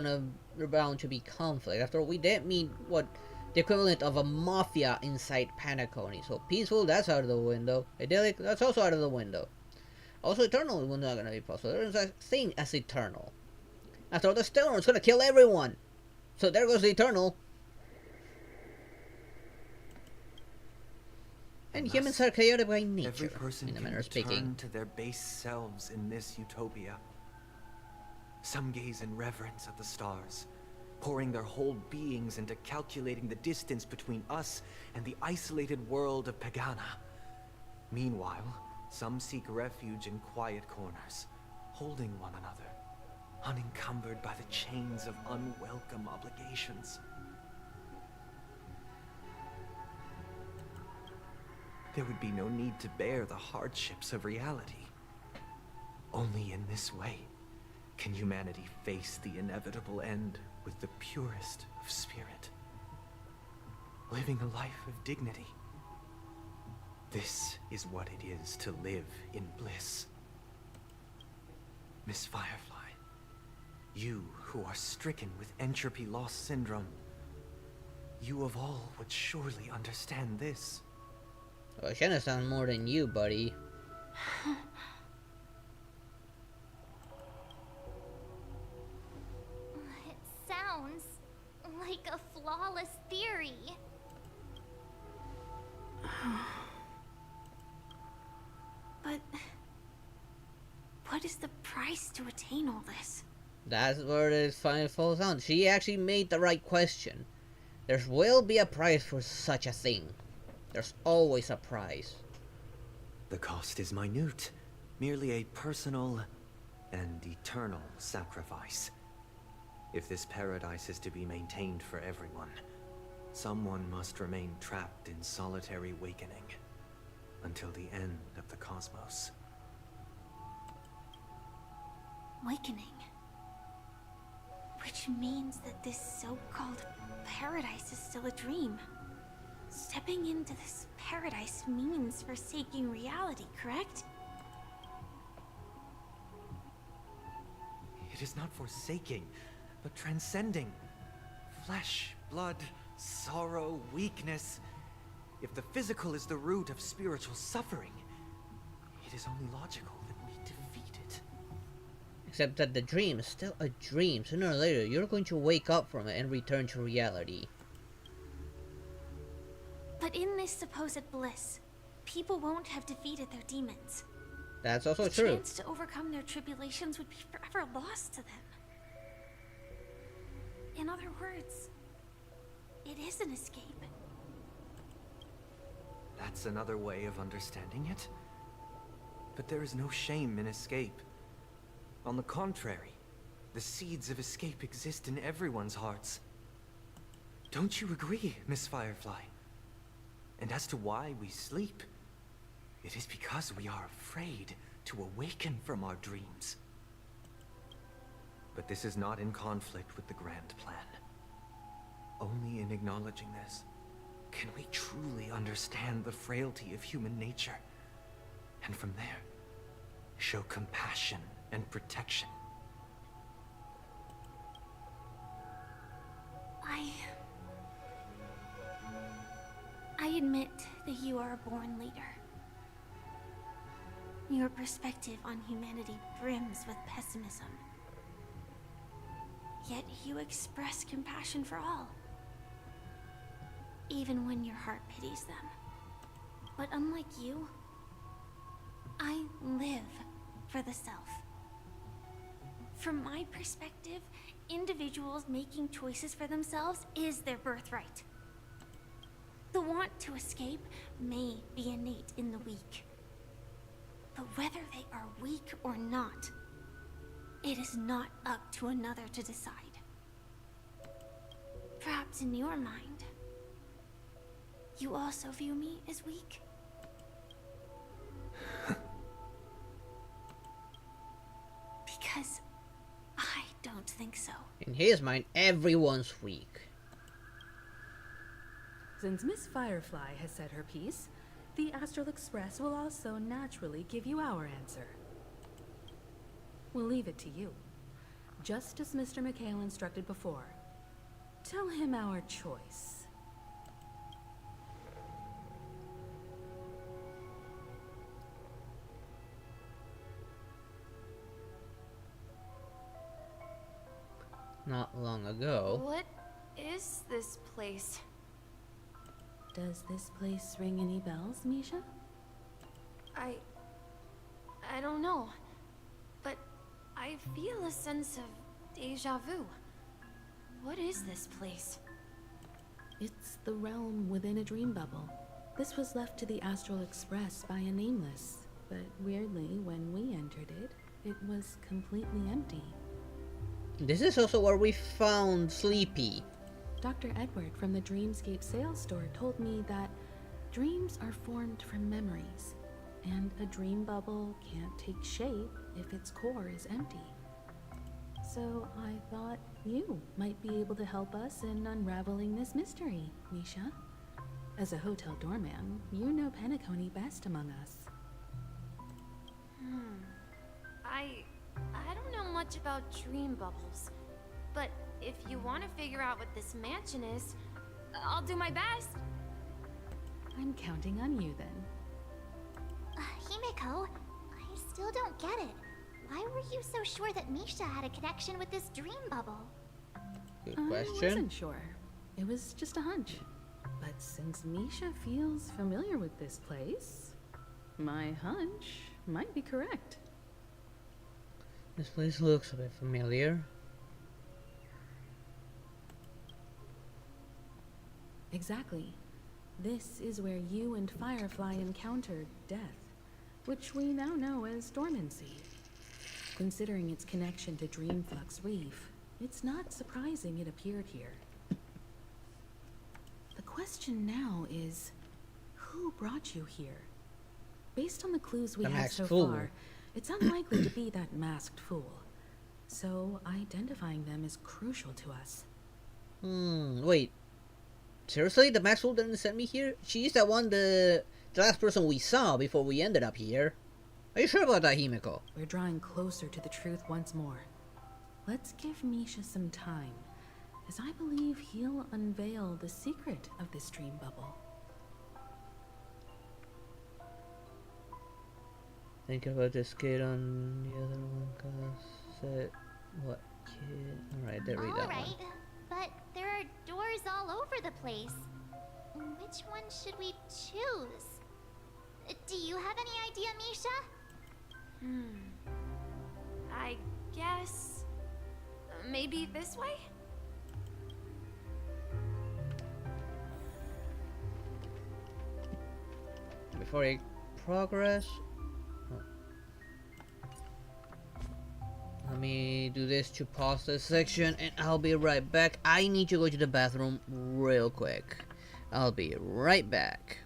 bound to be conflict. After all, we did meet what the equivalent of a mafia inside Penacony. So peaceful, that's out of the window. Idyllic, that's also out of the window. Also, eternal is not gonna be possible. There's a thing as eternal. After all, the Stellar is gonna kill everyone. So there goes the eternal. And humans are chaotic by nature, every person in a can manner of speaking. return to their base selves in this utopia. Some gaze in reverence at the stars, pouring their whole beings into calculating the distance between us and the isolated world of Pagana. Meanwhile, some seek refuge in quiet corners, holding one another, unencumbered by the chains of unwelcome obligations. There would be no need to bear the hardships of reality. Only in this way can humanity face the inevitable end with the purest of spirit, living a life of dignity. This is what it is to live in bliss. Miss Firefly, you who are stricken with entropy loss syndrome, you of all would surely understand this. Well, she understands more than you, buddy. It sounds like a flawless theory. But what is the price to attain all this? That's where it finally falls down. She actually made the right question. There will be a price for such a thing. There's always a price. The cost is minute, merely a personal and eternal sacrifice. If this paradise is to be maintained for everyone, someone must remain trapped in solitary awakening until the end of the cosmos. Awakening. Which means that this so-called paradise is still a dream. Stepping into this paradise means forsaking reality, correct? It is not forsaking, but transcending. Flesh, blood, sorrow, weakness. If the physical is the root of spiritual suffering, it is only logical that we defeat it. Except that the dream is still a dream. Sooner or later, you're going to wake up from it and return to reality. But in this supposed bliss, people won't have defeated their demons. That's also the true. chance to overcome their tribulations would be forever lost to them. In other words, it is an escape. That's another way of understanding it. But there is no shame in escape. On the contrary, the seeds of escape exist in everyone's hearts. Don't you agree, Miss Firefly? And as to why we sleep, it is because we are afraid to awaken from our dreams. But this is not in conflict with the grand plan. Only in acknowledging this can we truly understand the frailty of human nature, and from there, show compassion and protection. I admit that you are a born leader. Your perspective on humanity brims with pessimism. Yet you express compassion for all, even when your heart pities them. But unlike you, I live for the self. From my perspective, individuals making choices for themselves is their birthright. The want to escape may be innate in the weak. But whether they are weak or not, it is not up to another to decide. Perhaps in your mind, you also view me as weak? Because I don't think so. In his mind, everyone's weak. Since Miss Firefly has said her piece, the Astral Express will also naturally give you our answer. We'll leave it to you. Just as Mr. McHale instructed before. Tell him our choice. Not long ago. What is this place? Does this place ring any bells, Misha? I don't know, but I feel a sense of deja vu. What is this place? It's the realm within a dream bubble. This was left to the Astral Express by a nameless, but weirdly, when we entered it, it was completely empty. This is also where we found Sleepy. Dr. Edward from the Dreamscape sales store told me that dreams are formed from memories, and a dream bubble can't take shape if its core is empty. So I thought you might be able to help us in unraveling this mystery, Misha. As a hotel doorman, you know Penacony best among us. I don't know much about dream bubbles, but if you want to figure out what this mansion is, I'll do my best. I'm counting on you then. Himeko, I still don't get it. Why were you so sure that Misha had a connection with this dream bubble? Good I question. wasn't sure. It was just a hunch. But since Misha feels familiar with this place, my hunch might be correct. This place looks a bit familiar. Exactly. This is where you and Firefly encountered death, which we now know as dormancy. Considering its connection to Dreamflux Reef, it's not surprising it appeared here. The question now is, who brought you here? Based on the clues we The have masked so fool. far, it's unlikely to be that masked fool. So identifying them is crucial to us. Wait. Seriously, the Maxwell didn't send me here? She's the one, the last person we saw before we ended up here. Are you sure about that, Himeko? We're drawing closer to the truth once more. Let's give Misha some time, as I believe he'll unveil the secret of this dream bubble. Think about this kid on the other one, cause said what kid? Alright, there read that one. But there are doors all over the place. Which one should we choose? Do you have any idea, Misha? I guess... maybe this way? Before I progress, let me do this to pause this section and I'll be right back. I need to go to the bathroom real quick. I'll be right back.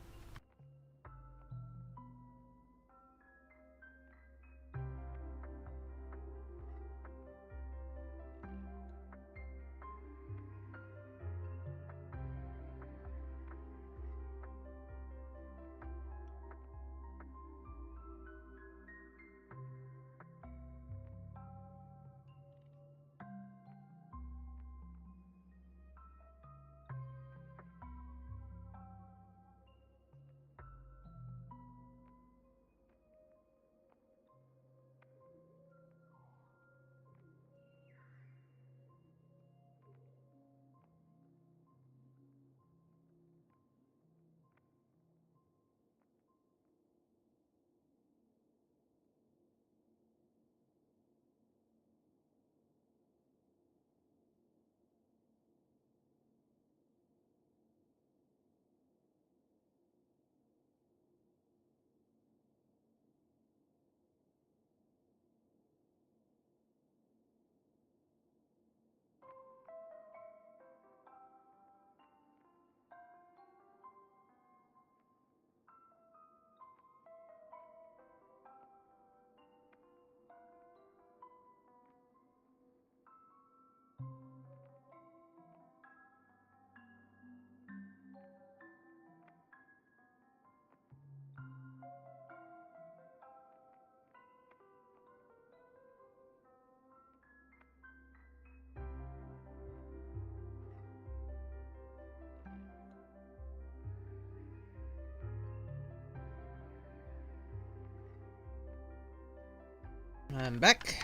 I'm back.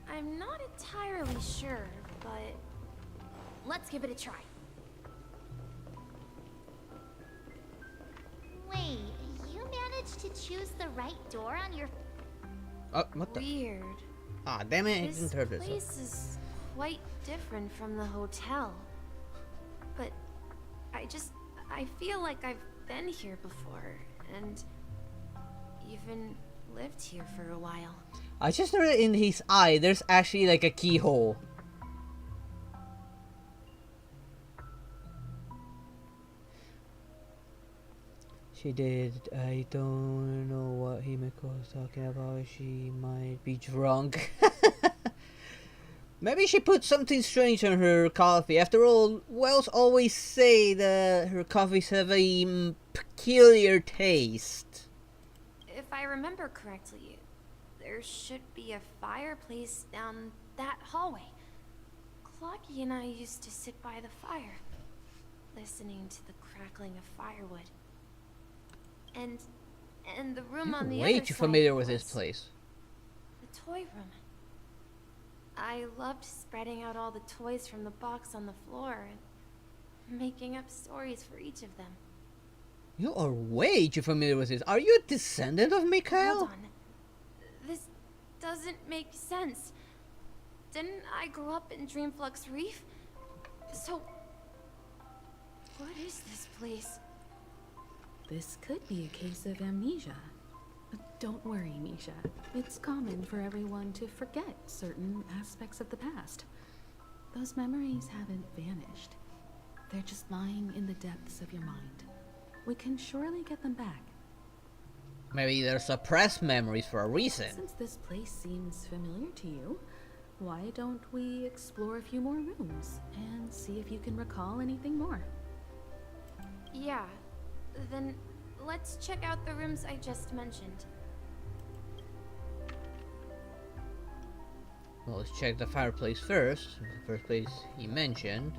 I'm not entirely sure, but let's give it a try. Wait, you managed to choose the right door on your... Oh, what the? Weird. Ah, damn it! I This didn't turn this place is quite different from the hotel. But I feel like I've been here before, and even lived here for a while. I just noticed in his eye, there's actually like a keyhole. She did. I don't know what Himeko was talking about. She might be drunk. Maybe she put something strange on her coffee. After all, Wells always say that her coffees have a peculiar taste. If I remember correctly, there should be a fireplace down that hallway. Clocky and I used to sit by the fire, listening to the crackling of firewood. And the room on the other side. Way too familiar with this place. The toy room. I loved spreading out all the toys from the box on the floor and making up stories for each of them. You are way too familiar with this. Are you a descendant of Mikhail? Hold on. This doesn't make sense. Didn't I grow up in Dreamflux Reef? So, what is this place? This could be a case of amnesia. But don't worry, Misha. It's common for everyone to forget certain aspects of the past. Those memories haven't vanished. They're just lying in the depths of your mind. We can surely get them back. Maybe they're suppressed memories for a reason. Since this place seems familiar to you, why don't we explore a few more rooms and see if you can recall anything more? Yeah, then let's check out the rooms I just mentioned. Well, let's check the fireplace first. The first place he mentioned.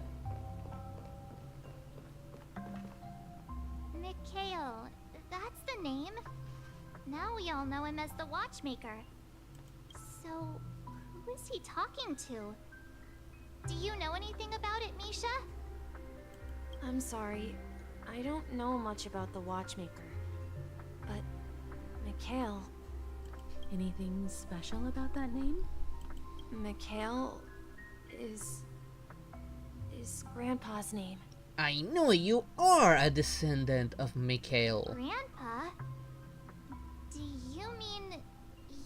Mikhail, that's the name. Now we all know him as the Watchmaker. So, who is he talking to? Do you know anything about it, Misha? I'm sorry, I don't know much about the Watchmaker. But, Mikhail... Anything special about that name? Mikhail is Grandpa's name. I know you are a descendant of Mikhail. Grandpa? Do you mean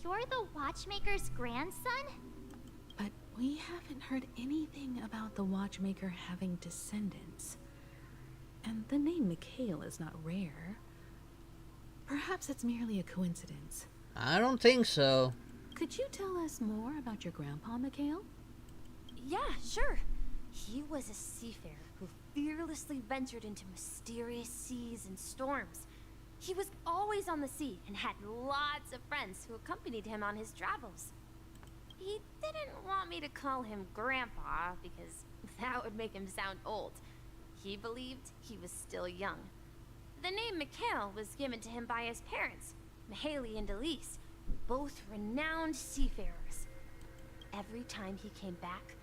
you're the Watchmaker's grandson? But we haven't heard anything about the Watchmaker having descendants. And the name Mikhail is not rare. Perhaps it's merely a coincidence. I don't think so. Could you tell us more about your grandpa, Mikhail? Yeah, sure. He was a seafarer who fearlessly ventured into mysterious seas and storms. He was always on the sea and had lots of friends who accompanied him on his travels. He didn't want me to call him Grandpa because that would make him sound old. He believed he was still young. The name Mikhail was given to him by his parents, Mihaly and Elise, both renowned seafarers. Every time he came back,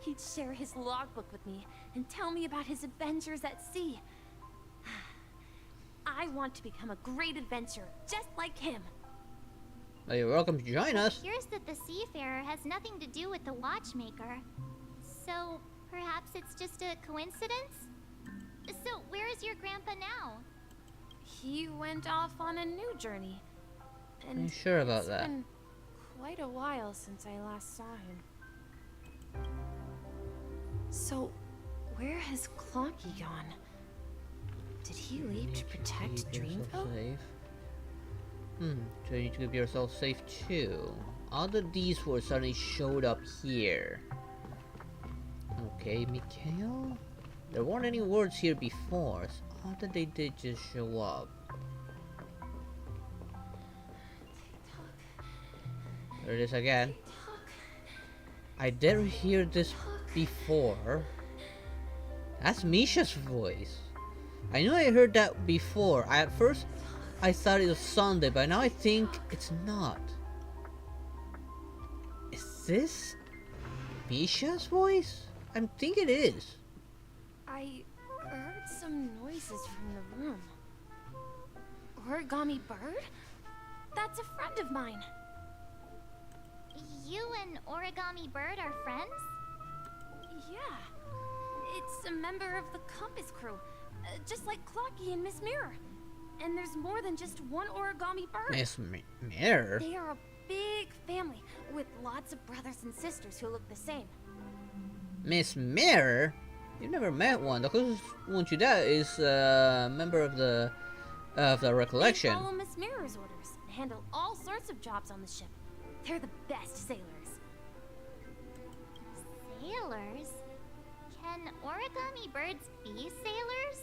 he'd share his logbook with me and tell me about his adventures at sea. I want to become a great adventurer, just like him. Well, you're welcome to join us. It appears that the Seafarer has nothing to do with the Watchmaker. So, perhaps it's just a coincidence? So, where is your grandpa now? He went off on a new journey. And Are you sure about that? It's been quite a while since I last saw him. So, where has Clocky gone? Did he leave to protect Dreamville? Safe. So you need to keep yourself safe too. All of these words suddenly showed up here. Okay, Mikhail? There weren't any words here before, so how did they just show up? There it is again. I did hear this before. That's Misha's voice. I know I heard that before. At first I thought it was Sunday, but now I think it's not. Is this Misha's voice? I think it is. I heard some noises from the room. Origami Bird? That's a friend of mine. You and Origami Bird are friends? Yeah. It's a member of the Compass crew, just like Clocky and Miss Mirror. And there's more than just one Origami Bird. Miss Mirror? They are a big family with lots of brothers and sisters who look the same. Miss Mirror? You've never met one. The closest one to that is a member of the Recollection. They follow Miss Mirror's orders and handle all sorts of jobs on the ship. They're the best sailors. Sailors? Can Origami Birds be sailors?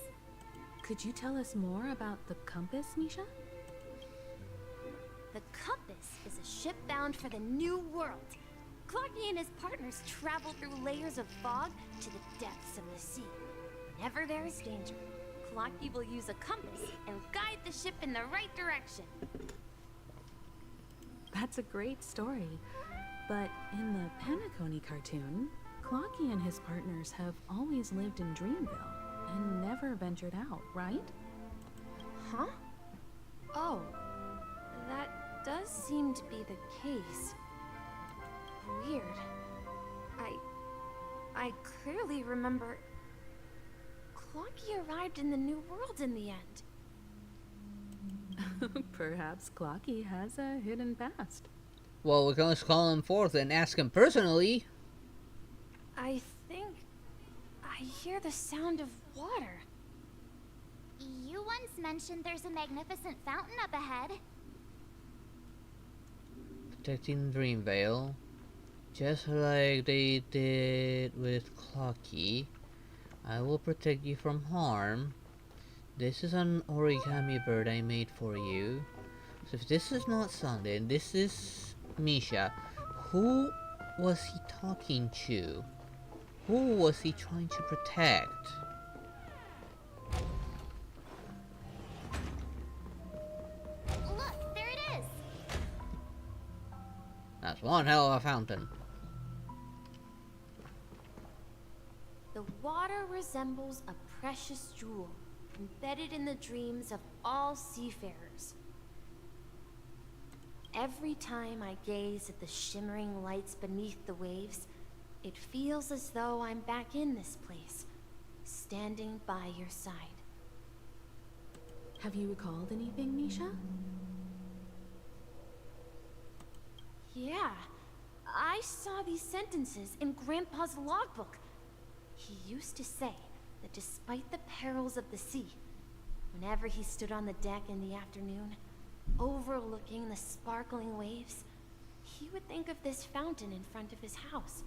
Could you tell us more about the compass, Misha? The Compass is a ship bound for the New World. Clocky and his partners travel through layers of fog to the depths of the sea. Whenever there is danger, Clocky will use a compass and guide the ship in the right direction. That's a great story. But in the Penacony cartoon, Clocky and his partners have always lived in Dreamville and never ventured out, right? Huh? Oh, that does seem to be the case. Weird. I clearly remember Clocky arrived in the New World in the end. Perhaps Clocky has a hidden past. Well, we can always call him forth and ask him personally. I think I hear the sound of water. You once mentioned there's a magnificent fountain up ahead. protecting Dreamvale, just like they did with Clocky. I will protect you from harm. This is an origami bird I made for you. So if this is not Sunday, and this is Misha, who was he talking to? Who was he trying to protect? Look, there it is. That's one hell of a fountain. The water resembles a precious jewel, embedded in the dreams of all seafarers. Every time I gaze at the shimmering lights beneath the waves, it feels as though I'm back in this place, standing by your side. Have you recalled anything, Misha? Yeah, I saw these sentences in Grandpa's logbook. He used to say that despite the perils of the sea, whenever he stood on the deck in the afternoon, overlooking the sparkling waves, he would think of this fountain in front of his house.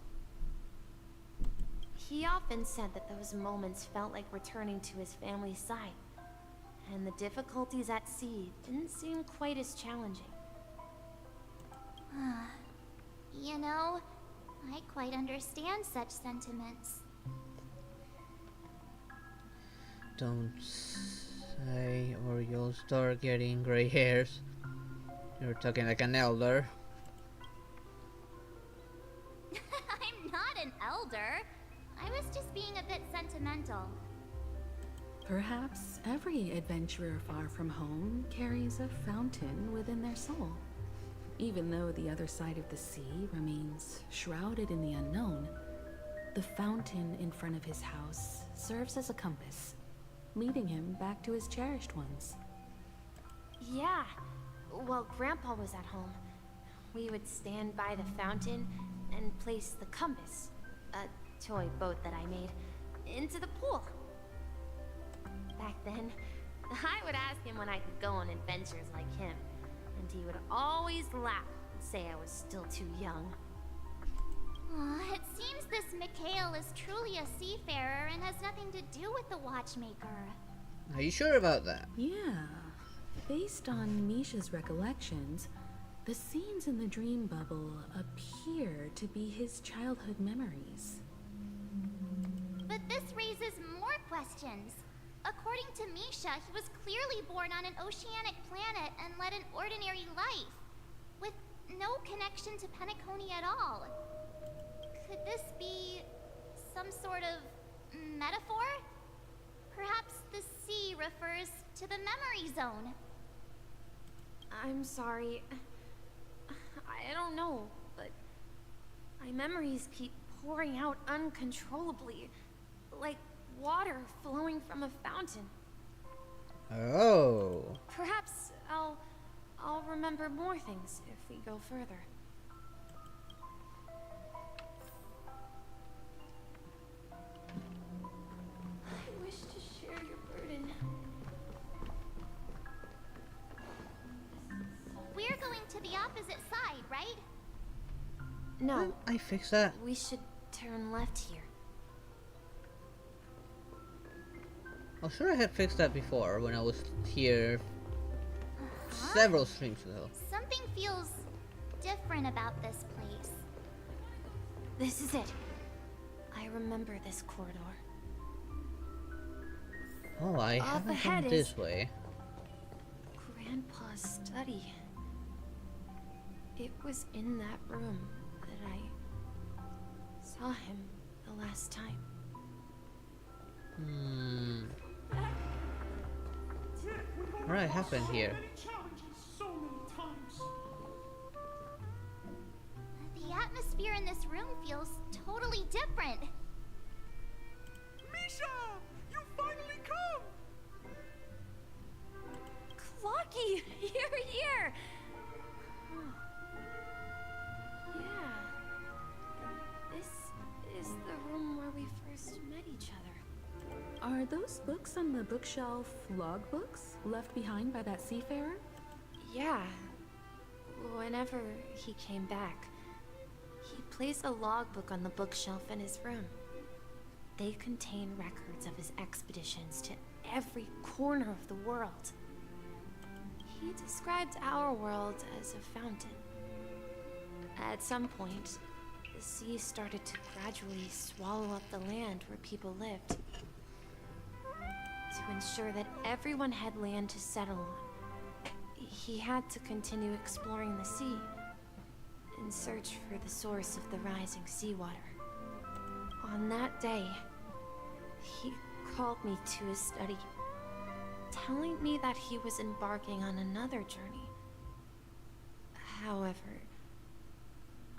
He often said that those moments felt like returning to his family's side, and the difficulties at sea didn't seem quite as challenging. You know, I quite understand such sentiments. Don't say, or you'll start getting gray hairs. You're talking like an elder. I'm not an elder. I was just being a bit sentimental. Perhaps every adventurer far from home carries a fountain within their soul. Even though the other side of the sea remains shrouded in the unknown, the fountain in front of his house serves as a compass, leading him back to his cherished ones. Yeah, while Grandpa was at home, we would stand by the fountain and place the compass, a toy boat that I made, into the pool. Back then, I would ask him when I could go on adventures like him, and he would always laugh and say I was still too young. It seems this Mikhail is truly a seafarer and has nothing to do with the watchmaker. Are you sure about that? Yeah. Based on Misha's recollections, the scenes in the dream bubble appear to be his childhood memories. But this raises more questions. According to Misha, he was clearly born on an oceanic planet and led an ordinary life, with no connection to Penacony at all. Could this be some sort of metaphor? Perhaps the sea refers to the memory zone. I'm sorry. I don't know, but my memories keep pouring out uncontrollably, like water flowing from a fountain. Oh. Perhaps I'll remember more things if we go further. I wish to share your burden. We're going to the opposite side, right? No. I fixed that. We should turn left here. I'm sure I had fixed that before when I was here several streams ago. Something feels different about this place. This is it. I remember this corridor. Oh, I Up haven't ahead come is this way. Grandpa's study. It was in that room that I saw him the last time. What happened here? The atmosphere in this room feels totally different. Misha! You finally come! Clocky! You're here! Yeah. This is the room where we first met each other. Are those books on the bookshelf logbooks left behind by that seafarer? Yeah. Whenever he came back, he placed a logbook on the bookshelf in his room. They contain records of his expeditions to every corner of the world. He described our world as a fountain. At some point, the sea started to gradually swallow up the land where people lived. To ensure that everyone had land to settle on, he had to continue exploring the sea in search for the source of the rising seawater. On that day, he called me to his study, telling me that he was embarking on another journey. However,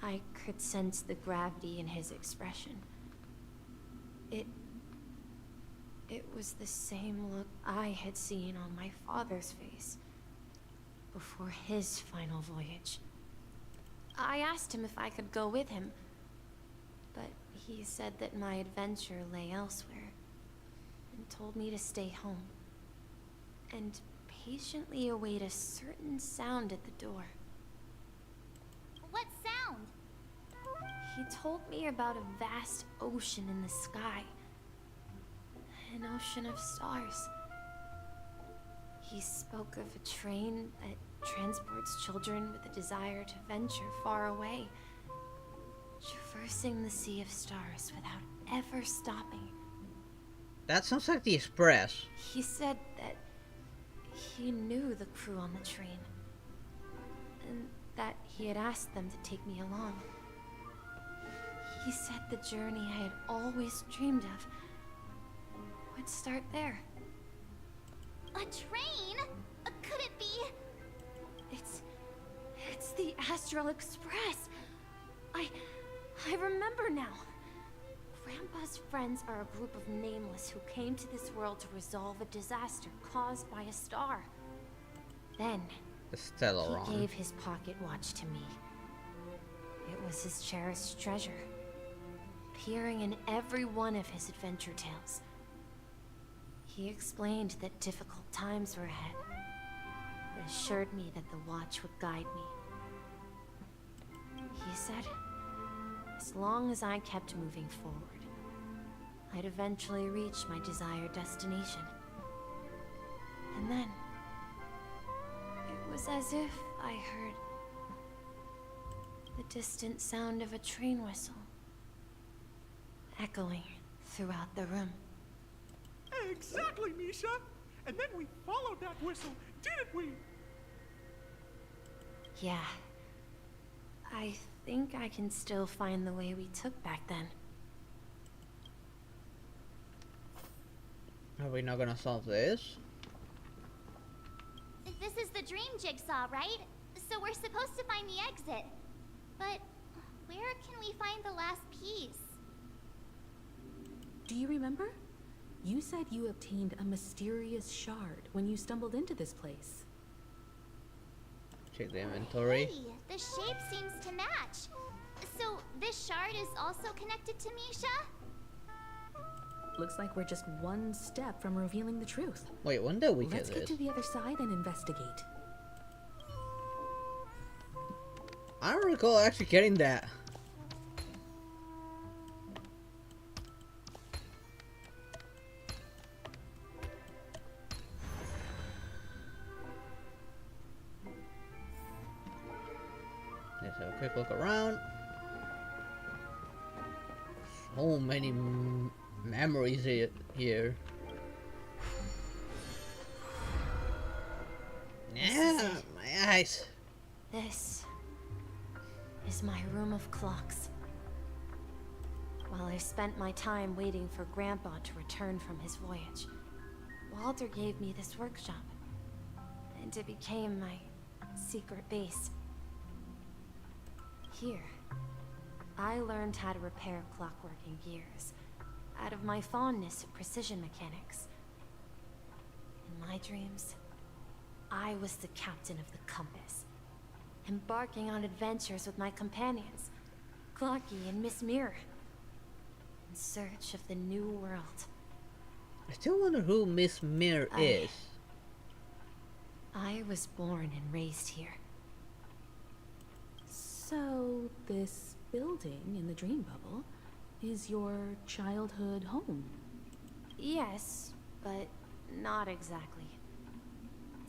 I could sense the gravity in his expression. It was the same look I had seen on my father's face before his final voyage. I asked him if I could go with him, but he said that my adventure lay elsewhere and told me to stay home and patiently await a certain sound at the door. What sound? He told me about a vast ocean in the sky. An ocean of stars. He spoke of a train that transports children with a desire to venture far away, traversing the sea of stars without ever stopping. That sounds like the Express. He said that he knew the crew on the train, and that he had asked them to take me along. He said the journey I had always dreamed of would start there. A train? Could it be? It's the Astral Express. I remember now. Grandpa's friends are a group of nameless who came to this world to resolve a disaster caused by a star. Then, The Stellaron. he gave his pocket watch to me. It was his cherished treasure, appearing in every one of his adventure tales. He explained that difficult times were ahead, but assured me that the watch would guide me. He said, as long as I kept moving forward, I'd eventually reach my desired destination. And then, it was as if I heard the distant sound of a train whistle echoing throughout the room. Exactly, Misha! And then we followed that whistle, didn't we? Yeah. I think I can still find the way we took back then. Are we not gonna solve this? This is the dream jigsaw, right? So we're supposed to find the exit. But where can we find the last piece? Do you remember? You said you obtained a mysterious shard when you stumbled into this place. Check the inventory. Hey, the shape seems to match. So this shard is also connected to Misha? Looks like we're just one step from revealing the truth. Wait, when did we get Let's this? get to the other side and investigate. I don't recall actually getting that. Let's have a quick look around. So many memories here. Yeah, my eyes. This is my room of clocks. While I spent my time waiting for Grandpa to return from his voyage, Walter gave me this workshop, and it became my secret base. Here, I learned how to repair clockwork and gears, out of my fondness of precision mechanics. In my dreams, I was the captain of the compass, embarking on adventures with my companions, Clocky and Miss Mirror, in search of the new world. I still wonder who Miss Mirror is. I was born and raised here. So, this building in the dream bubble is your childhood home? Yes, but not exactly.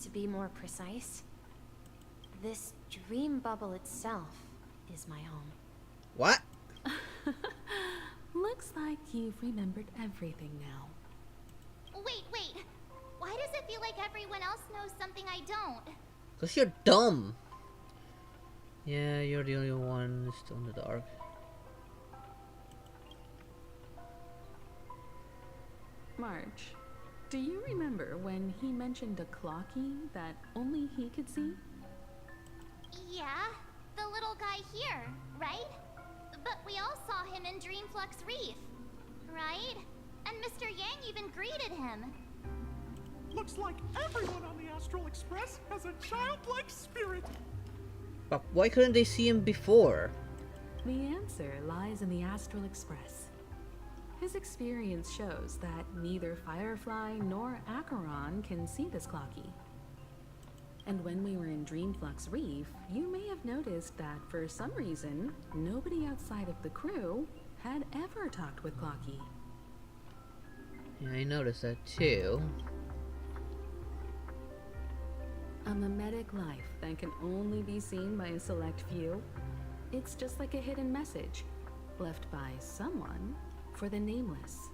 To be more precise, this dream bubble itself is my home. What? Looks like you've remembered everything now. Wait. Why does it feel like everyone else knows something I don't? Because you're dumb. Yeah, you're the only one still in the dark. March, do you remember when he mentioned a clocky that only he could see? Yeah, the little guy here, right? But we all saw him in Dreamflux Reef, right? And Mr. Yang even greeted him. Looks like everyone on the Astral Express has a childlike spirit. But why couldn't they see him before? The answer lies in the Astral Express. His experience shows that neither Firefly nor Acheron can see this clocky. And when we were in Dreamflux Reef, you may have noticed that for some reason, nobody outside of the crew had ever talked with Clocky. Yeah, I noticed that too. A mimetic life that can only be seen by a select few. It's just like a hidden message, left by someone for the nameless.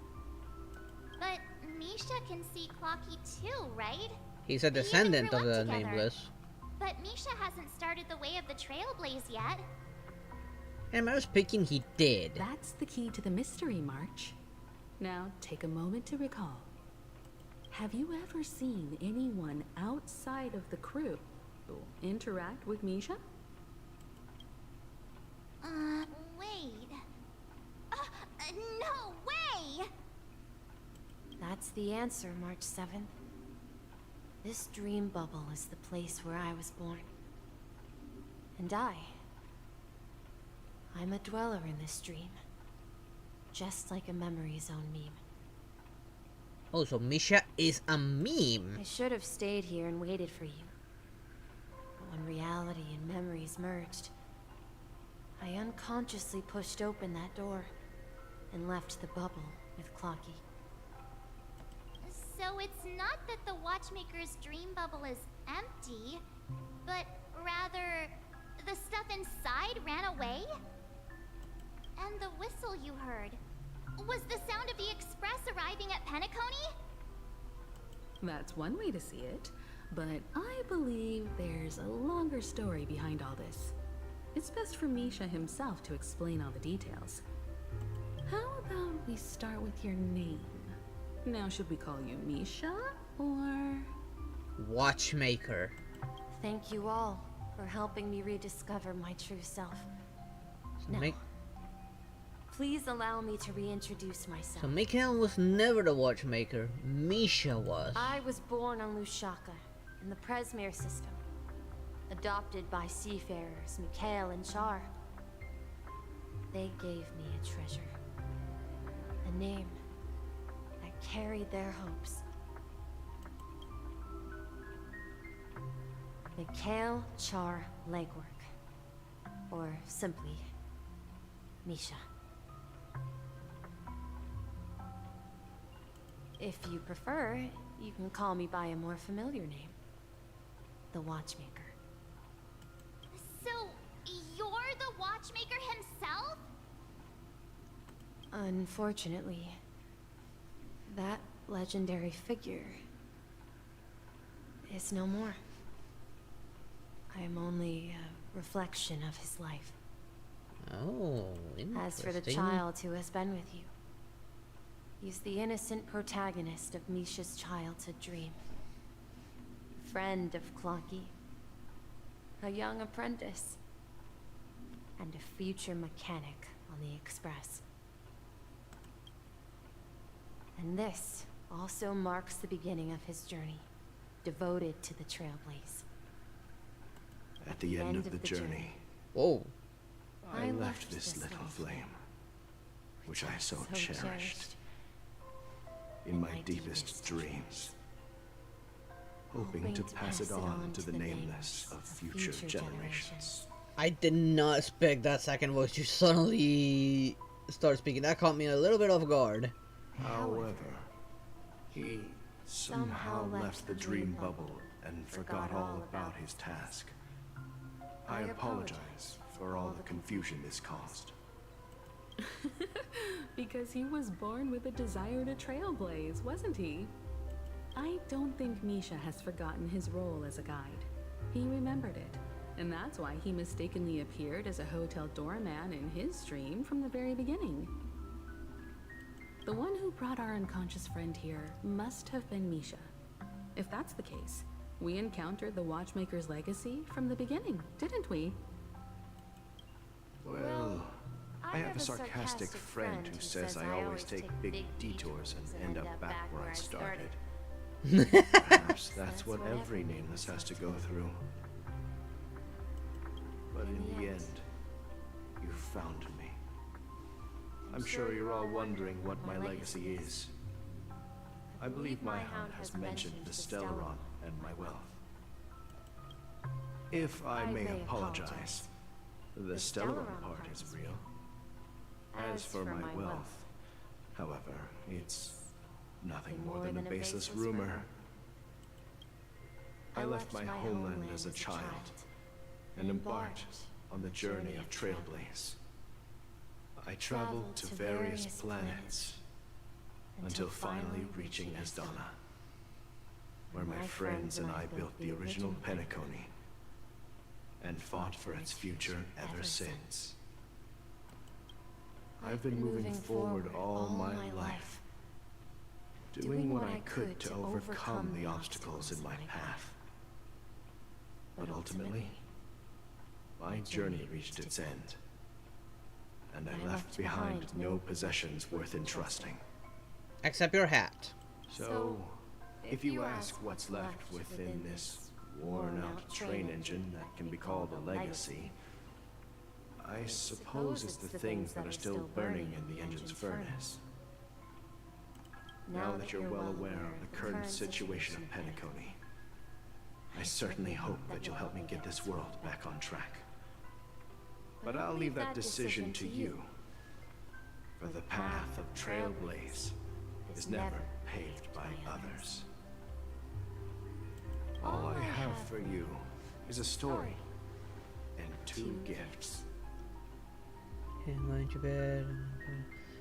But Misha can see Clocky too, right? He's a descendant of the together. Nameless. But Misha hasn't started the way of the Trailblaze yet. And I was thinking he did. That's the key to the mystery, March. Now, take a moment to recall. Have you ever seen anyone outside of the crew interact with Misha? Wait. No way! That's the answer, March 7th. This dream bubble is the place where I was born. And I'm a dweller in this dream. Just like a memory zone meme. Oh, so Misha is a meme. I should have stayed here and waited for you. But when reality and memories merged, I unconsciously pushed open that door and left the bubble with Clocky. So it's not that the Watchmaker's dream bubble is empty, but rather the stuff inside ran away? And the whistle you heard was the sound of the express arriving at Penacony? That's one way to see it, but I believe there's a longer story behind all this. It's best for Misha himself to explain all the details. How about we start with your name? Now, should we call you Misha, or... Watchmaker. Thank you all for helping me rediscover my true self. So Now, please allow me to reintroduce myself. So Mikhail was never the Watchmaker. Misha was. I was born on Lushaka, in the Presmere system. Adopted by seafarers Mikhail and Char. They gave me a treasure. A name that carried their hopes. Mikhail Char Legwork. Or simply, Misha. If you prefer, you can call me by a more familiar name. The Watchmaker. So, you're the Watchmaker himself? Unfortunately, that legendary figure is no more. I am only a reflection of his life. Oh, interesting. As for the child who has been with you, he's the innocent protagonist of Misha's childhood dream. Friend of Clocky, a young apprentice, and a future mechanic on the Express. And this also marks the beginning of his journey, devoted to the Trailblaze. At the end of the journey, whoa, I left this little flame, which I so cherished, in my deepest dreams, hoping to pass it on to the nameless of future generations. I did not expect that second voice to suddenly start speaking. That caught me a little bit off guard. However, he somehow left the dream bubble and forgot all about his task. I apologize for all the confusion this caused. Because he was born with a desire to trailblaze, wasn't he? I don't think Misha has forgotten his role as a guide. He remembered it, and that's why he mistakenly appeared as a hotel doorman in his dream from the very beginning. The one who brought our unconscious friend here must have been Misha. If that's the case, we encountered the Watchmaker's legacy from the beginning, didn't we? Well, I have a sarcastic friend who says I always take big detours and end up back where I started. Perhaps that's what every nameless has to go through. But in the end, you found me. I'm sure you're all wondering what my legacy is. I believe my hound has mentioned the Stellaron and my wealth. If I may apologize, the Stellaron part is real. As for my wealth, however, it's nothing more than a baseless rumor. I left my homeland as a child and embarked on the journey of Trailblaze. I traveled to various planets until finally reaching Esdana, where my friends and I built the original Penacony and fought for its future ever since. I've been moving forward all my life, doing what I could to overcome the obstacles in my path. But ultimately, my journey reached its end, and I left behind no possessions worth entrusting. Except your hat. So, if you ask what's left within this worn-out train engine that can be called a legacy, I suppose it's the things that are still burning in the engine's furnace. Now that you're well aware of the current situation of Penacony, I certainly hope that you'll help me get this world back on track. But I'll leave that decision to you, for the path of Trailblaze is never paved by others. All I have for you is a story and 2 gifts. Okay, I'm going to bed.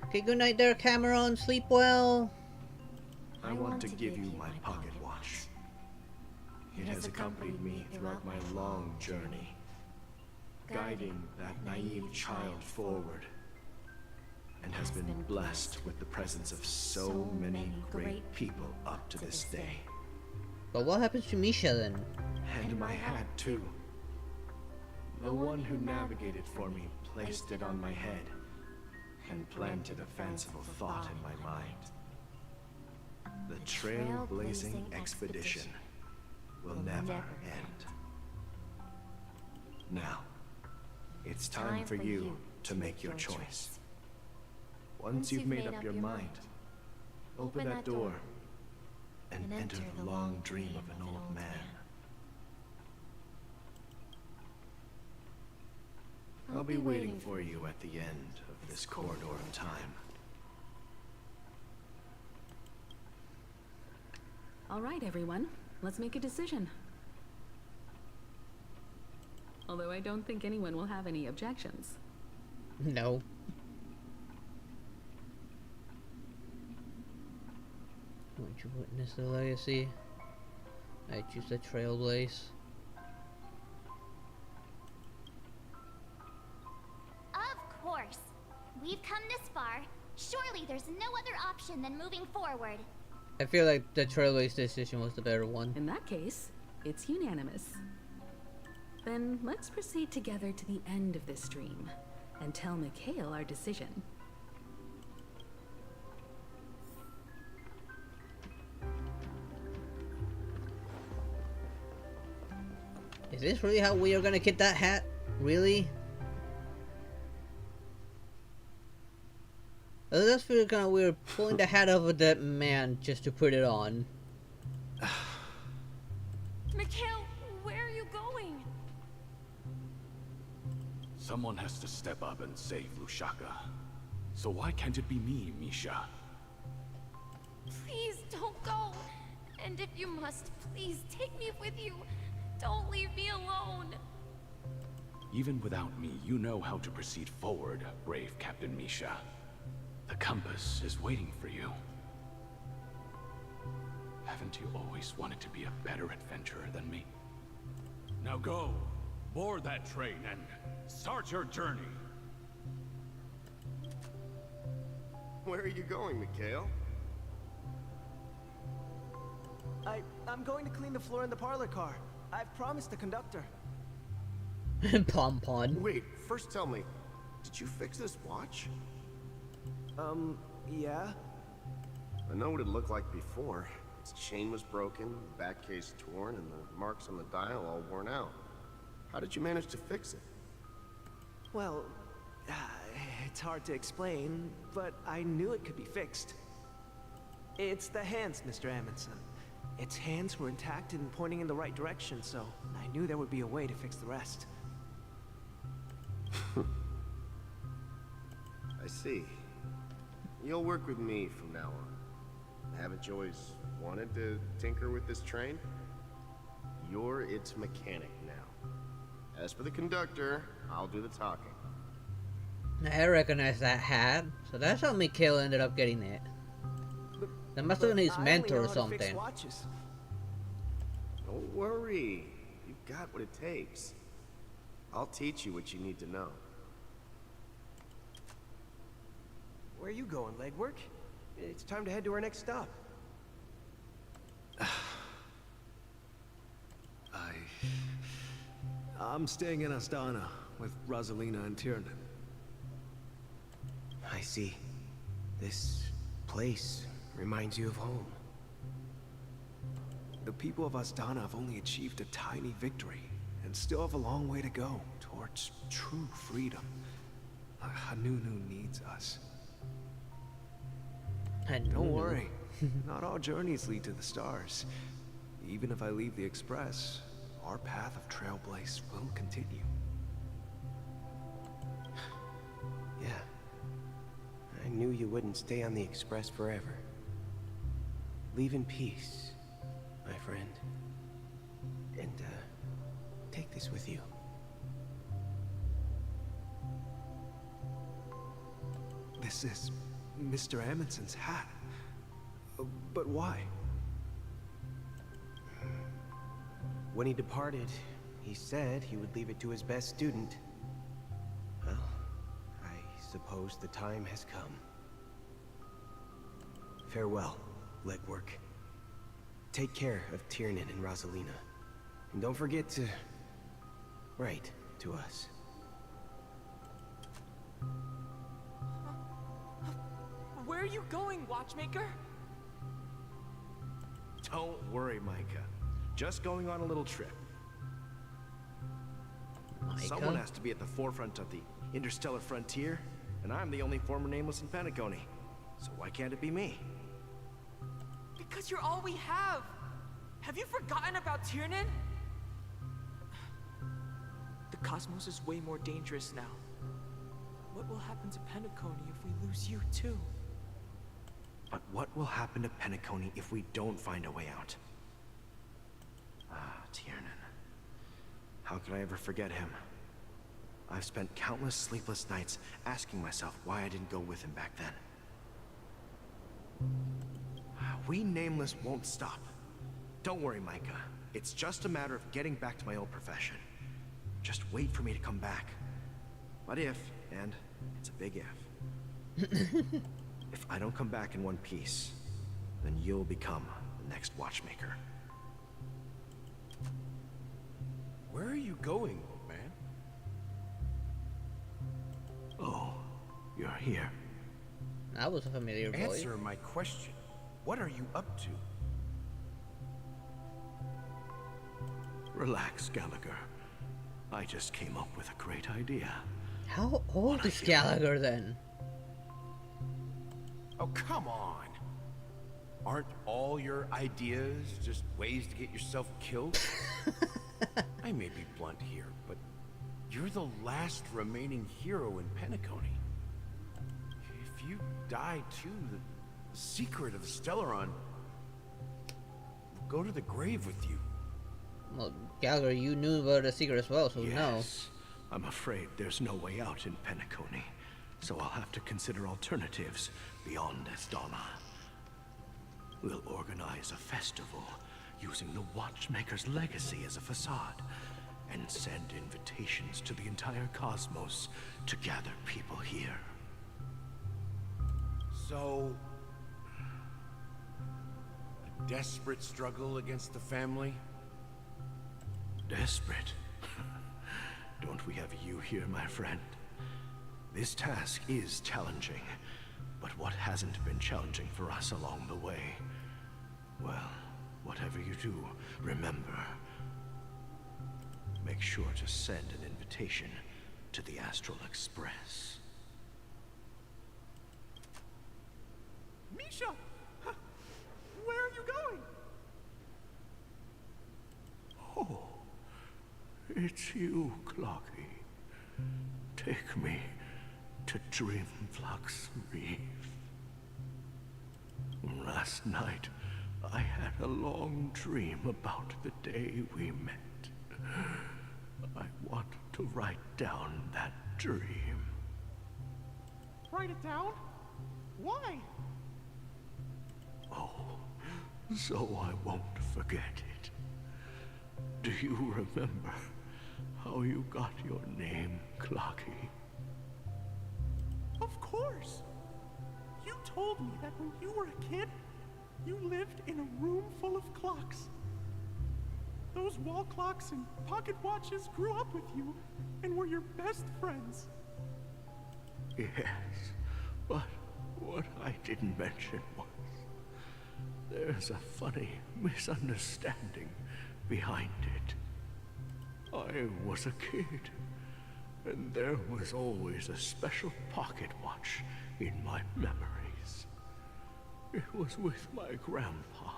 Okay, good night there, Cameron. Sleep well. I want to give you my pocket watch. It has accompanied me throughout my long journey, guiding that naive child forward, and has been blessed with the presence of so many great people up to this day. But what happens to Misha then? And my hat too. The one who navigated for me placed it on my head and planted a fanciful thought in my mind. The trailblazing expedition will never end. Now, it's time for you to make your choice. Once you've made up your mind, open that door and enter the long dream of an old man. I'll be waiting for you at the end of this corridor of time. All right, everyone. Let's make a decision. Although I don't think anyone will have any objections. No. Won't you witness the legacy? I choose the Trailblaze. Of course. We've come this far. Surely there's no other option than moving forward. I feel like the Trailblaze decision was the better one. In that case, it's unanimous. Then let's proceed together to the end of this dream and tell Mikhail our decision. Is this really how we are gonna get that hat? Really? That's feel kind of weird, pulling the hat off of that man just to put it on. Mikhail, where are you going? Someone has to step up and save Lushaka. So why can't it be me, Misha? Please don't go. And if you must, please take me with you. Don't leave me alone. Even without me, you know how to proceed forward, brave Captain Misha. The compass is waiting for you. Haven't you always wanted to be a better adventurer than me? Now go, board that train and start your journey. Where are you going, Mikhail? I'm going to clean the floor in the parlor car. I've promised the conductor. Pompon. Wait, first tell me, did you fix this watch? Yeah? I know what it looked like before. Its chain was broken, the back case torn, and the marks on the dial all worn out. How did you manage to fix it? Well, it's hard to explain, but I knew it could be fixed. It's the hands, Mr. Amundsen. Its hands were intact and pointing in the right direction, so I knew there would be a way to fix the rest. I see. You'll work with me from now on. Haven't you always wanted to tinker with this train? You're its mechanic now. As for the conductor, I'll do the talking. I recognize that hat, so that's how Mikhail ended up getting it. That must have been his mentor or something. Don't worry. You've got what it takes. I'll teach you what you need to know. Where are you going, legwork? It's time to head to our next stop. I'm staying in Astana with Rosalina and Tiernan. I see. This place reminds you of home. The people of Astana have only achieved a tiny victory, and still have a long way to go towards true freedom. Hanunu needs us. Don't worry, not all journeys lead to the stars. Even if I leave the Express, our path of Trailblaze will continue. Yeah. I knew you wouldn't stay on the Express forever. Leave in peace, my friend. And, take this with you. This is Mr. Amundsen's hat. But why? When he departed, he said he would leave it to his best student. Well, I suppose the time has come. Farewell, legwork. Take care of Tiernan and Rosalina. And don't forget to write to us. Where are you going, Watchmaker? Don't worry, Micah. Just going on a little trip. Micah? Someone has to be at the forefront of the interstellar frontier, and I'm the only former Nameless in Penacony. So why can't it be me? Because you're all we have. Have you forgotten about Tiernan? The cosmos is way more dangerous now. What will happen to Penacony if we lose you too? But what will happen to Penacony if we don't find a way out? Ah, Tiernan. How could I ever forget him? I've spent countless sleepless nights asking myself why I didn't go with him back then. We Nameless won't stop. Don't worry, Micah. It's just a matter of getting back to my old profession. Just wait for me to come back. But if, and it's a big if, if I don't come back in one piece, then you'll become the next Watchmaker. Where are you going, old man? Oh, you're here. That was a familiar voice. Answer my question. What are you up to? Relax, Gallagher. I just came up with a great idea. How old is Gallagher then? Oh, come on. Aren't all your ideas just ways to get yourself killed? I may be blunt here, but You're the last remaining hero in Penacony. If you die too, the secret of the Stellaron will go to the grave with you. Well, Gallagher, you knew about the secret as well, so Yes. I'm afraid there's no way out in Penacony, so I'll have to consider alternatives beyond Estala. We'll organize a festival using the Watchmaker's legacy as a facade, and send invitations to the entire cosmos to gather people here. So, a desperate struggle against the family? Desperate? Don't we have you here, my friend? This task is challenging, but what hasn't been challenging for us along the way? Well, whatever you do, remember, make sure to send an invitation to the Astral Express. Misha! Where are you going? Oh, it's you, Clocky. Take me to Dreamflux Reef. Last night, I had a long dream about the day we met. I want to write down that dream. Write it down? Why? Oh, so I won't forget it. Do you remember how you got your name, Clocky? Of course! You told me that when you were a kid, you lived in a room full of clocks. Those wall clocks and pocket watches grew up with you and were your best friends. Yes, but what I didn't mention was there's a funny misunderstanding behind it. I was a kid, and there was always a special pocket watch in my memories. It was with my grandpa,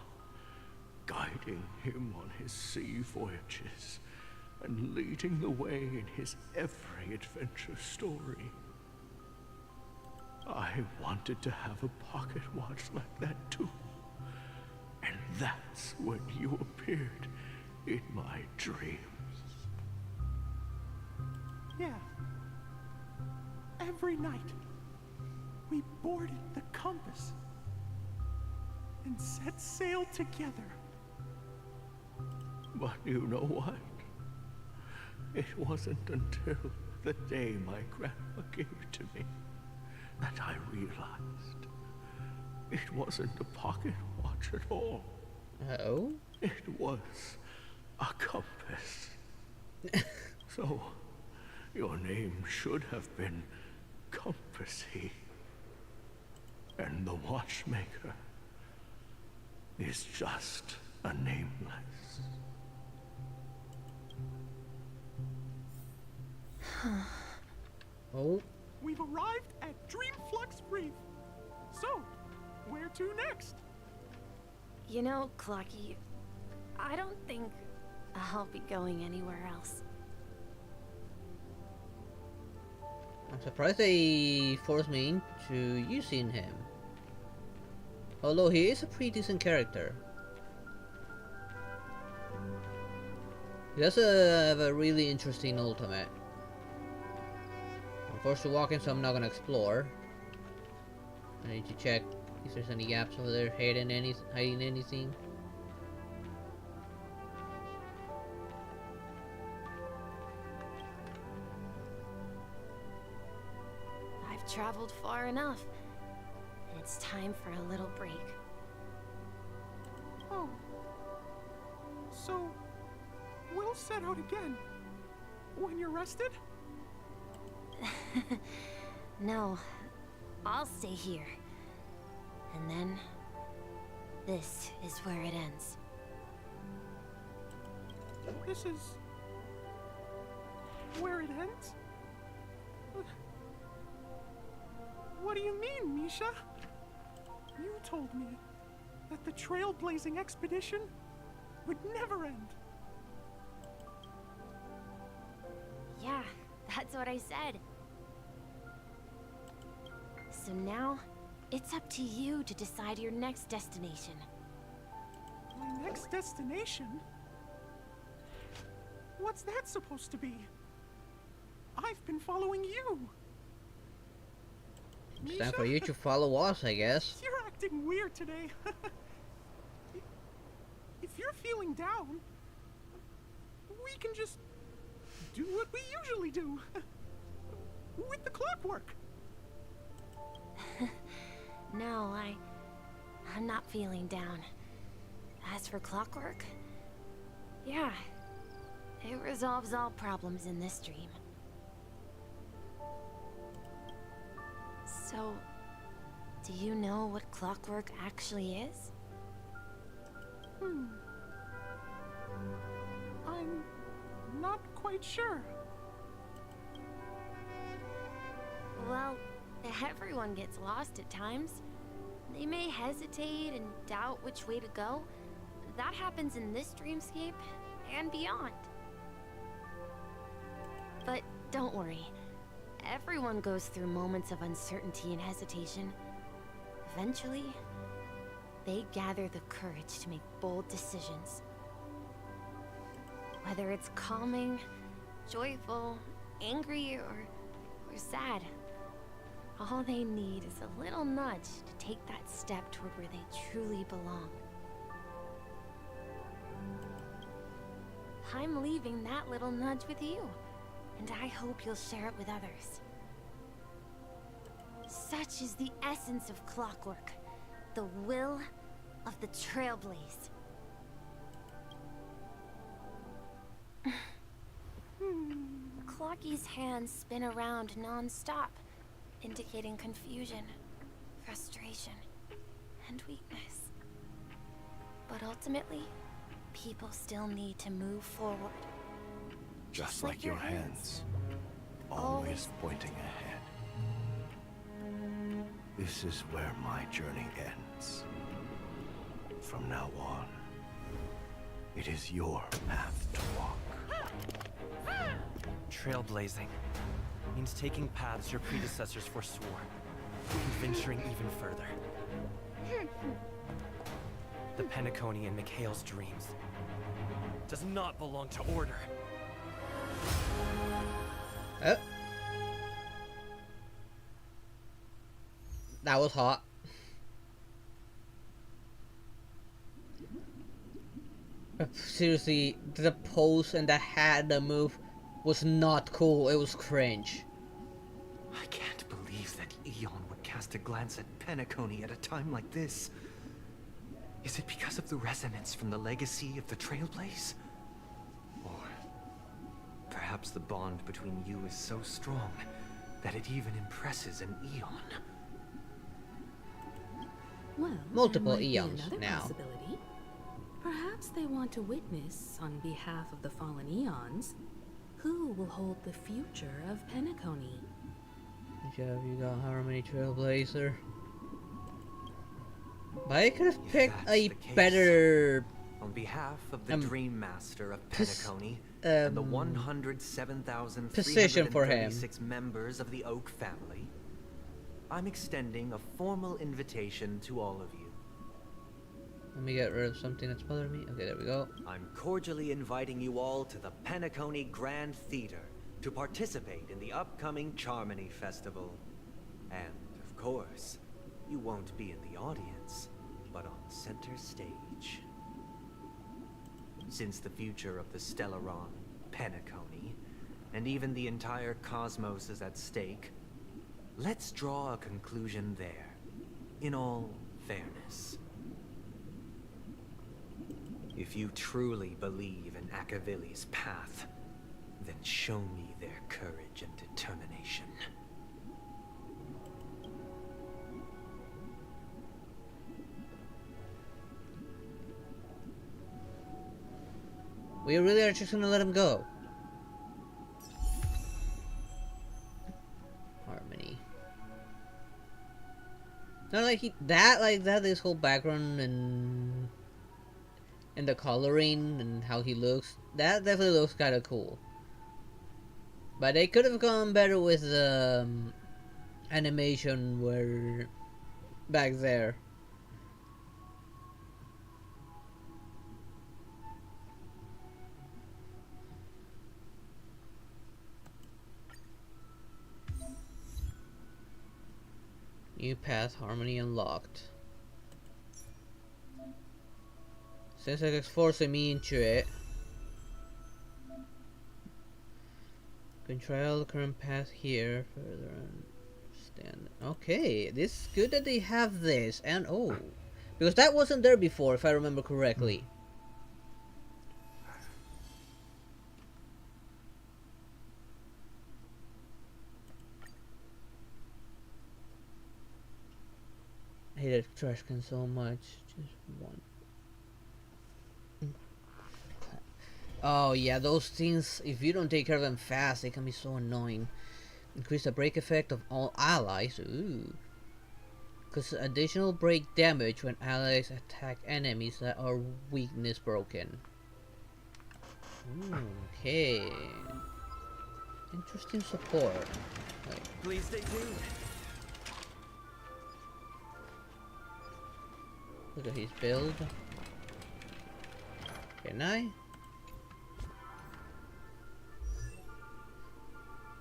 guiding him on his sea voyages and leading the way in his every adventure story. I wanted to have a pocket watch like that too. And that's when you appeared in my dreams. Yeah. Every night, we boarded the compass and set sail together. But you know what? It wasn't until the day my grandma gave it to me that I realized it wasn't a pocket watch at all. Oh? It was a compass. So, your name should have been Compassy. And the Watchmaker is just a nameless. Oh? We've arrived at Dreamflux Reef. So, where to next? You know, Clocky, I don't think I'll be going anywhere else. I'm surprised they forced me into using him. Although he is a pretty decent character. He does have a really interesting ultimate. I'm forced to walk in, so I'm not gonna explore. I need to check if there's any gaps over there, hiding anything. I've traveled far enough. It's time for a little break. Oh. So, we'll set out again. When you're rested? No, I'll stay here. And then, this is where it ends. This is... where it ends? What do you mean, Misha? You told me that the trailblazing expedition would never end. Yeah, That's what I said. So now, it's up to you to decide your next destination. My next destination? What's that supposed to be? I've been following you. It's time for you to follow us, I guess. You're acting weird today. If you're feeling down, we can just do what we usually do. With the clockwork. No, I'm not feeling down. As for clockwork, yeah, it resolves all problems in this dream. So, do you know what clockwork actually is? I'm not quite sure. Well, everyone gets lost at times. They may hesitate and doubt which way to go. That happens in this dreamscape and beyond. But don't worry. Everyone goes through moments of uncertainty and hesitation. Eventually, they gather the courage to make bold decisions. Whether it's calming, joyful, angry, or sad, all they need is a little nudge to take that step toward where they truly belong. I'm leaving that little nudge with you, and I hope you'll share it with others. Such is the essence of clockwork, the will of the Trailblaze. Clocky's hands spin around non-stop, indicating confusion, frustration, and weakness. But ultimately, people still need to move forward. Just like your hands, always pointing ahead. This is where my journey ends. From now on, it is your path to walk. Trailblazing means taking paths your predecessors forswore, and venturing even further. The Penacony in Mikhail's dreams does not belong to Order. That was hot. Seriously, the pose and the hat, the move was not cool. It was cringe. I can't believe that Eon would cast a glance at Penacony at a time like this. Is it because of the resonance from the legacy of the Trailblaze? Or perhaps the bond between you is so strong that it even impresses an Eon? Well, multiple there might eons be another now. Possibility. Perhaps they want to witness, on behalf of the fallen eons, who will hold the future of Penacony. Jeff, you got Harmony Trailblazer. But I could have picked a better... On behalf of the Dream Master of Penacony and the 107,336 members of the Oak family, I'm extending a formal invitation to all of you. Let me get rid of something that's bothering me. Okay, there we go. I'm cordially inviting you all to the Penacony Grand Theater to participate in the upcoming Charmony Festival. And, of course, you won't be in the audience, but on center stage. Since the future of the Stellaron, Penacony, and even the entire cosmos is at stake, let's draw a conclusion there, in all fairness. If you truly believe in Akavili's path, then show me their courage and determination. We really are just gonna let him go. Harmony. No, like this whole background and the coloring and how he looks, that definitely looks kind of cool. But they could have gone better with the animation where back there. New path harmony unlocked. Seems like it's forcing me into it. Control the current path here. Further understand. Okay, this is good that they have this, and oh, because that wasn't there before, if I remember correctly. I hate a trash can so much. Just one. Oh yeah, those things, if you don't take care of them fast, they can be so annoying. Increase the break effect of all allies. Ooh. Cause additional break damage when allies attack enemies that are weakness broken. Ooh, okay. Interesting support. Wait. Please stay tuned. Look at his build. Can I?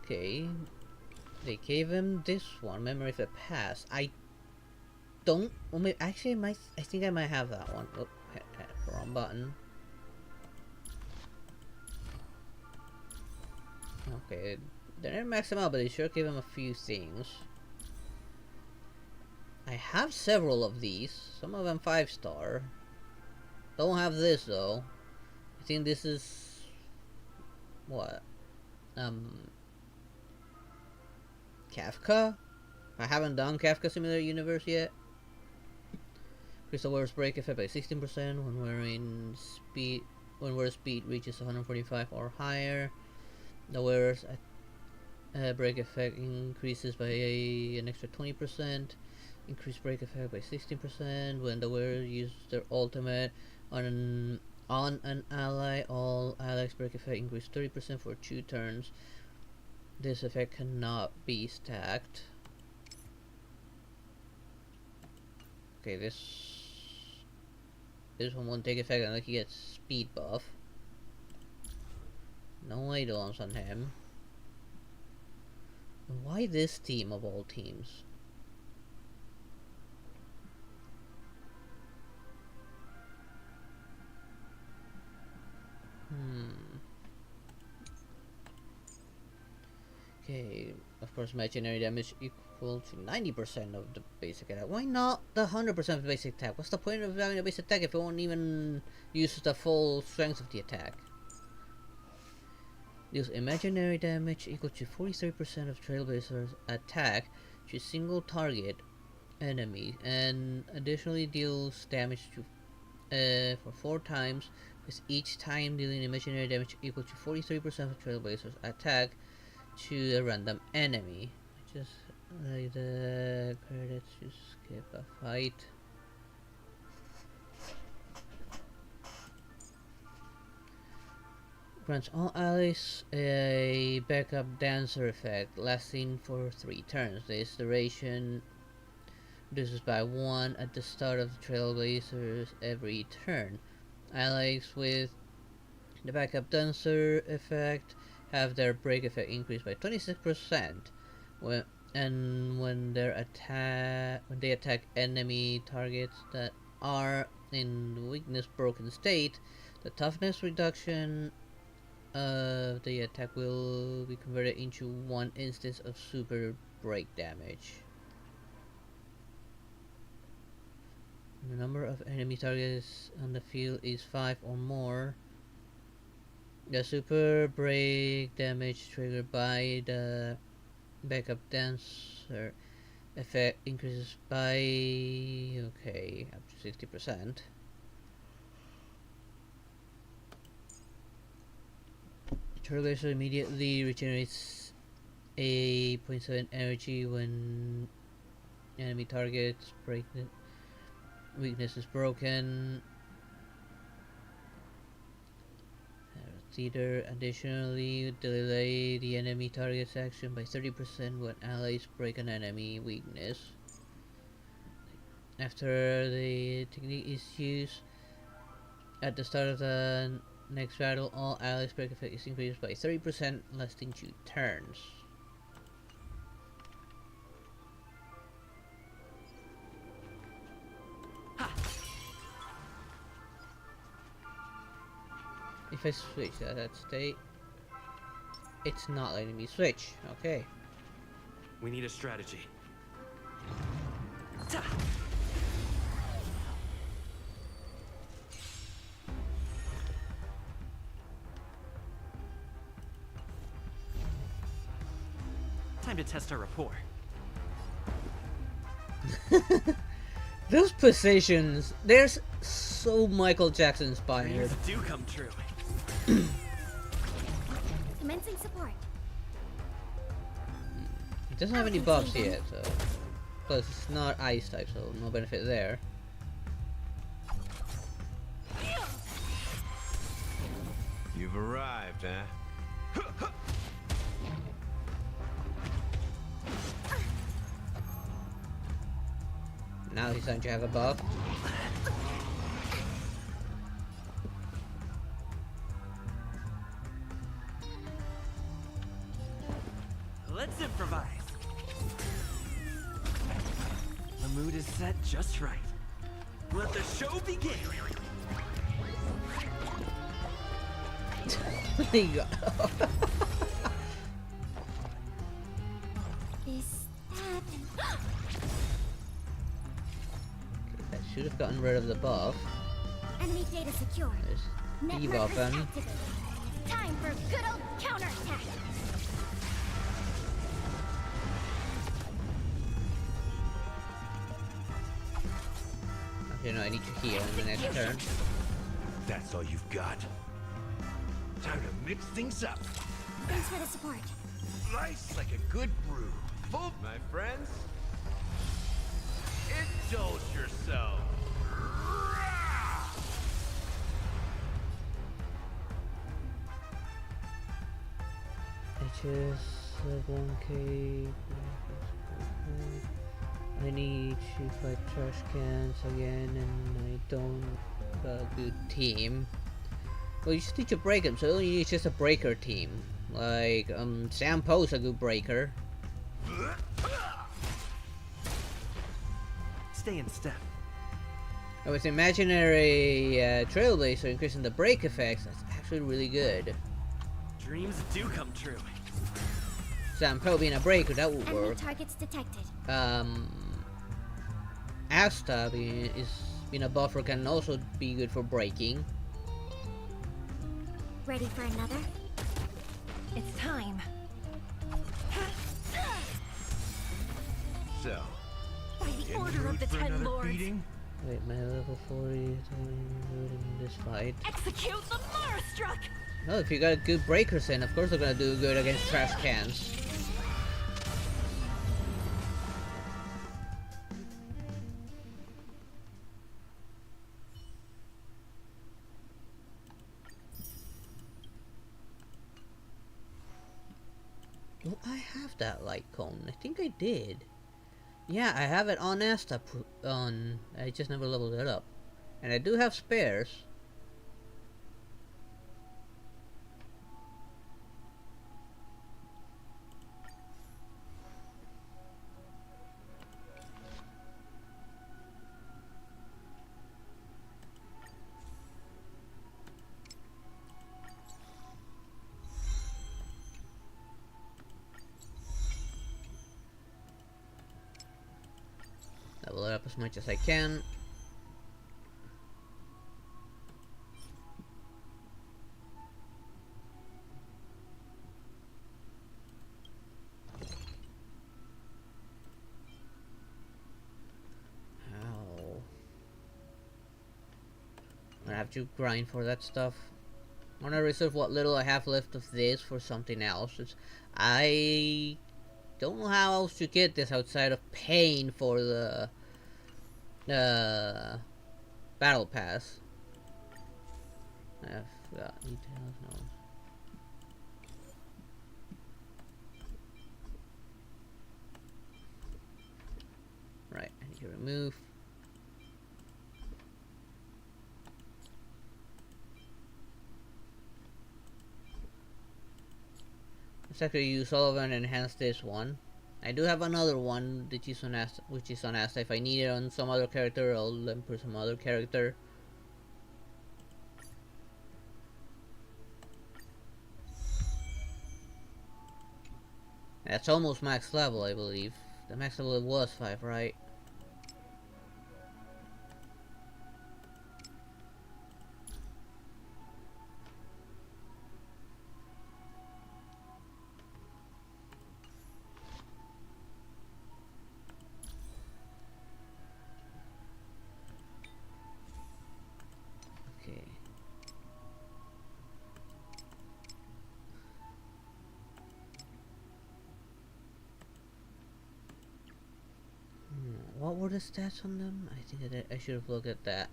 Okay. They gave him this one, Memory of the Past. I don't. Well, maybe, actually, I think I might have that one. Oh, wrong button. Okay, they didn't max him out, but they sure gave him a few things. I have several of these. Some of them 5-star. Don't have this though. I think this is what? Kafka? I haven't done Kafka Simulator Universe yet. Crystal Wearer's break effect by 16% when wearer speed reaches 145 or higher. The wearer's break effect increases by an extra 20%. Increased break effect by 16% when the wearer uses their ultimate on an ally. All allies' break effect increase 30% for 2 turns. This effect cannot be stacked. Okay, this one won't take effect unless he gets speed buff. No items on him. Why this team of all teams? Okay, of course imaginary damage equal to 90% of the basic attack. Why not the 100% of the basic attack? What's the point of having a basic attack if it won't even use the full strength of the attack? Deals imaginary damage equal to 43% of Trailblazers's attack to single target enemy, and additionally deals damage to for 4 times, with each time dealing imaginary damage equal to 43% of Trailblazer's attack to a random enemy. Just like the credits to skip a fight. Grants all allies a backup dancer effect lasting for 3 turns. This duration reduces by 1 at the start of the Trailblazers every turn. Allies with the backup dancer effect have their break effect increased by 26% when they attack enemy targets that are in weakness broken state. The toughness reduction of the attack will be converted into 1 instance of super break damage. The number of enemy targets on the field is 5 or more. The super break damage triggered by the backup dancer effect increases by up to 60%. Trailblazer immediately regenerates a 0.7 energy when enemy targets weakness is broken. theater. Additionally, delay the enemy target's action by 30% when allies break an enemy weakness. After the technique is used, at the start of the next battle, all allies break effect is increased by 30%, lasting 2 turns. If I switch that state, it's not letting me switch. Okay. We need a strategy. Time to test our rapport. Those positions, they're so Michael Jackson inspired. Dreams do come true. Commencing support. It doesn't have any buffs yet, so. Plus, it's not ice type, so no benefit there. You've arrived, huh? Now he's starting to have a buff. Let's improvise. The mood is set just right. Let the show begin. There you go. That should have gotten rid of the buff. Enemy data secure. There's debuff him. Time for good old counterattack. Okay, no, I need to heal in the next turn. That's all you've got. Time to mix things up. Thanks for the support. Slice like a good brew. Full, my friends. Indulge yourself. HS 1K. I need to fight trash cans again, and I don't got a good team. Well, you just need to break them, so all you need is just a breaker team. Like, Sam Poe's a good breaker. Stay in step. With imaginary trailblazer increasing the break effects, that's actually really good. Dreams do come true. Sam Poe being a breaker, that would Enemy work. targets detected. Asta being a buffer can also be good for breaking. Ready for another? It's time. So, By the in order of mood the for 10 another lords. beating? Wait, my level 40 is only good in this fight. Execute the Marastruck! No, if you got good breakers in, of course they're gonna do good against trash cans. Do I have that light cone? I think I did. Yeah, I have it on Asta on. I just never leveled it up. And I do have spares. Level it up as much as I can. Ow. I have to grind for that stuff. I want to reserve what little I have left of this for something else. I don't know how else to get this outside of paying for the battle pass. I forgot details. No. You remove. Let's actually use all of them and enhance this one. I do have another one which is on Asta. If I need it on some other character, I'll then put some other character. That's almost max level, I believe. The max level was 5, right? Okay. What were the stats on them? I think I should have looked at that.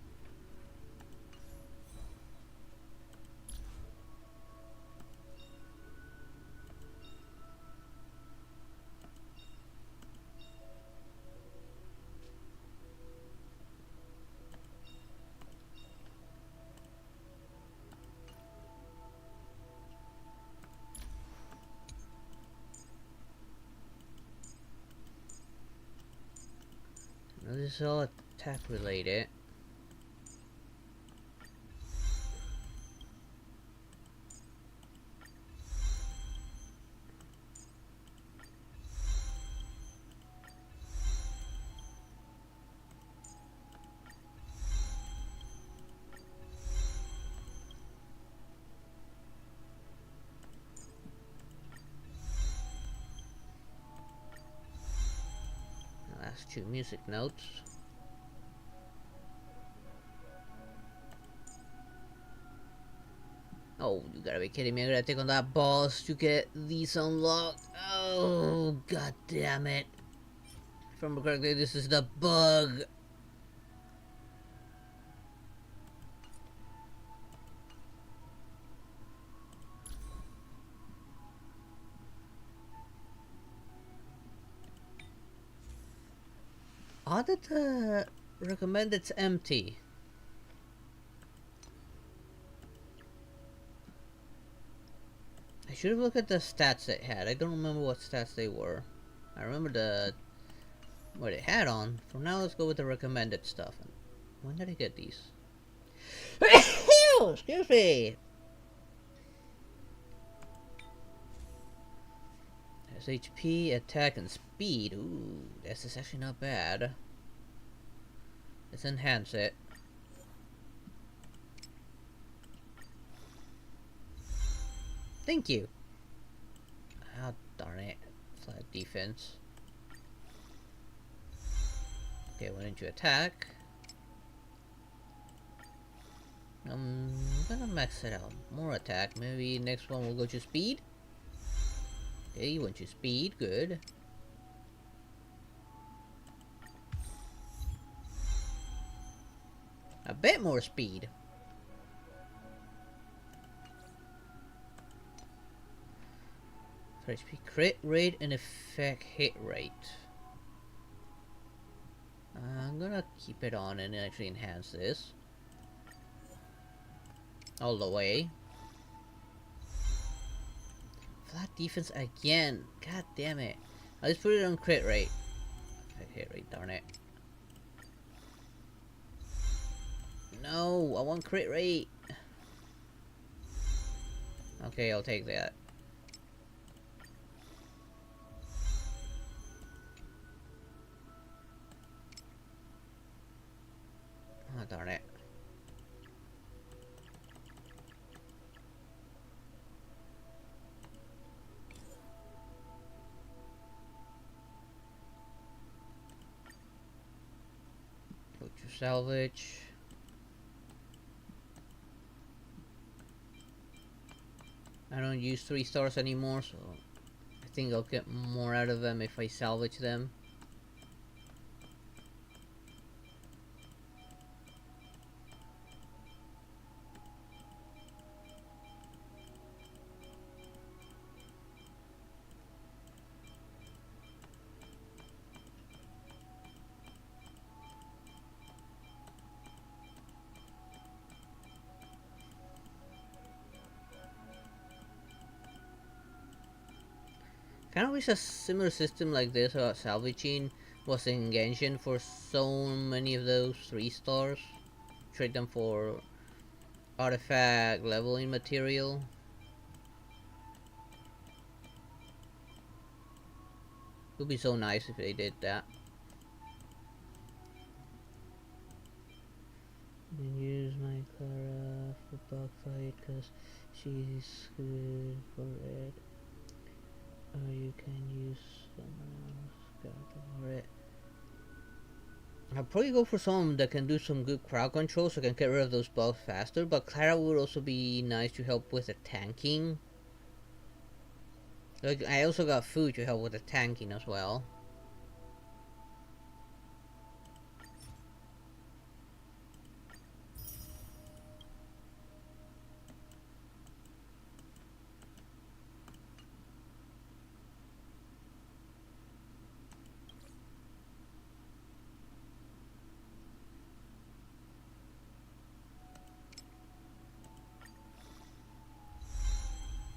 Now this is all attack related. Last 2 music notes. Oh, you gotta be kidding me. I gotta take on that boss to get these unlocked. Oh, god damn it. If I remember correctly, this is the bug. Odd that the recommended's empty. I should have looked at the stats it had. I don't remember what stats they were. I remember what it had on. For now, let's go with the recommended stuff. When did I get these? Excuse me! There's HP, attack, and speed. Ooh, this is actually not bad. Let's enhance it. Thank you. Ah, darn it. Flat defense. Okay, why don't you attack? I'm gonna max it out. More attack. Maybe next one we'll go to speed. Okay, you want your speed. Good. A bit more speed. For HP crit rate and effect hit rate. I'm gonna keep it on and actually enhance this. All the way. Flat defense again. God damn it. I'll just put it on crit rate. Effect hit rate, darn it. No, I want crit rate. Okay, I'll take that. Oh, darn it. Go to salvage. I don't use 3 stars anymore, so I think I'll get more out of them if I salvage them. Kind of wish a similar system like this about salvaging was in Genshin for so many of those 3 stars. Trade them for artifact leveling material. It would be so nice if they did that. Then use my Clara for bug fight because she's good for it. Or you can use someone else for it. I'll probably go for someone that can do some good crowd control so I can get rid of those bugs faster, but Clara would also be nice to help with the tanking. Like, I also got food to help with the tanking as well.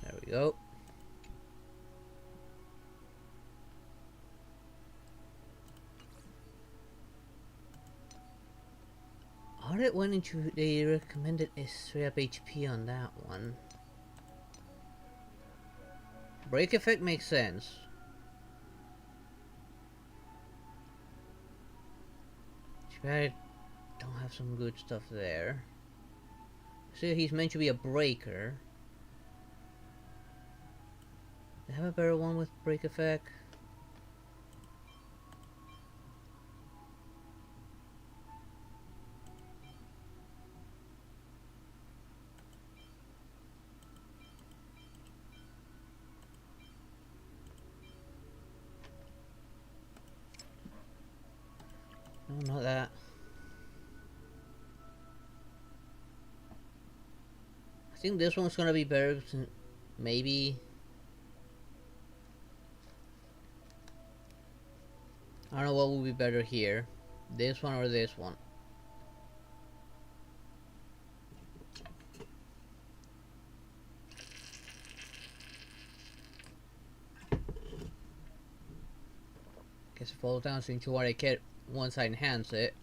There we go. Audit went into, they recommended a straight up HP on that one. Break effect makes sense. Too bad I don't have some good stuff there. So he's meant to be a breaker. Do I have a better one with break effect? No, not that. I think this one's gonna be better, maybe. I don't know what would be better here. This one or this one. Guess it falls down into what I get once I enhance it.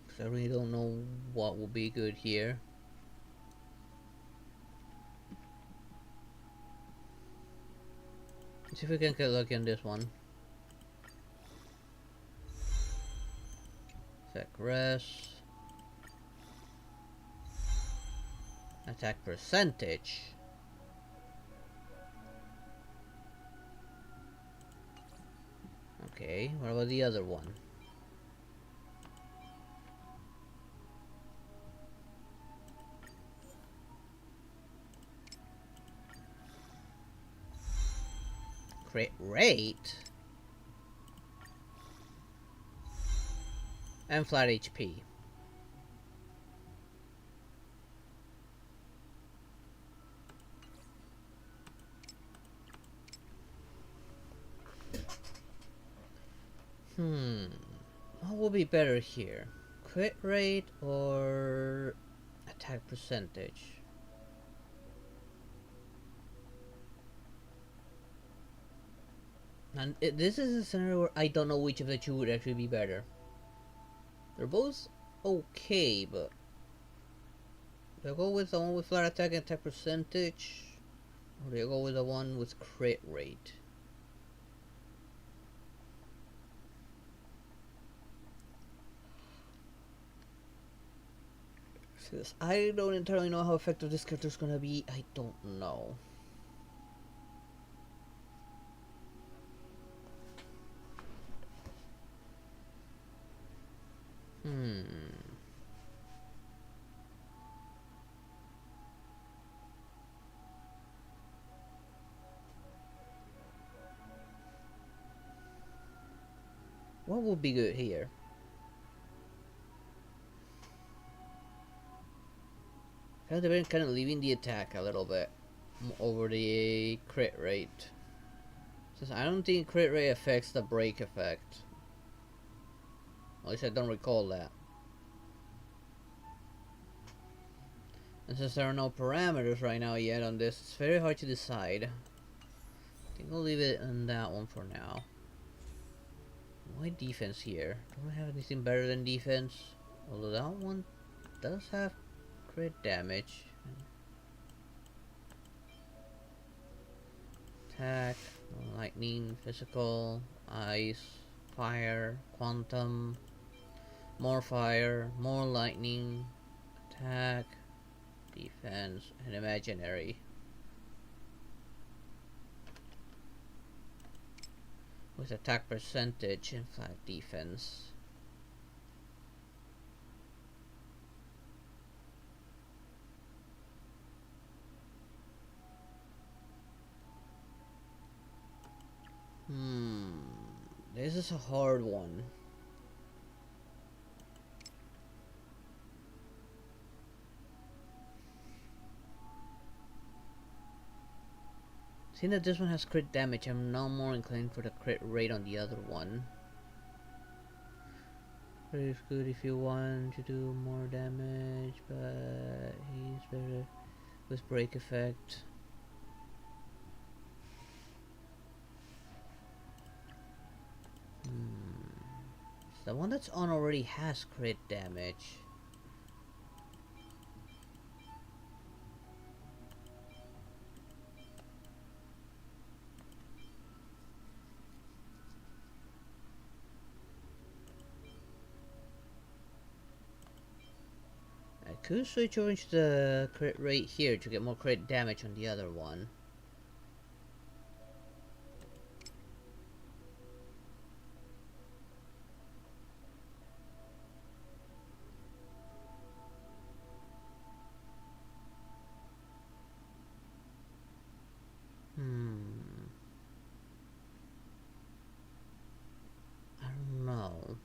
Because I really don't know what will be good here. Let's see if we can get lucky on this one. Attack rest. Attack percentage. Okay, what about the other one? Crit rate? And flat HP. What will be better here? Crit rate or attack percentage? And this is a scenario where I don't know which of the two would actually be better. They're both okay, but do I go with the one with flat attack and attack percentage? Or do I go with the one with crit rate? Since I don't entirely know how effective this character is gonna be, I don't know. What would be good here? Kind of leaving the attack a little bit over the crit rate. Since I don't think crit rate affects the break effect. At least I don't recall that. And since there are no parameters right now yet on this, it's very hard to decide. I think I'll leave it on that one for now. Why defense here? Don't I have anything better than defense? Although that one does have crit damage. Attack, lightning, physical, ice, fire, quantum, more fire, more lightning, attack, defense, and imaginary. With attack percentage and flat defense. This is a hard one. Seeing that this one has crit damage, I'm now more inclined for the crit rate on the other one. It's good if you want to do more damage, but he's better with break effect. The one that's on already has crit damage. I could switch over to the crit rate here to get more crit damage on the other one. I don't know.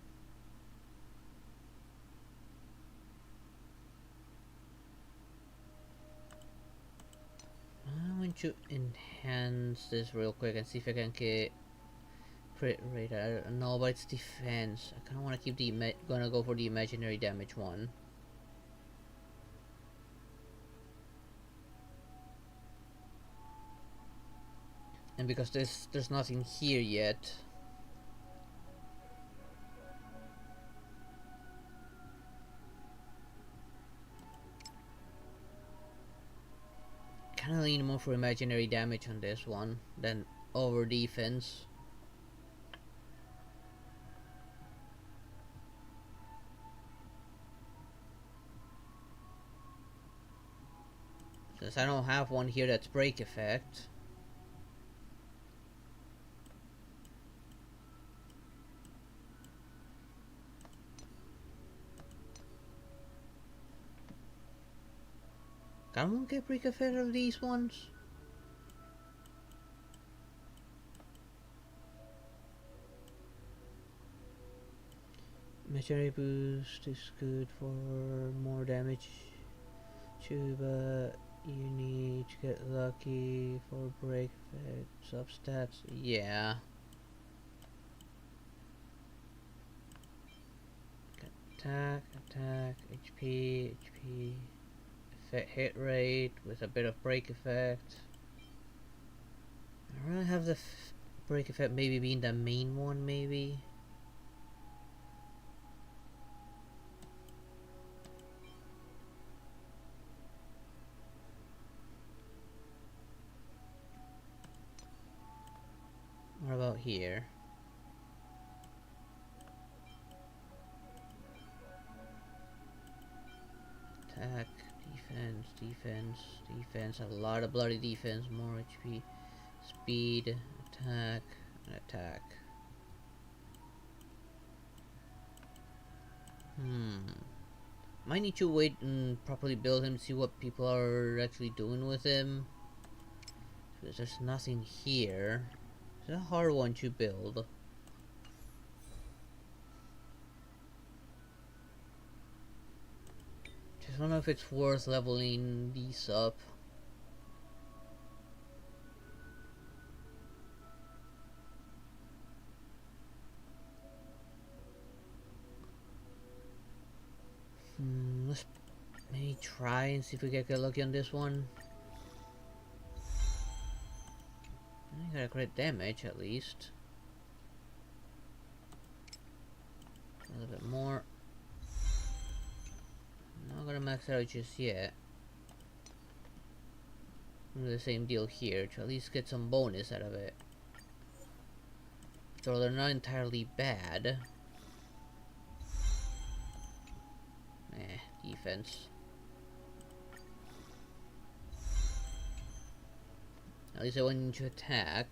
I want to enhance this real quick and see if I can get crit rate. I don't know, but it's defense. I kind of want to keep the gonna go for the imaginary damage one. And because there's nothing here yet. Kinda lean more for imaginary damage on this one than over defense. Since I don't have one here that's break effect. Can one get break effect of these ones? Imaginary boost is good for more damage too, but you need to get lucky for break effect substats. Yeah. Attack, HP, hit rate with a bit of break effect. I'd rather have the break effect maybe being the main one, maybe. What about here? Attack, defense, a lot of bloody defense, more HP, speed, attack, and attack. Might need to wait and properly build him, see what people are actually doing with him. Because there's nothing here. It's a hard one to build. Just don't know if it's worth leveling these up. Let's maybe try and see if we get lucky on this one. I got a crit damage at least. A little bit more. Not gonna max out just yet. Do the same deal here to at least get some bonus out of it. So they're not entirely bad. Defense. At least I went into attack.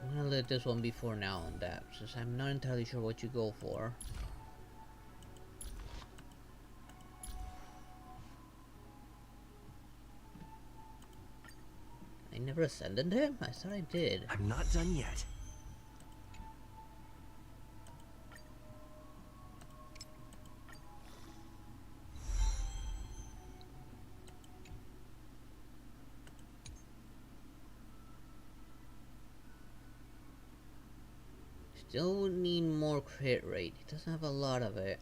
I'm gonna let this one be for now on that, since I'm not entirely sure what you go for. I never ascended him? I thought I did. I'm not done yet. Still would need more crit rate. He doesn't have a lot of it.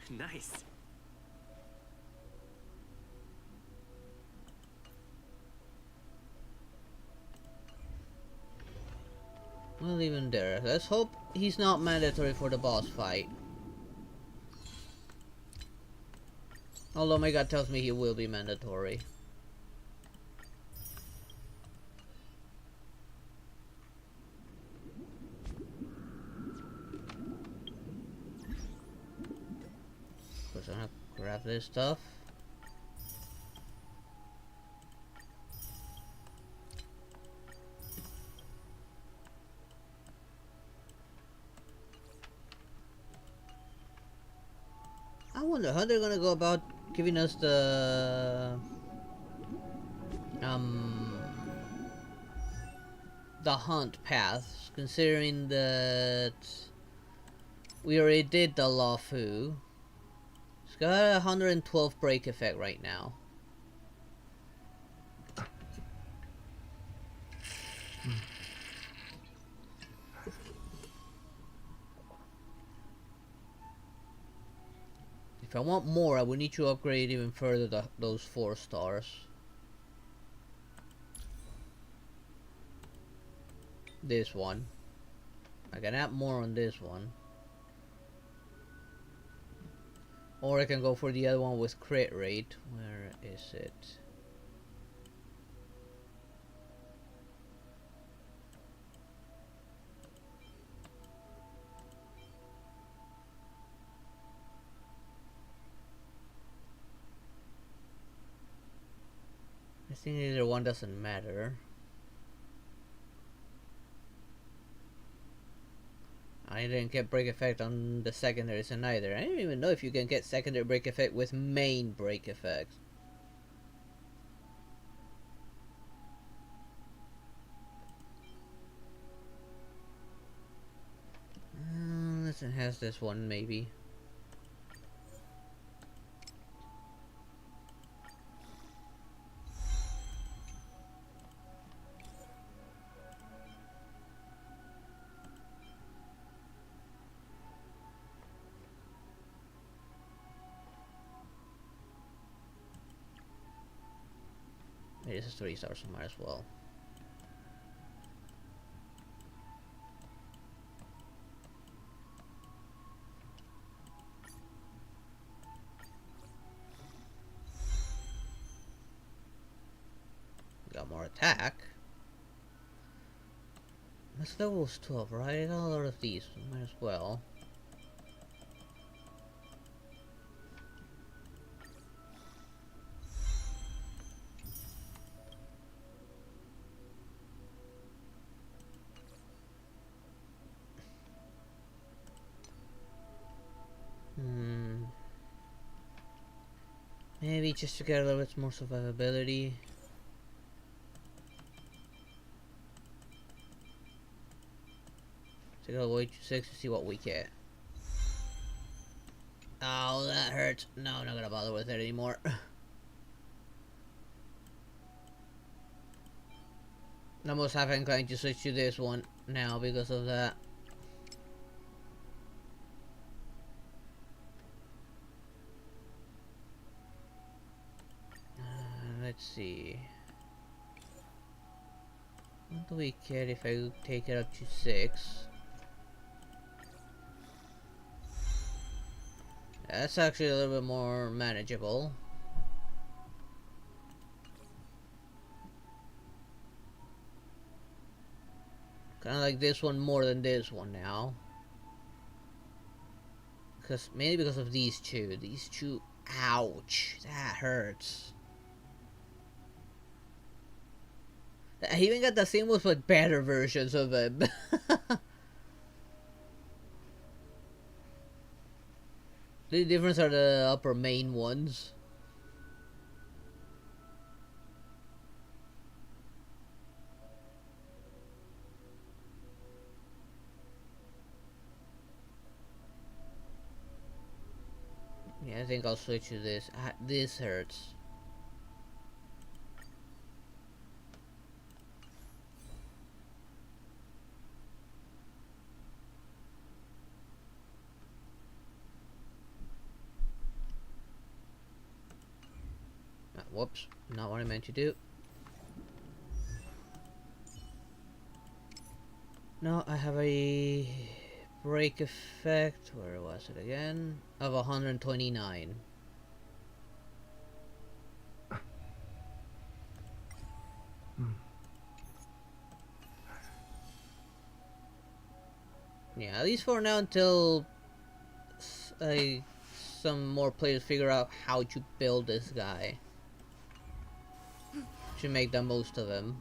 Nice. We'll leave him there. Let's hope he's not mandatory for the boss fight. Although my gut tells me he will be mandatory. Of course, I'm gonna grab this stuff. I wonder how they're gonna go about giving us the hunt paths, considering that we already did the Lafu. It's got 112 break effect right now. If I want more, I would need to upgrade even further those 4 stars. This one. I can add more on this one. Or I can go for the other one with crit rate. Where is it? I think either one doesn't matter. I didn't get break effect on the secondaries and either. I don't even know if you can get secondary break effect with main break effect. Let's enhance this one maybe. This is 3 stars, so might as well. Got more attack. This level's 12, right? I got a lot of these, so might as well. Maybe just to get a little bit more survivability. Take it all the way to 6 to see what we get. Oh, that hurts. No, I'm not gonna bother with it anymore. I must have inclined to switch to this one now because of that. Let's see. What do we care if I take it up to 6? That's actually a little bit more manageable. Kind of like this one more than this one now. Mainly because of these two. These two, ouch, that hurts. I even got the same ones but better versions of them. The difference are the upper main ones. Yeah, I think I'll switch to this. This hurts. Whoops, not what I meant to do. No, I have a break effect, where was it again? Of 129. Yeah, at least for now until some more players figure out how to build this guy. To make the most of him.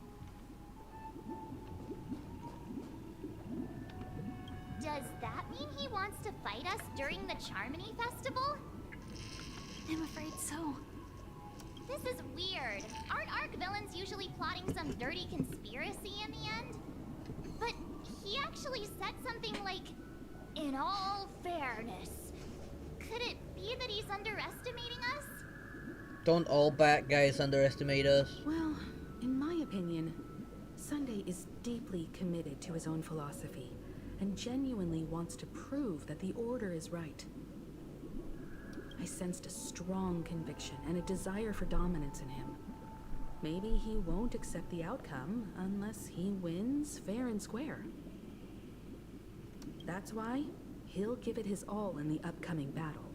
Does that mean he wants to fight us during the Charmony Festival? I'm afraid so. This is weird. Aren't Arc villains usually plotting some dirty conspiracy in the end? But he actually said something like, "In all fairness." Could it be that he's underestimating us? Don't all bad guys underestimate us? Well, in my opinion, Sunday is deeply committed to his own philosophy and genuinely wants to prove that the Order is right. I sensed a strong conviction and a desire for dominance in him. Maybe he won't accept the outcome unless he wins fair and square. That's why he'll give it his all in the upcoming battle.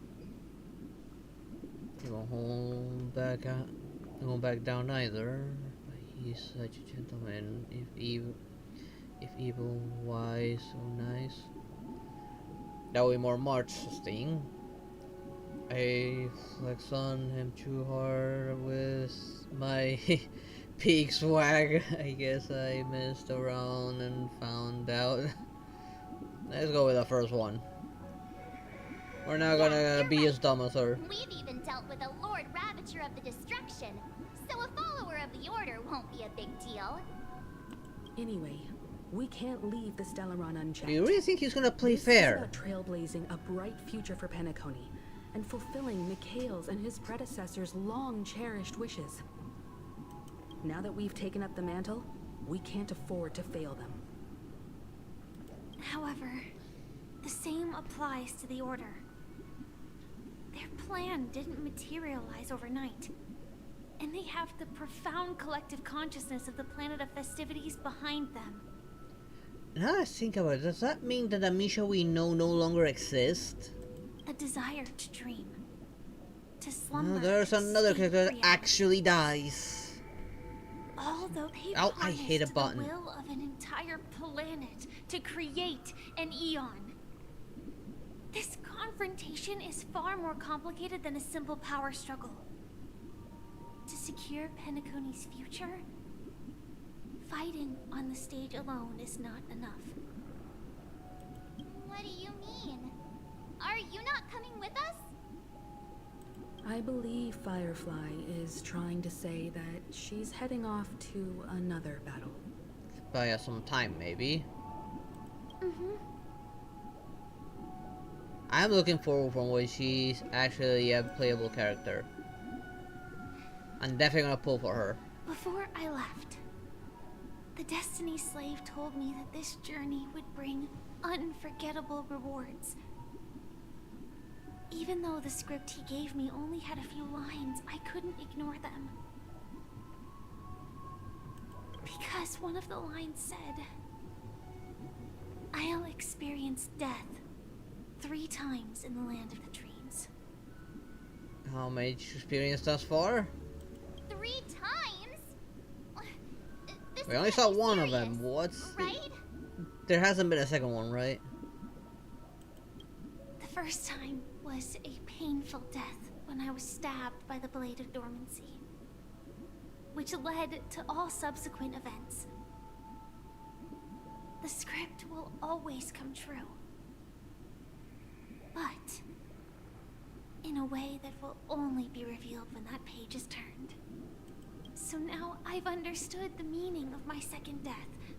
He won't hold back out, won't back down either. He's such a gentleman. If evil, wise, so nice. That would be more March's thing. I flex on him too hard with my peak swag. I guess I messed around and found out. Let's go with the first one. We're not gonna be as dumb as her. We've even dealt with a Lord Ravager of the Destruction, so a follower of the Order won't be a big deal. Anyway, we can't leave the Stellaron unchecked. Do you really think he's gonna play This fair? is about trailblazing a bright future for Penacony and fulfilling Mikhail's and his predecessors' long-cherished wishes. Now that we've taken up the mantle, we can't afford to fail them. However, the same applies to the Order. Their plan didn't materialize overnight, and they have the profound collective consciousness of the planet of festivities behind them. Now I think about it, does that mean that the Misha we know no longer exists? A desire to dream, to slumber. No, there's another character that actually dies. Although they Oh, I hit a harnessed button. the will of an entire planet to create an eon. This confrontation is far more complicated than a simple power struggle. To secure Penacony's future, fighting on the stage alone is not enough. What do you mean? Are you not coming with us? I believe Firefly is trying to say that she's heading off to another battle. Buy us some time, maybe. I'm looking forward from when she's actually a playable character. I'm definitely gonna pull for her. Before I left, The Destiny Slave told me that this journey would bring unforgettable rewards. Even though the script he gave me only had a few lines, I couldn't ignore them. Because one of the lines said, "I'll experience death 3 times in the land of the dreams." How many did you experience thus far? 3 times? This We only can't saw be one of serious, them. What's right? There hasn't been a second one, right? The first time was a painful death when I was stabbed by the Blade of Dormancy, which led to all subsequent events. The script will always come true, but in a way that will only be revealed when that page is turned. So now I've understood the meaning of my second death.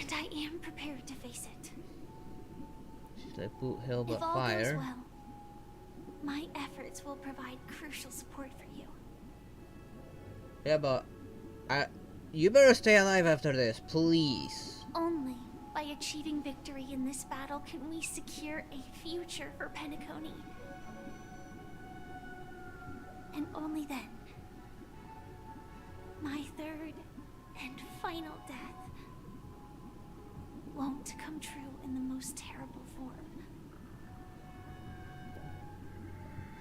And I am prepared to face it. She's like boot hill but If all fire. goes well, my efforts will provide crucial support for you. Yeah, but you better stay alive after this, please. Only by achieving victory in this battle can we secure a future for Penacony. And only then, my third and final death won't come true in the most terrible form.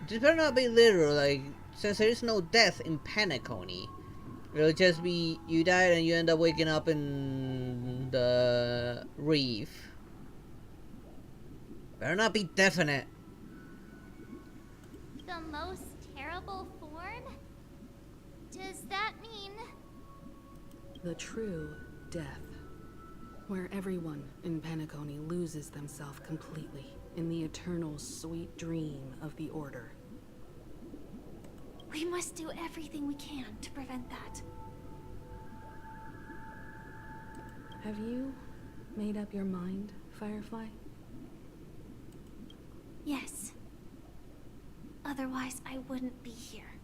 This better not be literal, like, since there is no death in Penacony. It'll just be, you died and you end up waking up in the reef. Better not be definite. The most terrible form? Does that mean... The true death. Where everyone in Penacony loses themselves completely in the eternal sweet dream of the Order. We must do everything we can to prevent that. Have you made up your mind, Firefly? Yes. Otherwise, I wouldn't be here.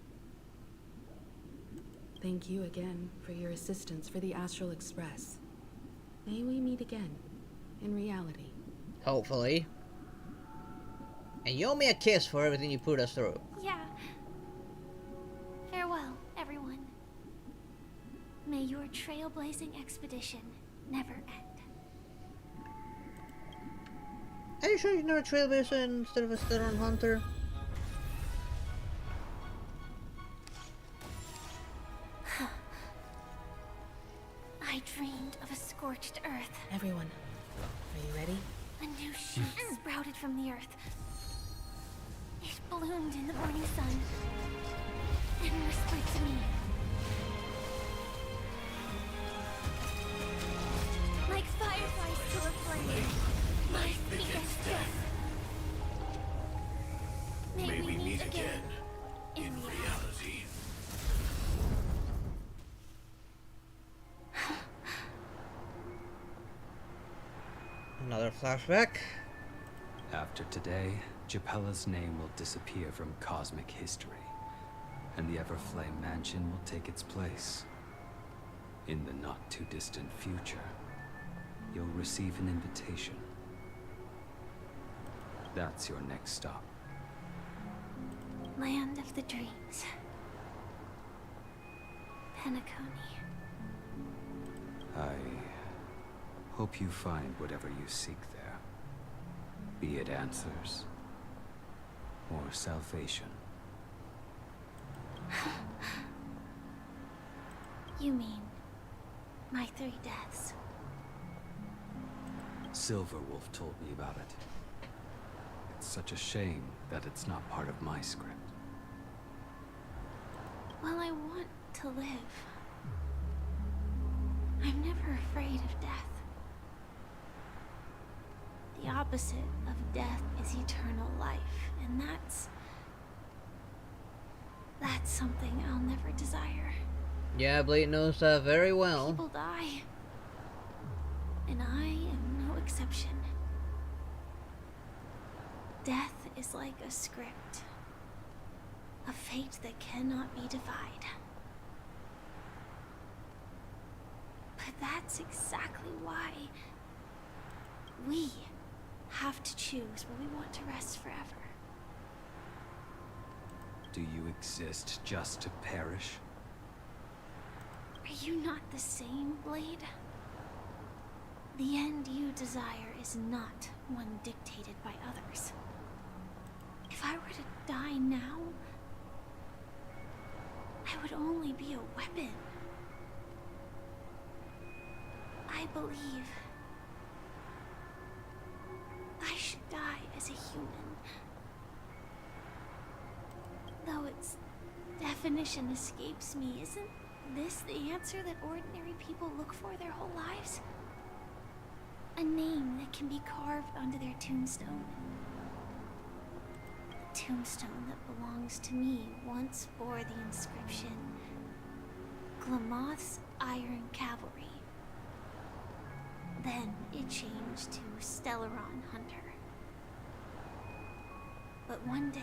Thank you again for your assistance for the Astral Express. May we meet again, in reality. Hopefully. And you owe me a kiss for everything you put us through. Yeah. Farewell, everyone. May your trailblazing expedition never end. Are you sure you're not a trailblazer instead of a Steron Hunter? I dreamed of a scorched earth. Everyone, are you ready? A new shoot sprouted from the earth. It bloomed in the morning sun and whispered to me. Like fireflies to a flame, my biggest death. May we meet again in reality. Another flashback. After today, Japella's name will disappear from cosmic history, and the Everflame Mansion will take its place. In the not-too-distant future, you'll receive an invitation. That's your next stop. Land of the dreams. Penacony. I hope you find whatever you seek there. Be it answers or salvation. You mean my 3 deaths? Silverwolf told me about it. It's such a shame that it's not part of my script. Well, I want to live. I'm never afraid of death. The opposite of death is eternal life, and that's something I'll never desire. Yeah, Blade knows that very well. People die, and I am no exception. Death is like a script, a fate that cannot be defied. That's exactly why we have to choose where we want to rest forever. Do you exist just to perish? Are you not the same, Blade? The end you desire is not one dictated by others. If I were to die now, I would only be a weapon. I believe I should die as a human. Though its definition escapes me, isn't this the answer that ordinary people look for their whole lives? A name that can be carved onto their tombstone. A tombstone that belongs to me once bore the inscription, Glamoth's Iron Cavalry. Then it changed to Stellaron Hunter. But one day,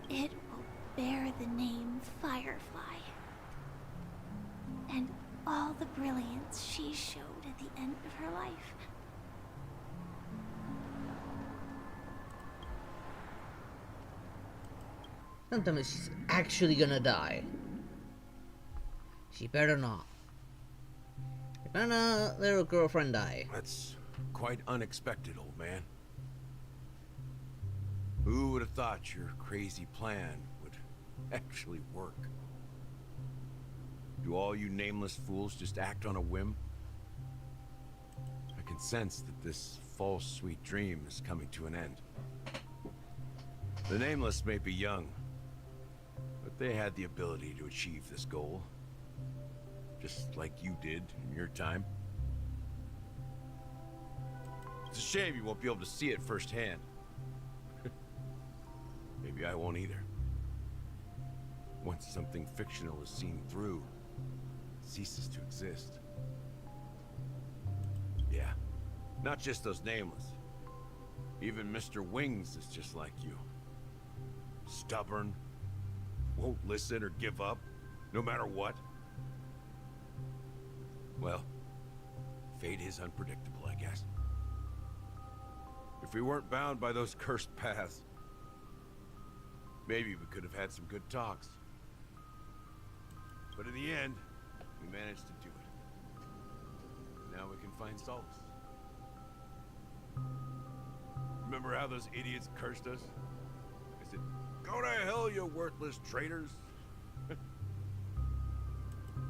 it will bear the name Firefly. And all the brilliance she showed at the end of her life. Don't tell me she's actually gonna die. She better not. Better not let her girlfriend die. That's quite unexpected, old man. Who would have thought your crazy plan would actually work? Do all you nameless fools just act on a whim? I can sense that this false sweet dream is coming to an end. The nameless may be young, but they had the ability to achieve this goal. Just like you did in your time. It's a shame you won't be able to see it firsthand. Maybe I won't either. Once something fictional is seen through, it ceases to exist. Yeah, not just those nameless. Even Mr. Wings is just like you. Stubborn, won't listen or give up, no matter what. Well, fate is unpredictable, I guess. If we weren't bound by those cursed paths, maybe we could have had some good talks. But in the end, we managed to do it. Now we can find solace. Remember how those idiots cursed us? I said, "Go to hell, you worthless traitors."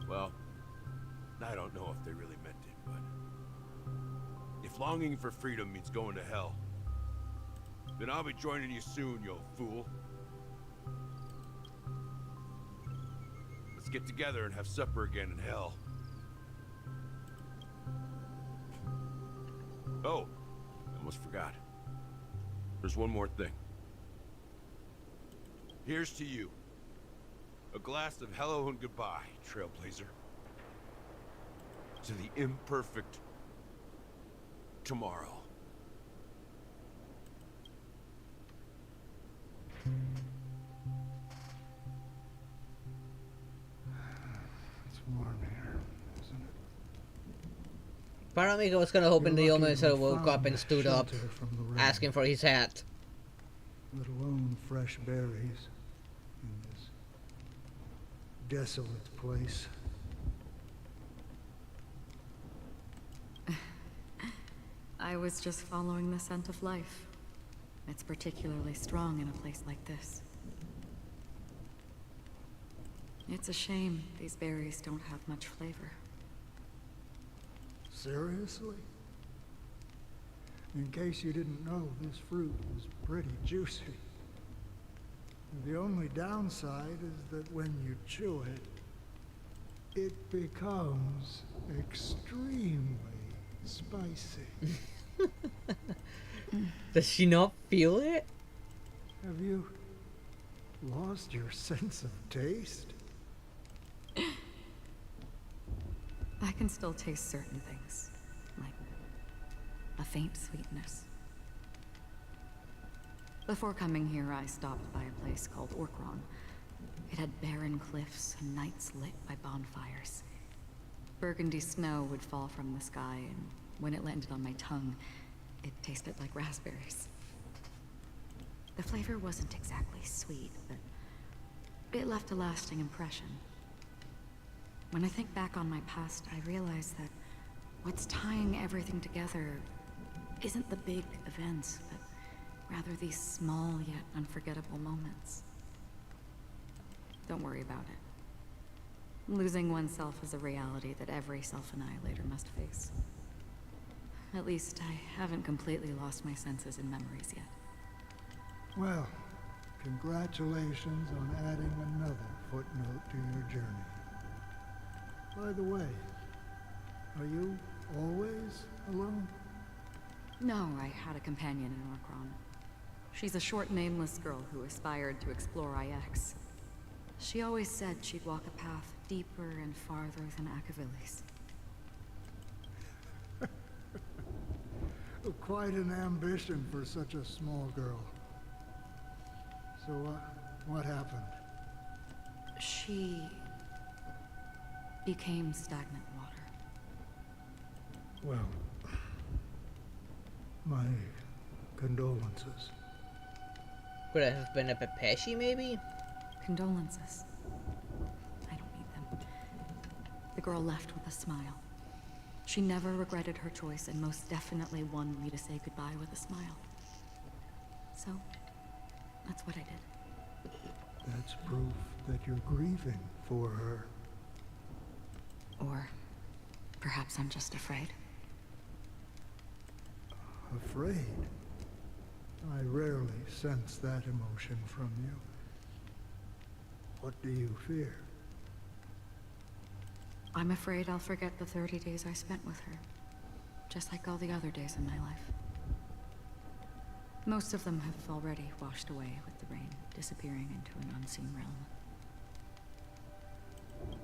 Well, I don't know if they really meant it, but if longing for freedom means going to hell, then I'll be joining you soon, you fool. Let's get together and have supper again in hell. Oh, I almost forgot. There's one more thing. Here's to you. A glass of hello and goodbye, Trailblazer. To the imperfect tomorrow. It's warm here, isn't it? Part of me was kind of hoping the old man You're lucky woke we up and found stood up, shelter from the rain. asking for his hat. Let alone fresh berries in this desolate place. I was just following the scent of life. It's particularly strong in a place like this. It's a shame these berries don't have much flavor. Seriously? In case you didn't know, this fruit was pretty juicy. The only downside is that when you chew it, it becomes extremely spicy. Does she not feel it? Have you lost your sense of taste? I can still taste certain things, like a faint sweetness. Before coming here, I stopped by a place called Orkron. It had barren cliffs and nights lit by bonfires. Burgundy snow would fall from the sky, and when it landed on my tongue, it tasted like raspberries. The flavor wasn't exactly sweet, but it left a lasting impression. When I think back on my past, I realize that what's tying everything together isn't the big events, but rather these small yet unforgettable moments. Don't worry about it. Losing oneself is a reality that every self-annihilator must face. At least I haven't completely lost my senses and memories yet. Well, congratulations on adding another footnote to your journey. By the way, are you always alone? No, I had a companion in Orkron. She's a short, nameless girl who aspired to explore IX. She always said she'd walk a path deeper and farther than Akavili's. Quite an ambition for such a small girl. So what happened? She became stagnant water. Well, my condolences. Could it have been a Pepeshi, maybe? Condolences. I don't need them. The girl left with a smile. She never regretted her choice and most definitely wanted me to say goodbye with a smile. So, that's what I did. That's proof that you're grieving for her. Or perhaps I'm just afraid. Afraid? I rarely sense that emotion from you. What do you fear? I'm afraid I'll forget the 30 days I spent with her, just like all the other days in my life. Most of them have already washed away with the rain, disappearing into an unseen realm.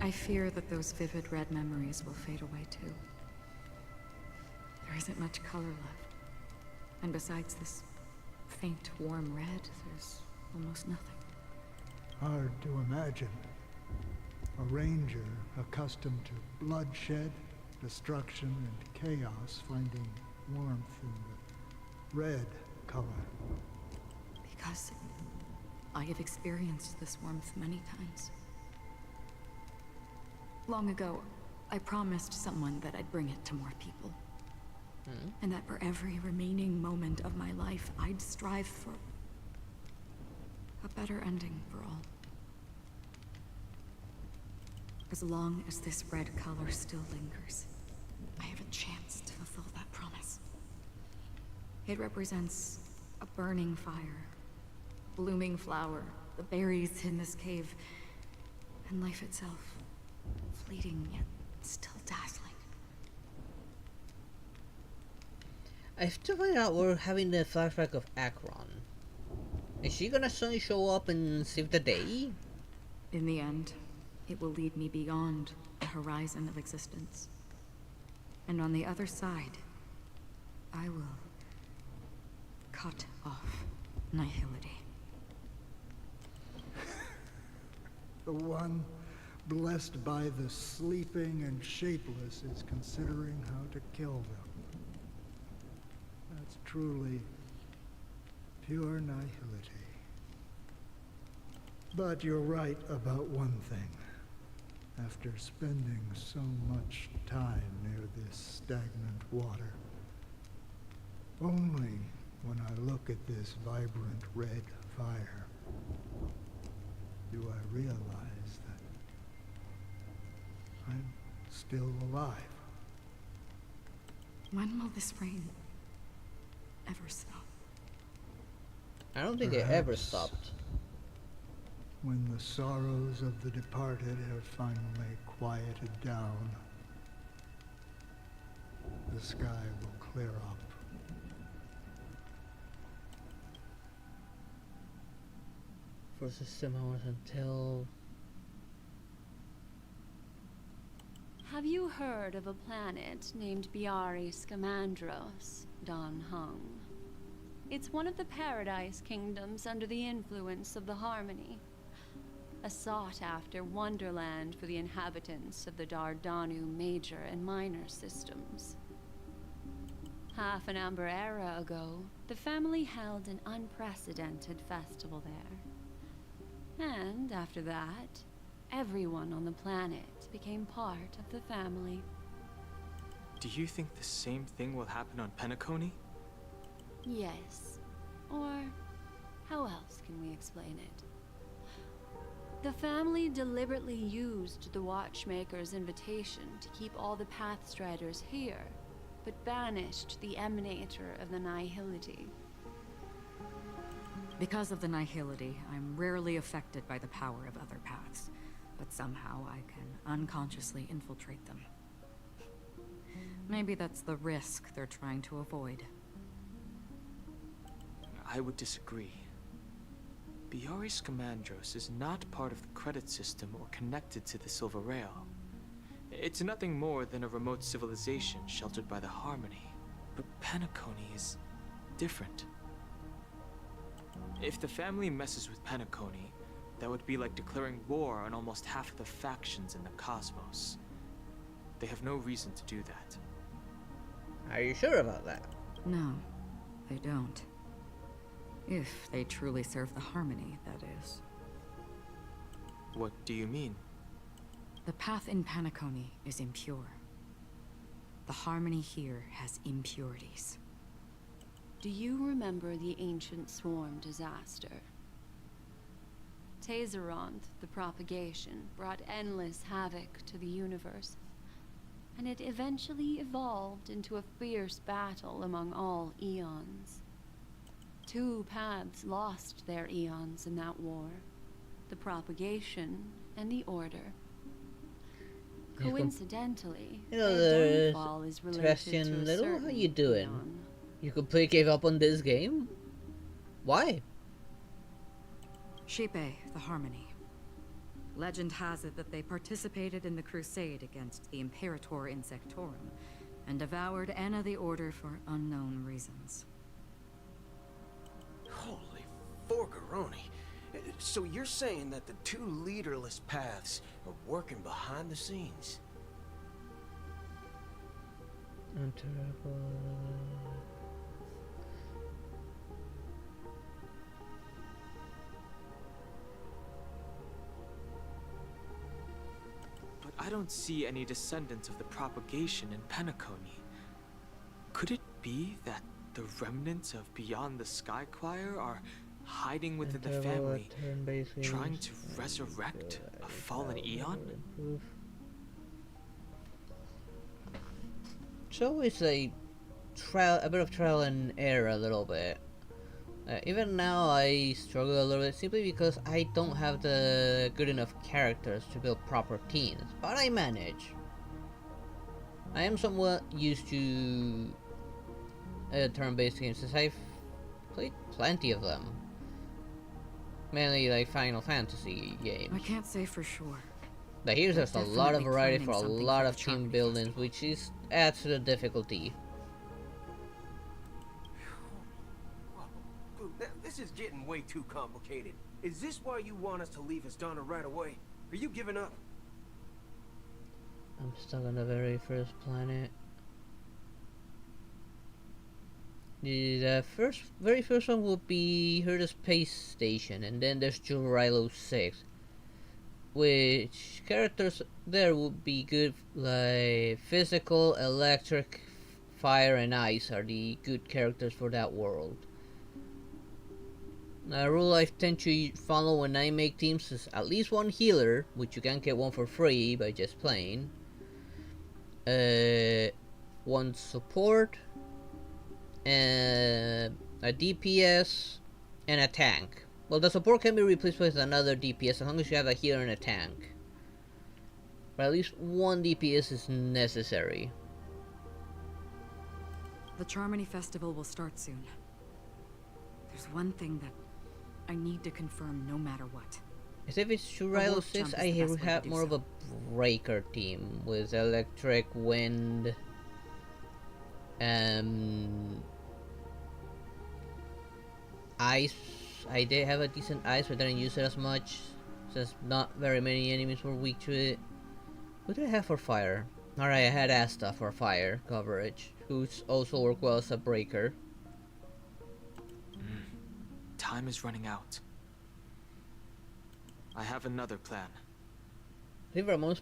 I fear that those vivid red memories will fade away too. There isn't much color left. And besides this faint, warm red, there's almost nothing. Hard to imagine. A ranger accustomed to bloodshed, destruction, and chaos finding warmth in the red color. Because I have experienced this warmth many times. Long ago, I promised someone that I'd bring it to more people. And that for every remaining moment of my life, I'd strive for a better ending for all. As long as this red color still lingers, I have a chance to fulfill that promise. It represents a burning fire, blooming flower, the berries in this cave, and life itself, fleeting yet still dazzling. I have to find out we're having the flashback of Akron. Is she gonna suddenly show up and save the day? In the end, it will lead me beyond the horizon of existence. And on the other side, I will cut off nihility. The one blessed by the sleeping and shapeless is considering how to kill them. That's truly pure nihility. But you're right about one thing. After spending so much time near this stagnant water, only when I look at this vibrant red fire do I realize that I'm still alive. When will this rain ever stop? I don't think it ever stopped. When the sorrows of the departed have finally quieted down, the sky will clear up. For 7 hours until... Have you heard of a planet named Biari Scamandros, Don Hung? It's one of the Paradise Kingdoms under the influence of the Harmony. a sought-after wonderland for the inhabitants of the Dardanu major and minor systems. Half an Amber Era ago, the family held an unprecedented festival there. And after that, everyone on the planet became part of the family. Do you think the same thing will happen on Penacony? Yes. Or how else can we explain it? The family deliberately used the Watchmaker's invitation to keep all the Pathstriders here, but banished the Emanator of the Nihility. Because of the Nihility, I'm rarely affected by the power of other paths, but somehow I can unconsciously infiltrate them. Maybe that's the risk they're trying to avoid. I would disagree. Biaris Commandros is not part of the credit system or connected to the Silver Rail. It's nothing more than a remote civilization sheltered by the Harmony. But Penacony is different. If the family messes with Penacony, that would be like declaring war on almost half of the factions in the cosmos. They have no reason to do that. Are you sure about that? No, they don't. If they truly serve the Harmony, that is. What do you mean? The path in Penacony is impure. The Harmony here has impurities. Do you remember the ancient swarm disaster? Tazeronth, the propagation, brought endless havoc to the universe, and it eventually evolved into a fierce battle among all eons. 2 paths lost their eons in that war, the propagation and the order. Coincidentally, their downfall is related to Sebastian a Little, certain how you doing? eon. You completely gave up on this game? Why? Shepe, the Harmony. Legend has it that they participated in the crusade against the Imperator Insectorum, and devoured Anna the Order for unknown reasons. Holy forgaroni. So you're saying that the 2 leaderless paths are working behind the scenes? But I don't see any descendants of the propagation in Penacony. Could it be that the remnants of Beyond the Sky Choir are hiding within the family, trying to resurrect a fallen eon? So it's a bit of trial and error a little bit. Even now I struggle a little bit simply because I don't have the good enough characters to build proper teams, but I manage. I am somewhat used to turn-based games since I've played plenty of them. Mainly like Final Fantasy games. I can't say for sure. But here's They're just a lot of definitely variety for a planning something lot for of the team Charmony buildings, which adds to the difficulty. Now, this is getting way too complicated. Is this why you want us to leave Astana right away? Are you giving up? I'm stuck on the very first planet. The very first one will be Herda Space Station, and then there's Jurilo 6. Which characters there would be good, like physical, electric, fire, and ice are the good characters for that world. A rule I tend to follow when I make teams is at least one healer, which you can get one for free by just playing. One support, a DPS, and a tank. Well, the support can be replaced with another DPS as long as you have a healer and a tank. But at least one DPS is necessary. The Charmony Festival will start soon. There's one thing that I need to confirm no matter what. As if it's Jurilo 6, I have more of a breaker team with electric, wind, ice. I did have a decent ice, but I didn't use it as much. Since not very many enemies were weak to it. What did I have for fire? Alright, I had Asta for fire coverage, who's also worked well as a breaker. Time is running out. I have another plan. I think for the most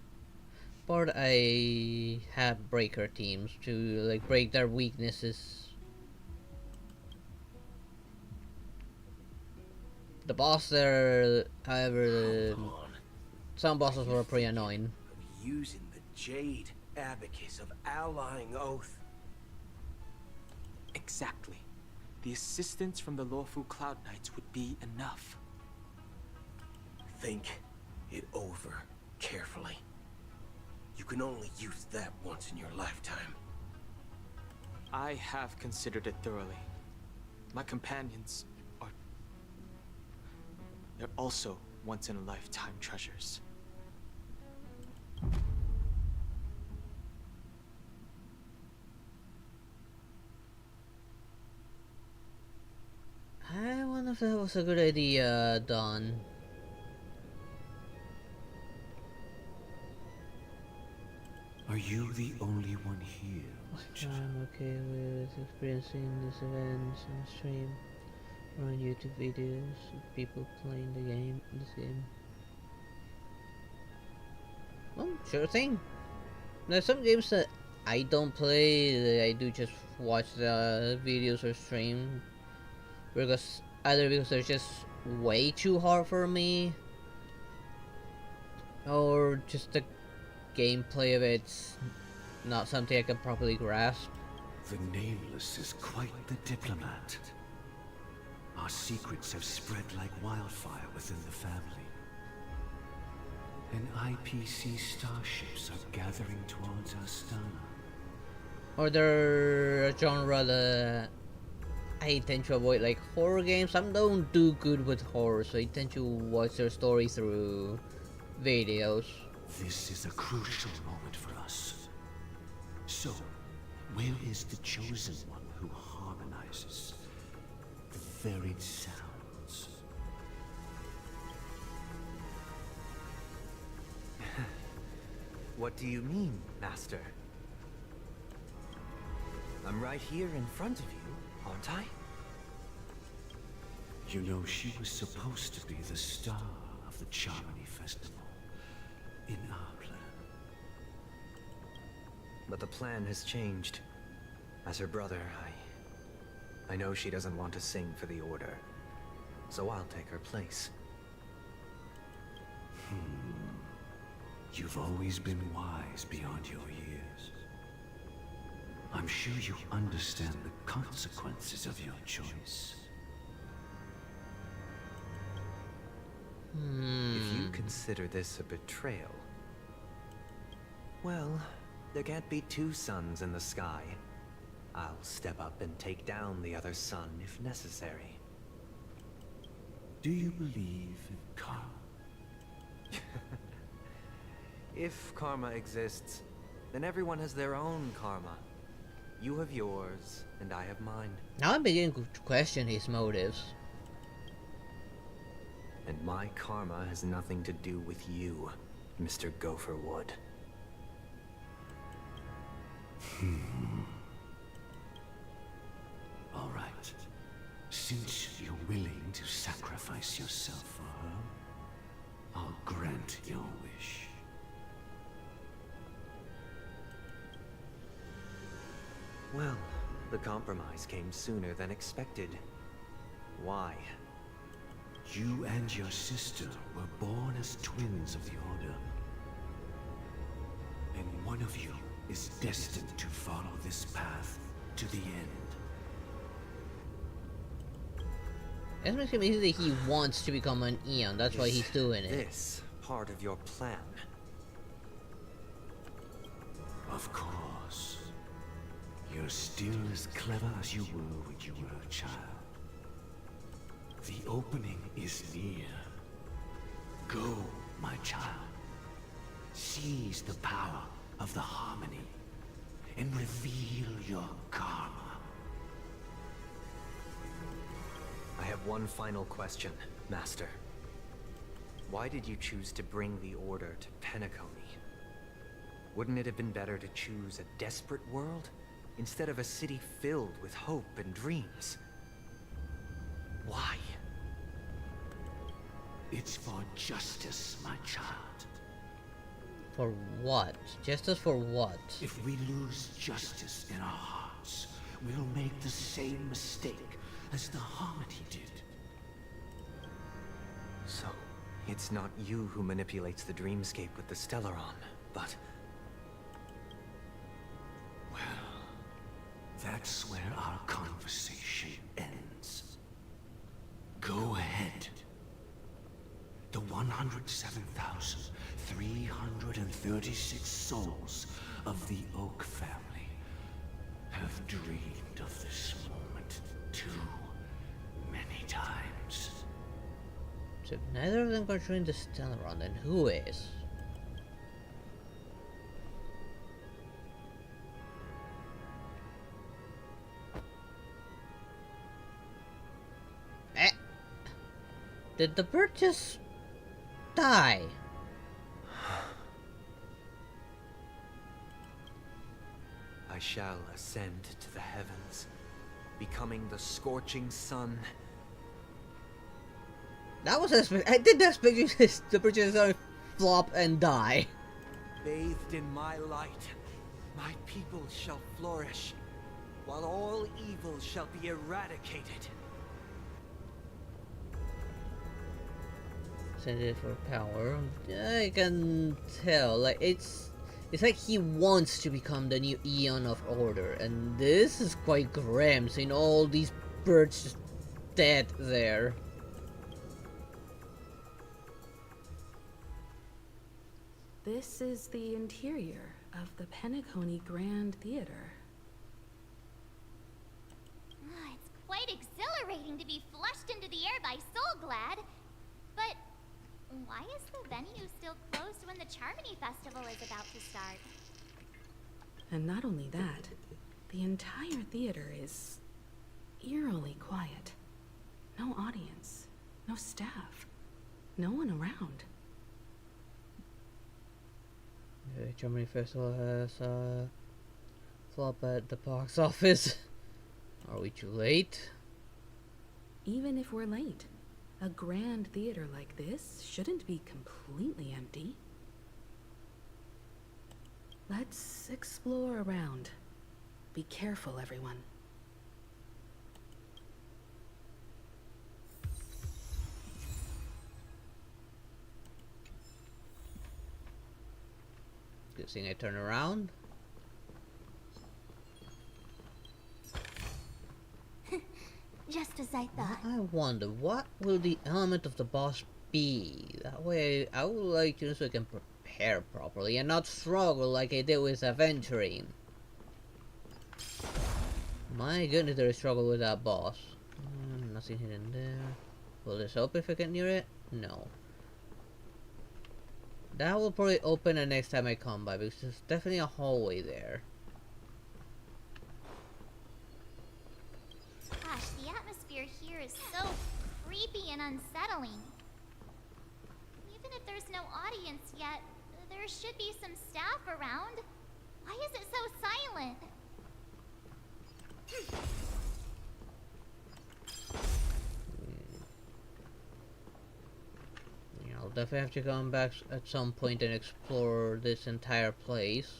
part I have breaker teams to like break their weaknesses. The boss there, however, some bosses were pretty annoying. Using the Jade Abacus of allying oath. Exactly. The assistance from the lawful Cloud Knights would be enough. Think it over carefully. You can only use that once in your lifetime. I have considered it thoroughly. My companions are... they're also once-in-a-lifetime treasures. I wonder if that was a good idea, Don. Are you the only one here? I'm okay with experiencing these events on stream or on YouTube videos of people playing this game. Well, sure thing. There's some games that I don't play, that I do just watch the videos or stream. Because either because they're just way too hard for me, or just the gameplay of it's not something I can properly grasp. The Nameless is quite the diplomat. Our secrets have spread like wildfire within the family. And IPC starships are gathering towards Astana. Or they're a genre that I tend to avoid, like horror games. I don't do good with horror, so I tend to watch their story through videos. This is a crucial moment for us. So, where is the chosen one who harmonizes the varied sounds? What do you mean, Master? I'm right here in front of you, aren't I? You know, she was supposed to be the star of the Charmony Festival in our plan. But the plan has changed. As her brother, I know she doesn't want to sing for the Order, so I'll take her place. You've always been wise beyond your years. I'm sure you understand the consequences of your choice. If you consider this a betrayal, well, there can't be two suns in the sky. I'll step up and take down the other sun if necessary. Do you believe in karma? If karma exists, then everyone has their own karma. You have yours, and I have mine. Now I'm beginning to question his motives. And my karma has nothing to do with you, Mr. Gopherwood. All right. Since you're willing to sacrifice yourself for her, I'll grant your wish. Well, the compromise came sooner than expected. Why? You and your sister were born as twins of the Order. And one of you is destined to follow this path to the end. It makes me think he wants to become an Eon, that's why he's doing it. This part of your plan? Of course. You're still as clever as you were when you were a child. The opening is near. Go, my child. Seize the power of the harmony and reveal your karma. I have one final question, Master. Why did you choose to bring the Order to Penacony? Wouldn't it have been better to choose a desperate world instead of a city filled with hope and dreams? Why? It's for justice, my child. For what? Justice for what? If we lose justice in our hearts, we'll make the same mistake as the Harmony did. So, it's not you who manipulates the dreamscape with the Stellaron, but... Well, that's where our conversation ends. Go ahead. The 107,336 souls of the Oak family have dreamed of this moment too many times. So if neither of them are joining the Stellaron, then who is? Did the bird just die? I shall ascend to the heavens, becoming the scorching sun. That was expected. I didn't expect you to the bird just gonna flop and die. Bathed in my light, my people shall flourish, while all evil shall be eradicated. Send it for power. I can tell. Like it's like he wants to become the new Eon of Order, and this is quite grim. Seeing all these birds just dead there. This is the interior of the Penacony Grand Theater. It's quite exhilarating to be flushed into the air by Soulglad. But why is the venue still closed when the Charmony Festival is about to start? And not only that, the entire theater is eerily quiet. No audience, no staff, no one around. The Germany Festival has flop at the box office. Are we too late? Even if we're late, a grand theater like this shouldn't be completely empty. Let's explore around. Be careful, everyone. Good thing I turn around. Just as I thought. I wonder, what will the element of the boss be? That way, I would like to so I can prepare properly and not struggle like I did with Aventurine. My goodness, there is struggle with that boss. Nothing hidden there. Will this open if I get near it? No. That will probably open the next time I come by because there's definitely a hallway there. Gosh, the atmosphere here is so creepy and unsettling. Even if there's no audience yet, there should be some staff around. Why is it so silent? Yeah, I'll definitely have to come back at some point and explore this entire place.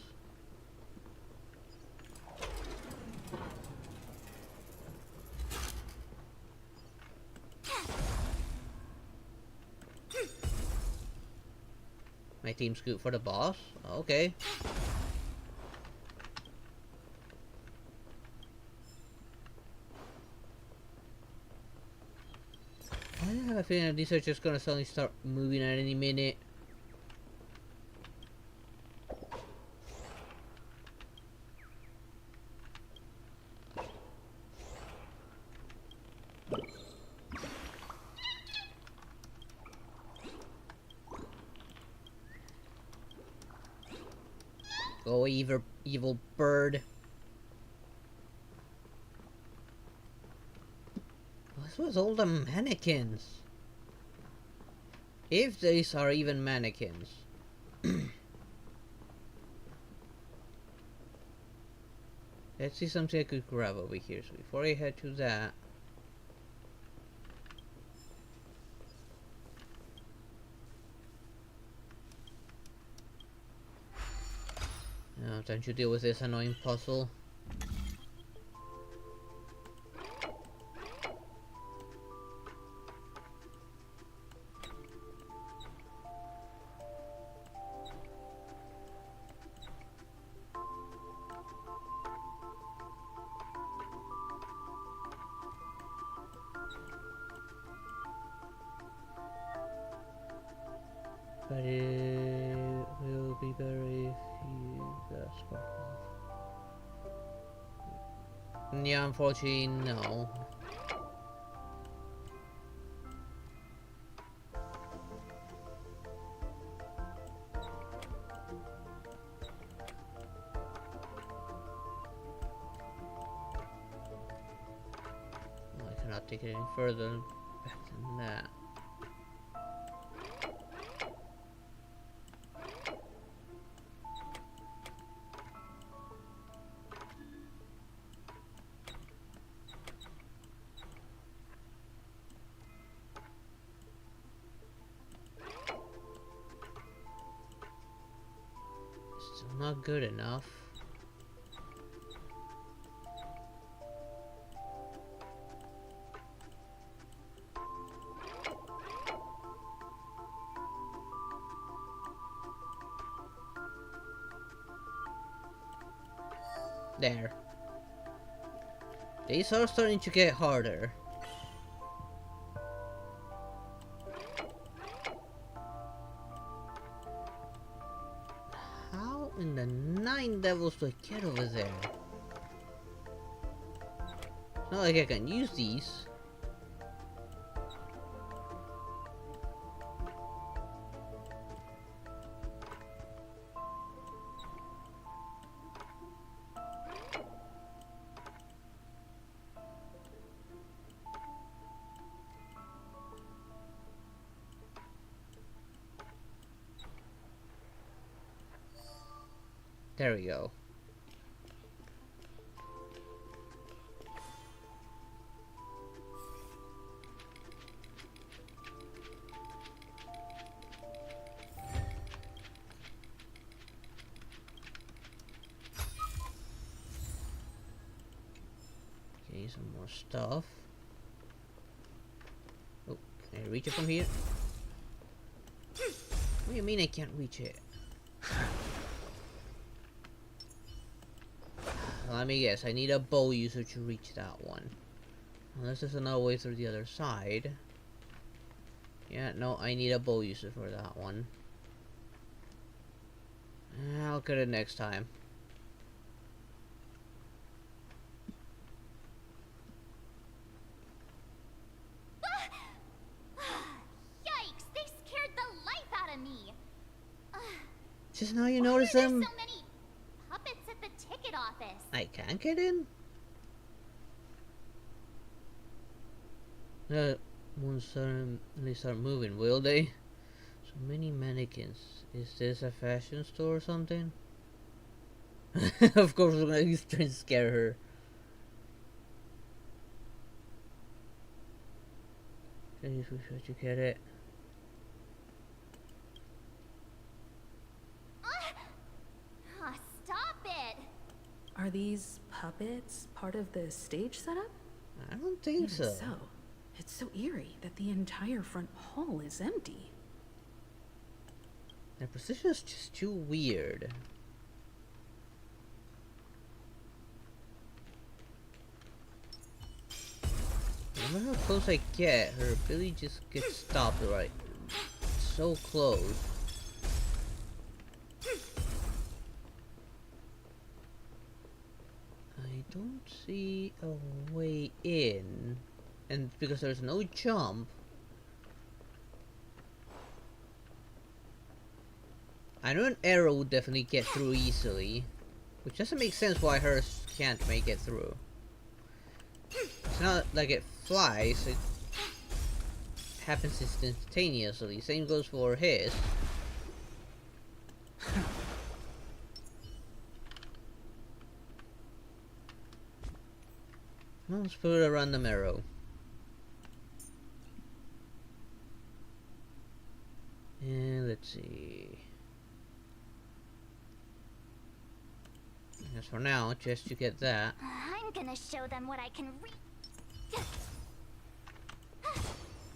My team scoot for the boss? Okay. I have a feeling that these are just gonna suddenly start moving at any minute. Go evil bird. This was all the mannequins. If these are even mannequins. Let's see something I could grab over here. So before I head to that, now time to deal with this annoying puzzle. But it will be better if you got sparkle. Yeah, unfortunately, no. Well, I cannot take it any further back than that. Still not good enough. There. These are starting to get harder. How in the nine devils do I get over there? It's not like I can use these. There we go. Okay, some more stuff. Oh, can I reach it from here? What do you mean I can't reach it? Let me guess, I need a bow user to reach that one. Unless there's another way through the other side. Yeah, no, I need a bow user for that one. I'll get it next time. Yikes! They scared the life out of me. Just now you Why notice are there them? so many puppets at the ticket office? I can't get in? Won't suddenly start moving, will they? So many mannequins. Is this a fashion store or something? Of course we're gonna use trying to scare her. Please, we should get it. Stop it! Are these puppets part of the stage setup? I don't think Even so. It's so eerie that the entire front hall is empty. Their position is just too weird. No matter how close I get, her ability just gets stopped right. So close. I don't see a way in. And because there's no jump, I know an arrow would definitely get through easily, which doesn't make sense why hers can't make it through. It's not like it flies, it happens instantaneously. Same goes for his. Let's put a random arrow. And let's see. As for now, just to get that. I'm gonna show them what I can read.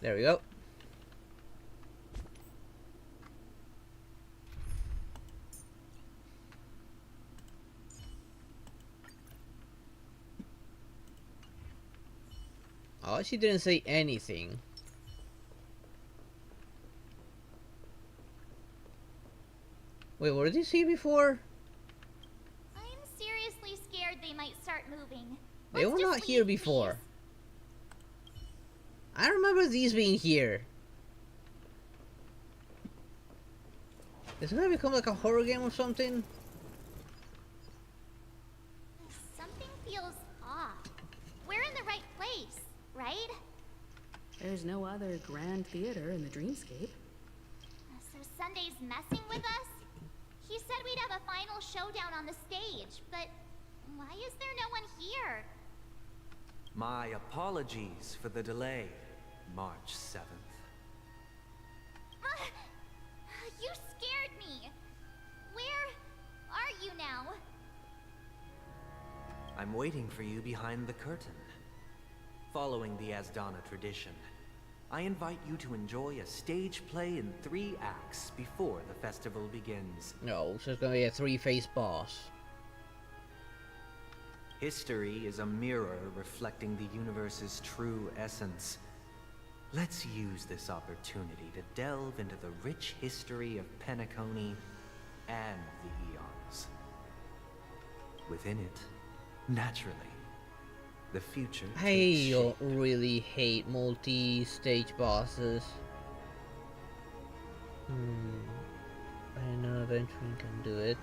There we go. Oh, she didn't say anything. Wait, were these here before? I'm seriously scared they might start moving. They were not here before. I remember these being here. Is it gonna become like a horror game or something? Something feels off. We're in the right place, right? There's no other grand theater in the dreamscape. So Sunday's messing with us? He said we'd have a final showdown on the stage, but why is there no one here? My apologies for the delay, March 7th. You scared me. Where are you now? I'm waiting for you behind the curtain. Following the Asdana tradition, I invite you to enjoy a stage play in 3 acts before the festival begins. No, so it's gonna be a 3-face boss. History is a mirror reflecting the universe's true essence. Let's use this opportunity to delve into the rich history of Penacony and the eons. Within it, naturally, the future takes I really hate multi-stage bosses. I know eventually can do it.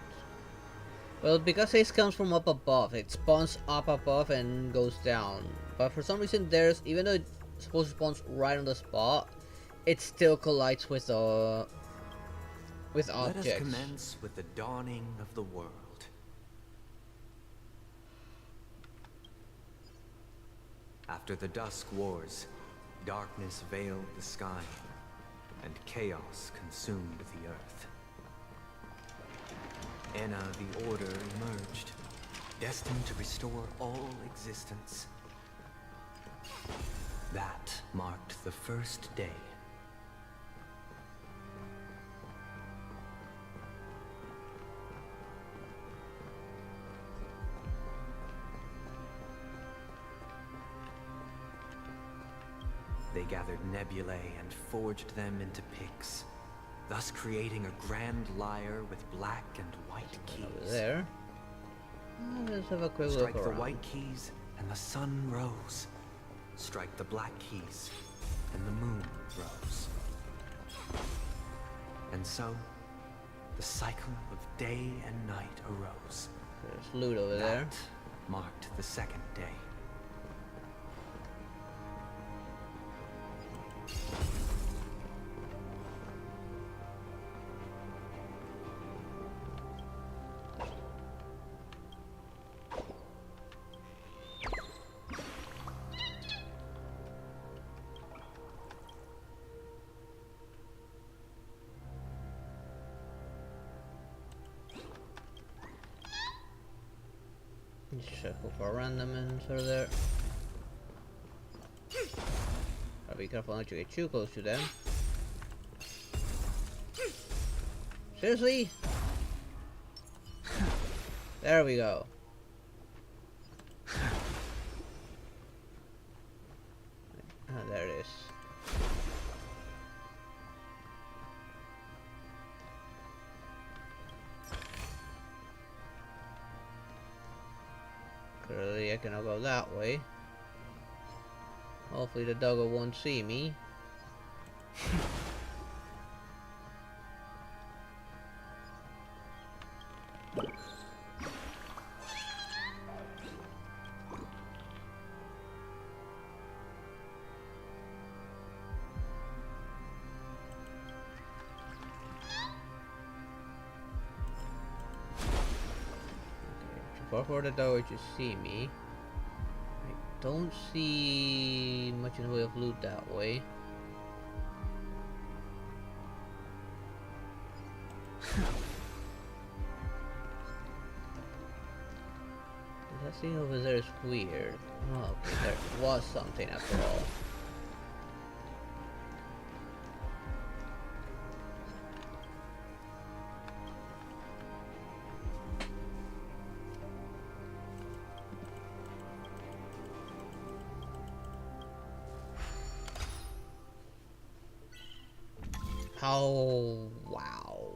Well, because haste comes from up above, it spawns up above and goes down. But for some reason, even though it's supposed to spawn right on the spot, it still collides with objects. Let us commence with the dawning of the world. After the Dusk Wars, darkness veiled the sky, and chaos consumed the earth. Enna the Order emerged, destined to restore all existence. That marked the first day. They gathered nebulae and forged them into picks, thus creating a grand lyre with black and white keys. Over there. Let's have a quick look Strike around. the white keys, and the sun rose. Strike the black keys, and the moon rose. And so, the cycle of day and night arose. There's loot over there. That marked the second day. Just go for a random answer there. Gotta be careful not to get too close to them. Seriously? There we go. Ah, there it is. Clearly I cannot go that way. Hopefully the doggo won't see me. far forward that way to see me. I don't see much in the way of loot that way. That thing over there is weird. Oh, okay, there was something after all. Oh, wow.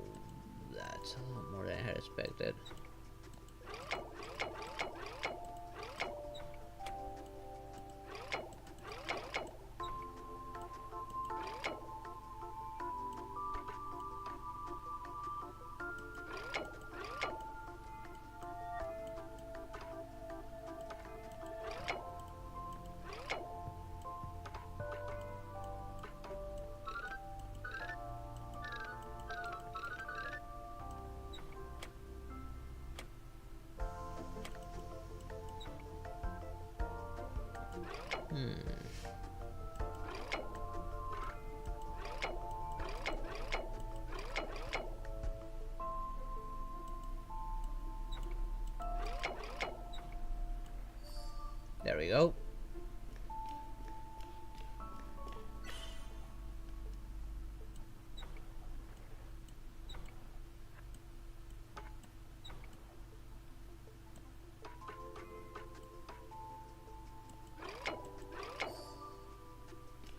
That's a lot more than I had expected. There we go.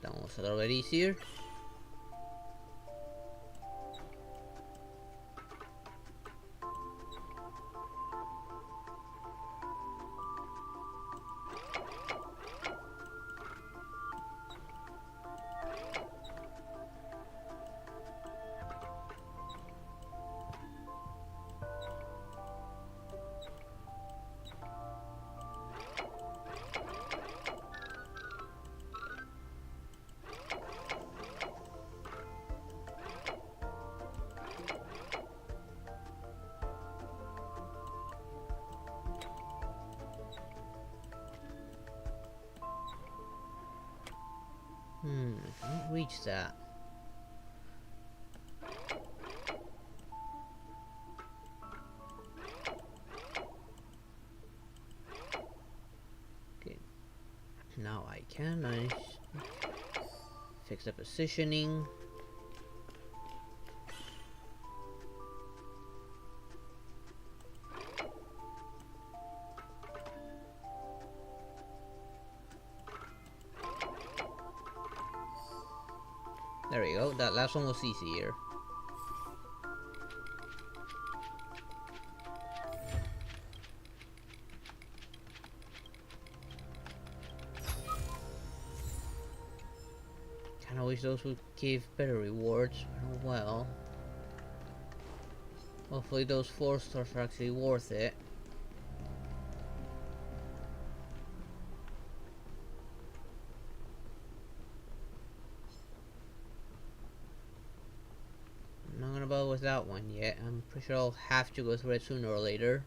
That was a little bit easier. Can't reach that. Okay, now I can. I fix the positioning. There we go, that last one was easier. Kinda wish those would give better rewards, but oh well. Hopefully those 4 stars are actually worth it. I'm not gonna bother with that one yet. I'm pretty sure I'll have to go through it sooner or later.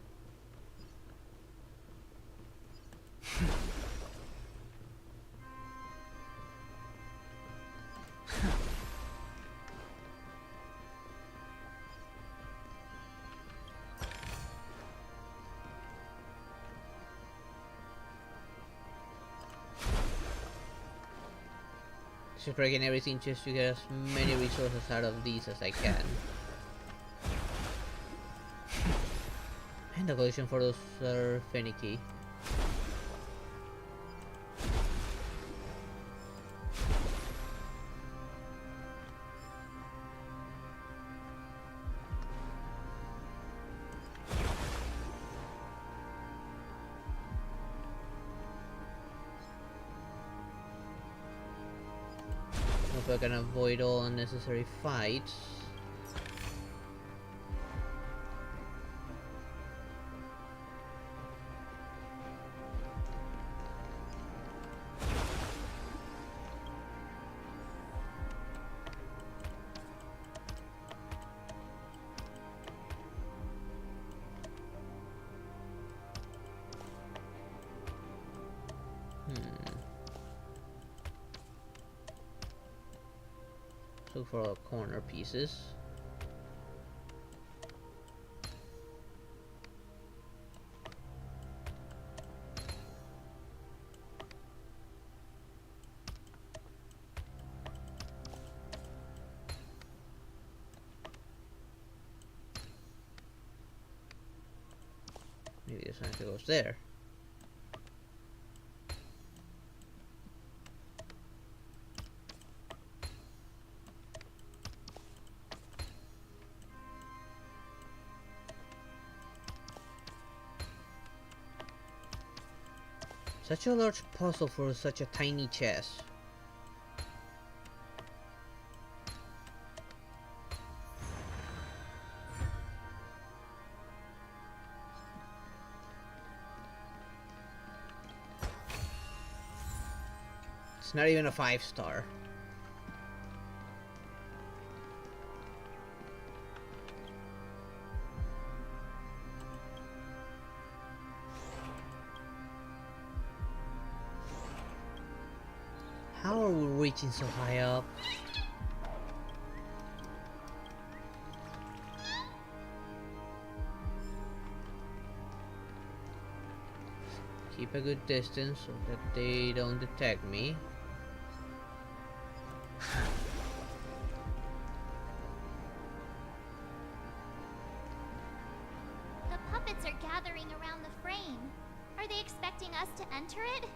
Just breaking everything just to get as many resources out of these as I can. And the collision for those are finicky. Hope I can avoid all unnecessary fights. look for the corner pieces. Maybe this one goes there. Such a large puzzle for such a tiny chest. It's not even a 5-star. How are we reaching so high up? Keep a good distance so that they don't detect me. The puppets are gathering around the frame. Are they expecting us to enter it?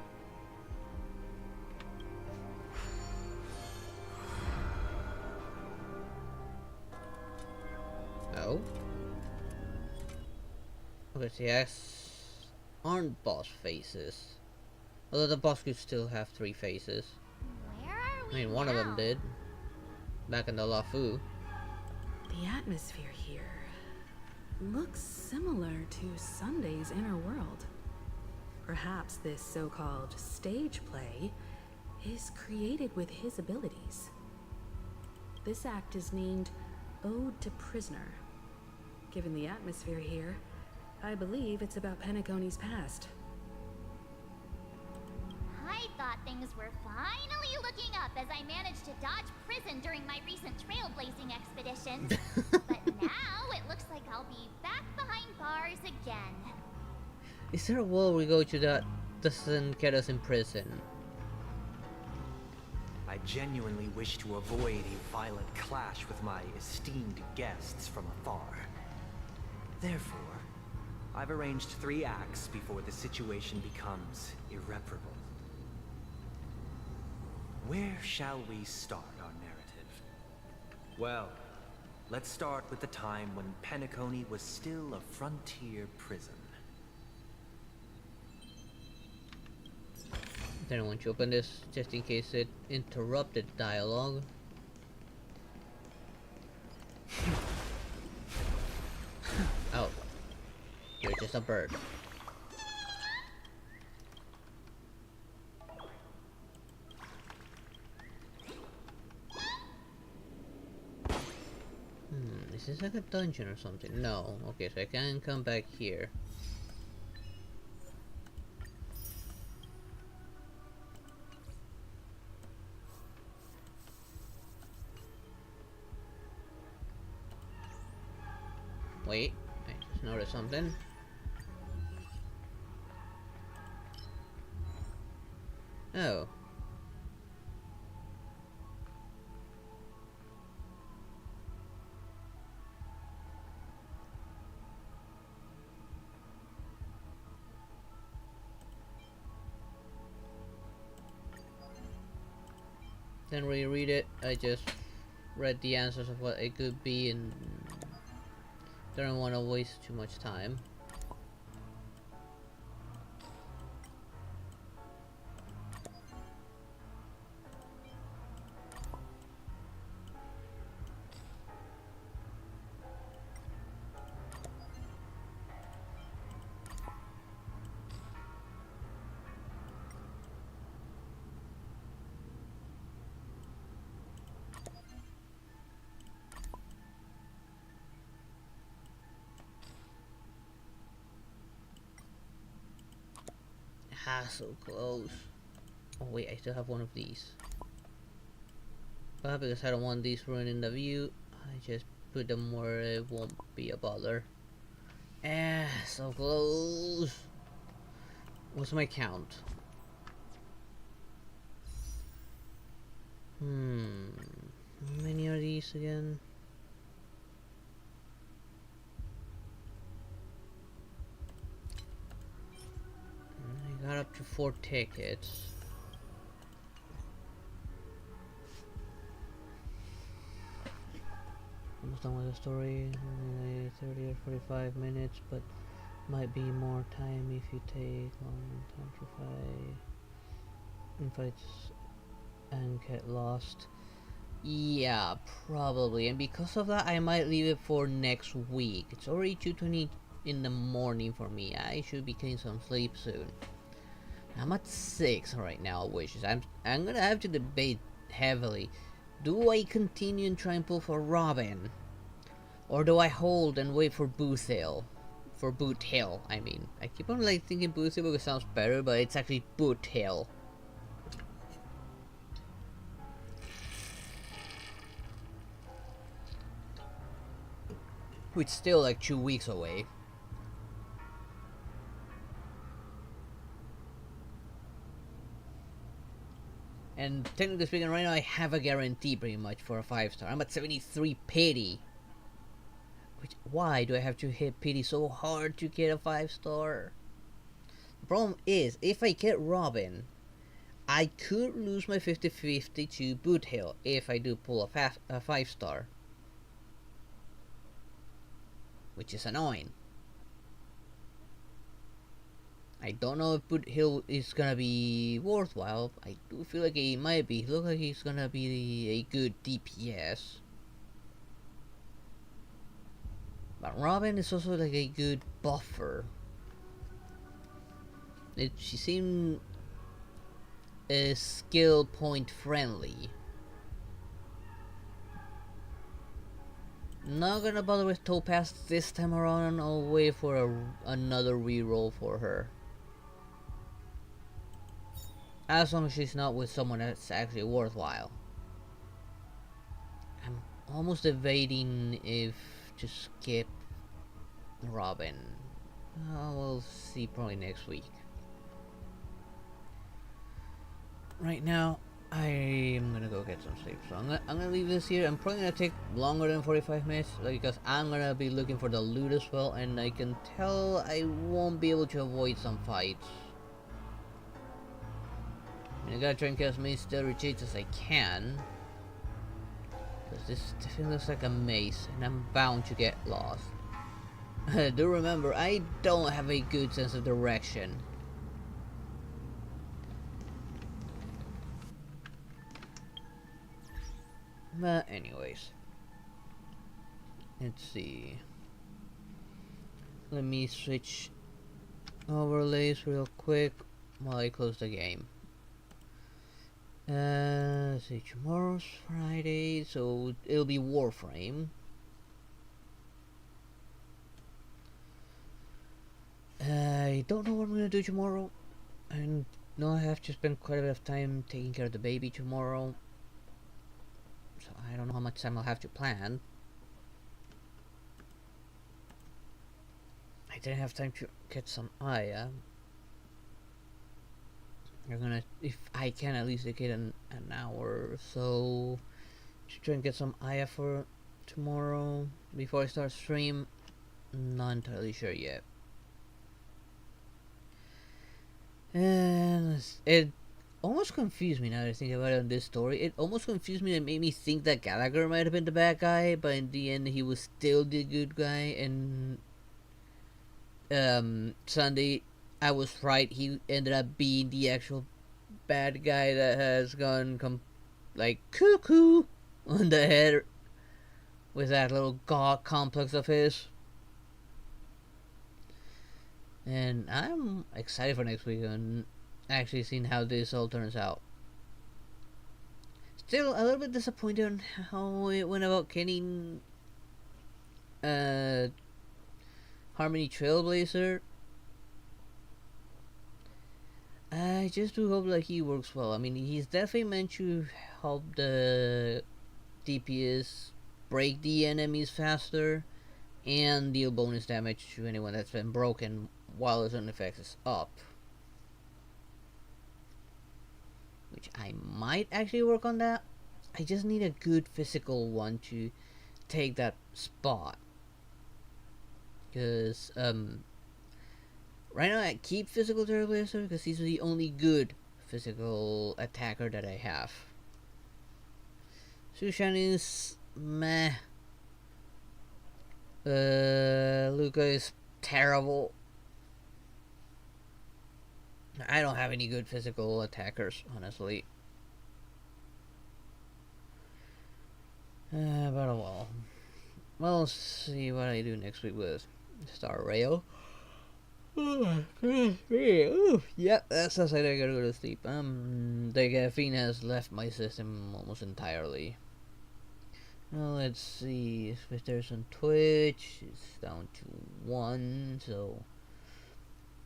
Oh. Okay, so yes, aren't boss faces. Although the boss could still have 3 faces. Where are we I mean, one of them did. Back in the LaFu. The atmosphere here looks similar to Sunday's inner world. Perhaps this so-called stage play is created with his abilities. This act is named Ode to Prisoner. Given the atmosphere here, I believe it's about Penacony's past. I thought things were finally looking up as I managed to dodge prison during my recent trailblazing expeditions. But now it looks like I'll be back behind bars again. Is there a wall we go to that doesn't get us in prison? I genuinely wish to avoid a violent clash with my esteemed guests from afar. Therefore, I've arranged 3 acts before the situation becomes irreparable. Where shall we start our narrative? Well, let's start with the time when Penacony was still a frontier prison. Then I want you to open this just in case it interrupted dialogue. Oh, you're just a bird. Is this like a dungeon or something? No. Okay, so I can come back here. Wait, I just noticed something. Oh. Didn't really read it, I just read the answers of what it could be and don't want to waste too much time. Ah, so close. Oh wait, I still have one of these. But because I don't want these ruining the view, I just put them where it won't be a bother. So close. What's my count? How many are these again? I got up to 4 tickets. Almost done with the story. 30 or 45 minutes, but might be more time if you take long time to fight and get lost. Yeah, probably. And because of that, I might leave it for next week. It's already 2:20 in the morning for me. I should be getting some sleep soon. I'm at 6 right now, wishes. I'm gonna have to debate heavily. Do I continue and try and pull for Robin? Or do I hold and wait for Boot Hill? For Boot Hill, I mean. I keep on like thinking Boot Hill because it sounds better, but it's actually Boot Hill. Which is still like 2 weeks away. And technically speaking, right now I have a guarantee pretty much for a 5-star. I'm at 73 pity. Which, why do I have to hit pity so hard to get a 5-star? The problem is, if I get Robin, I could lose my 50-50 to Boot Hill if I do pull a 5-star. Which is annoying. I don't know if Boot Hill is gonna be worthwhile. I do feel like he might be. Look like he's gonna be a good DPS. But Robin is also like a good buffer. She seemed skill point friendly. Not gonna bother with Topaz this time around. I'll wait for another reroll for her. As long as she's not with someone that's actually worthwhile. I'm almost debating if to skip Robin. We'll see probably next week. Right now, I am gonna go get some sleep. So I'm gonna leave this here. I'm probably gonna take longer than 45 minutes because I'm gonna be looking for the loot as well, and I can tell I won't be able to avoid some fights. I gotta try and get as many stealthy retreats as I can. Because this definitely looks like a maze, and I'm bound to get lost. Do remember, I don't have a good sense of direction. But anyways. Let's see. Let me switch overlays real quick while I close the game. Let's see, tomorrow's Friday, so it'll be Warframe. I don't know what I'm gonna do tomorrow. I know I have to spend quite a bit of time taking care of the baby tomorrow. So I don't know how much time I'll have to plan. I didn't have time to get some Aya. You're gonna, if I can, at least get an hour or so to try and get some Aya for tomorrow before I start stream. Not entirely sure yet. And it almost confused me now that I think about it on this story. It almost confused me and made me think that Gallagher might have been the bad guy, but in the end he was still the good guy. And Sunday, I was right. He ended up being the actual bad guy that has gone like cuckoo on the head with that little god complex of his. And I'm excited for next week and actually seeing how this all turns out. Still a little bit disappointed on how it went about getting Harmony Trailblazer. I just do hope that he works well. I mean, he's definitely meant to help the DPS break the enemies faster and deal bonus damage to anyone that's been broken while his own effects is up. Which I might actually work on that. I just need a good physical one to take that spot. Because, right now I keep physical Trailblazer because he's the only good physical attacker that I have. Sushan is meh. Luca is terrible. I don't have any good physical attackers, honestly. But well. We'll see what I do next week with Star Rail. Ooh, yep, that sounds like I gotta go to sleep. The caffeine has left my system almost entirely. Well, let's see. Spectators on Twitch. It's down to 1, so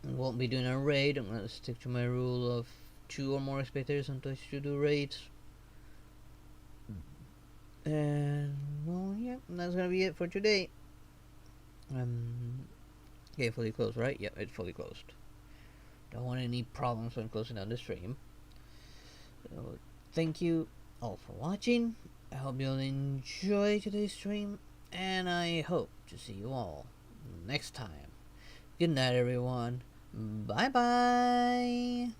I won't be doing a raid. I'm gonna stick to my rule of 2 or more spectators on Twitch to do raids. And well, yeah, that's gonna be it for today. Okay, fully closed, right? Yep, it's fully closed. Don't want any problems when closing down the stream. So, thank you all for watching. I hope you'll enjoy today's stream, and I hope to see you all next time. Good night, everyone. Bye bye.